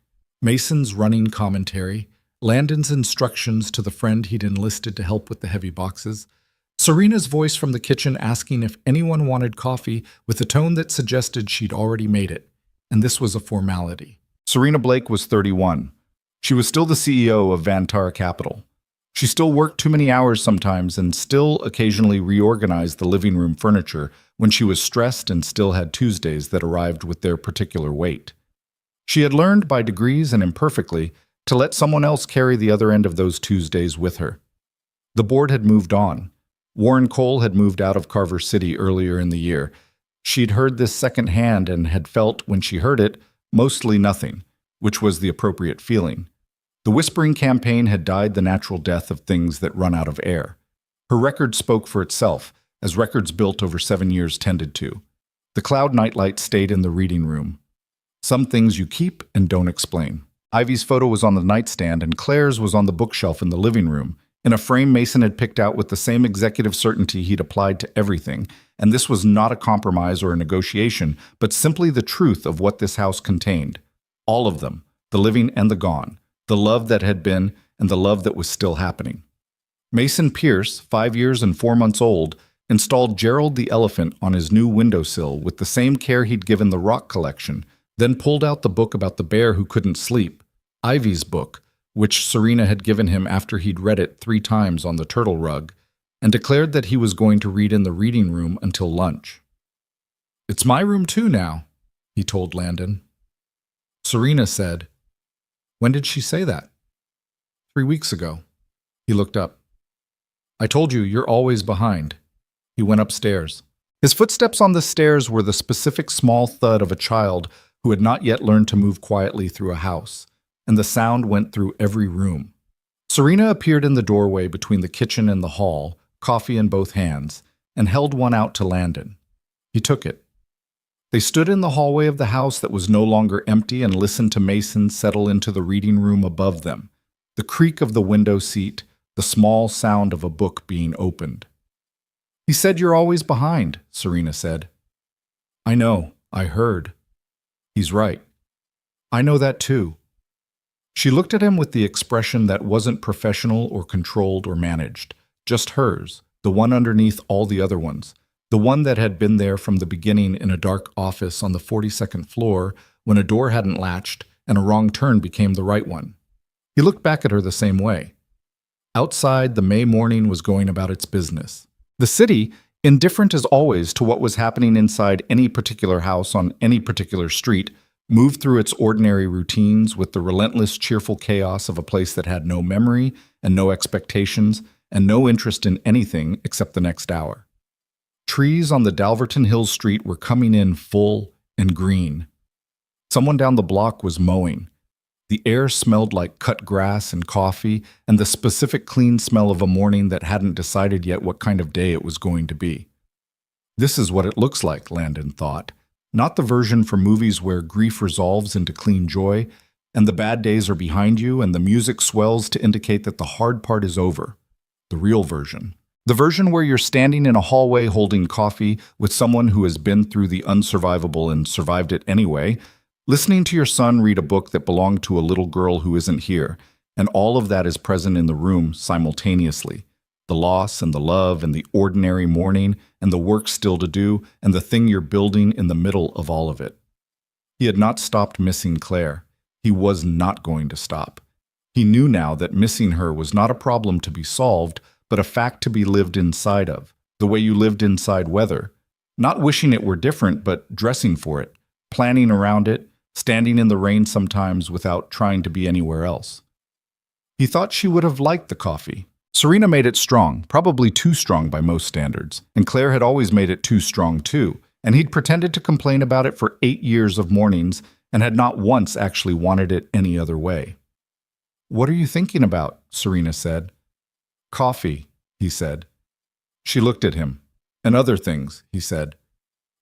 Mason's running commentary, Landon's instructions to the friend he'd enlisted to help with the heavy boxes, Serena's voice from the kitchen asking if anyone wanted coffee with a tone that suggested she'd already made it, and this was a formality. Serena Blake was 31. She was still the CEO of Vantara Capital. She still worked too many hours sometimes and still occasionally reorganized the living room furniture when she was stressed and still had Tuesdays that arrived with their particular weight. She had learned by degrees and imperfectly to let someone else carry the other end of those Tuesdays with her. The board had moved on. Warren Cole had moved out of Carver City earlier in the year. She'd heard this secondhand and had felt, when she heard it, mostly nothing, which was the appropriate feeling. The whispering campaign had died the natural death of things that run out of air. Her record spoke for itself, as records built over 7 years tended to. The cloud nightlight stayed in the reading room. Some things you keep and don't explain. Ivy's photo was on the nightstand and Claire's was on the bookshelf in the living room, in a frame Mason had picked out with the same executive certainty he'd applied to everything. And this was not a compromise or a negotiation, but simply the truth of what this house contained. All of them, the living and the gone, the love that had been and the love that was still happening. Mason Pierce, 5 years and 4 months old, installed Gerald the elephant on his new windowsill with the same care he'd given the rock collection, then pulled out the book about the bear who couldn't sleep, Ivy's book, which Serena had given him after he'd read it 3 times on the turtle rug, and declared that he was going to read in the reading room until lunch. "It's my room too now," he told Landon. Serena said, "When did she say that?" 3 weeks ago. He looked up. "I told you, you're always behind." He went upstairs. His footsteps on the stairs were the specific small thud of a child who had not yet learned to move quietly through a house, and the sound went through every room. Serena appeared in the doorway between the kitchen and the hall, coffee in both hands, and held one out to Landon. He took it. They stood in the hallway of the house that was no longer empty and listened to Mason settle into the reading room above them, the creak of the window seat, the small sound of a book being opened. "He said you're always behind," Serena said. "I know, I heard. He's right. I know that too." She looked at him with the expression that wasn't professional or controlled or managed, just hers, the one underneath all the other ones, the one that had been there from the beginning in a dark office on the 42nd floor when a door hadn't latched and a wrong turn became the right one. He looked back at her the same way. Outside, the May morning was going about its business. The city, indifferent as always to what was happening inside any particular house on any particular street, moved through its ordinary routines with the relentless, cheerful chaos of a place that had no memory and no expectations and no interest in anything except the next hour. Trees on the Dalverton Hills street were coming in full and green. Someone down the block was mowing. The air smelled like cut grass and coffee and the specific clean smell of a morning that hadn't decided yet what kind of day it was going to be. This is what it looks like, Landon thought. Not the version for movies where grief resolves into clean joy, and the bad days are behind you, and the music swells to indicate that the hard part is over. The real version. The version where you're standing in a hallway holding coffee with someone who has been through the unsurvivable and survived it anyway, listening to your son read a book that belonged to a little girl who isn't here, and all of that is present in the room simultaneously. The loss and the love and the ordinary morning and the work still to do and the thing you're building in the middle of all of it. He had not stopped missing Claire. He was not going to stop. He knew now that missing her was not a problem to be solved, but a fact to be lived inside of, the way you lived inside weather. Not wishing it were different, but dressing for it, planning around it, standing in the rain sometimes without trying to be anywhere else. He thought she would have liked the coffee. Serena made it strong, probably too strong by most standards, and Claire had always made it too strong too, and he'd pretended to complain about it for 8 years of mornings and had not once actually wanted it any other way. "What are you thinking about?" Serena said. "Coffee," he said. She looked at him. "And other things," he said.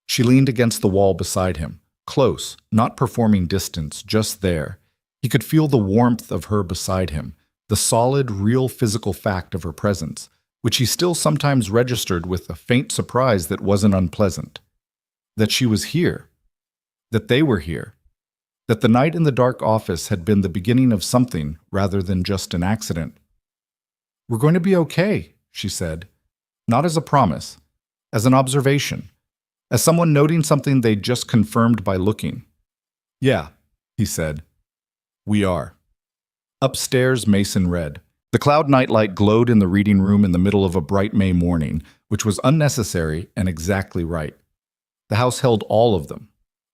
She leaned against the wall beside him. Close, not performing distance, just there. He could feel the warmth of her beside him, the solid, real physical fact of her presence, which he still sometimes registered with a faint surprise that wasn't unpleasant. That she was here. That they were here. That the night in the dark office had been the beginning of something rather than just an accident. "We're going to be okay," she said. Not as a promise, as an observation. As someone noting something they'd just confirmed by looking. "Yeah," he said. "We are." Upstairs, Mason read. The cloud nightlight glowed in the reading room in the middle of a bright May morning, which was unnecessary and exactly right. The house held all of them.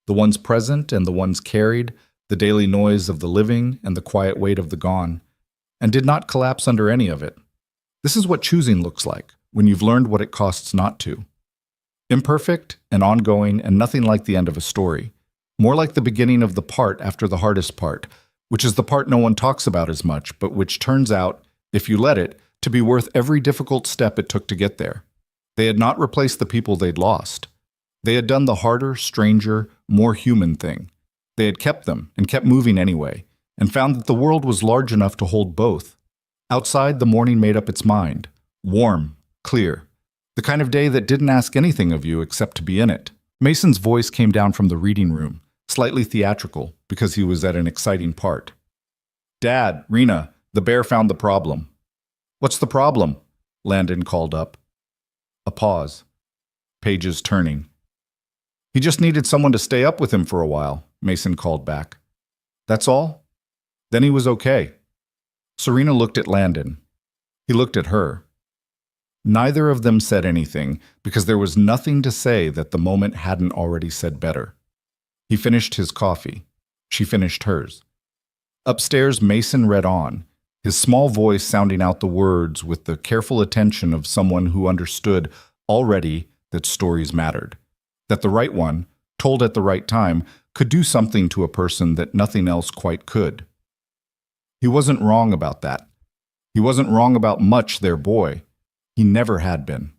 The ones present and the ones carried, the daily noise of the living and the quiet weight of the gone, and did not collapse under any of it. This is what choosing looks like, when you've learned what it costs not to. Imperfect and ongoing and nothing like the end of a story. More like the beginning of the part after the hardest part, which is the part no one talks about as much, but which turns out, if you let it, to be worth every difficult step it took to get there. They had not replaced the people they'd lost. They had done the harder, stranger, more human thing. They had kept them and kept moving anyway, and found that the world was large enough to hold both. Outside, the morning made up its mind. Warm, clear. The kind of day that didn't ask anything of you except to be in it. Mason's voice came down from the reading room, slightly theatrical, because he was at an exciting part. "Dad, Rena, the bear found the problem." "What's the problem?" Landon called up. A pause. Pages turning. "He just needed someone to stay up with him for a while," Mason called back. "That's all?" Then he was okay. Serena looked at Landon. He looked at her. Neither of them said anything, because there was nothing to say that the moment hadn't already said better. He finished his coffee. She finished hers. Upstairs, Mason read on, his small voice sounding out the words with the careful attention of someone who understood already that stories mattered, that the right one, told at the right time, could do something to a person that nothing else quite could. He wasn't wrong about that. He wasn't wrong about Much, their boy. He never had been.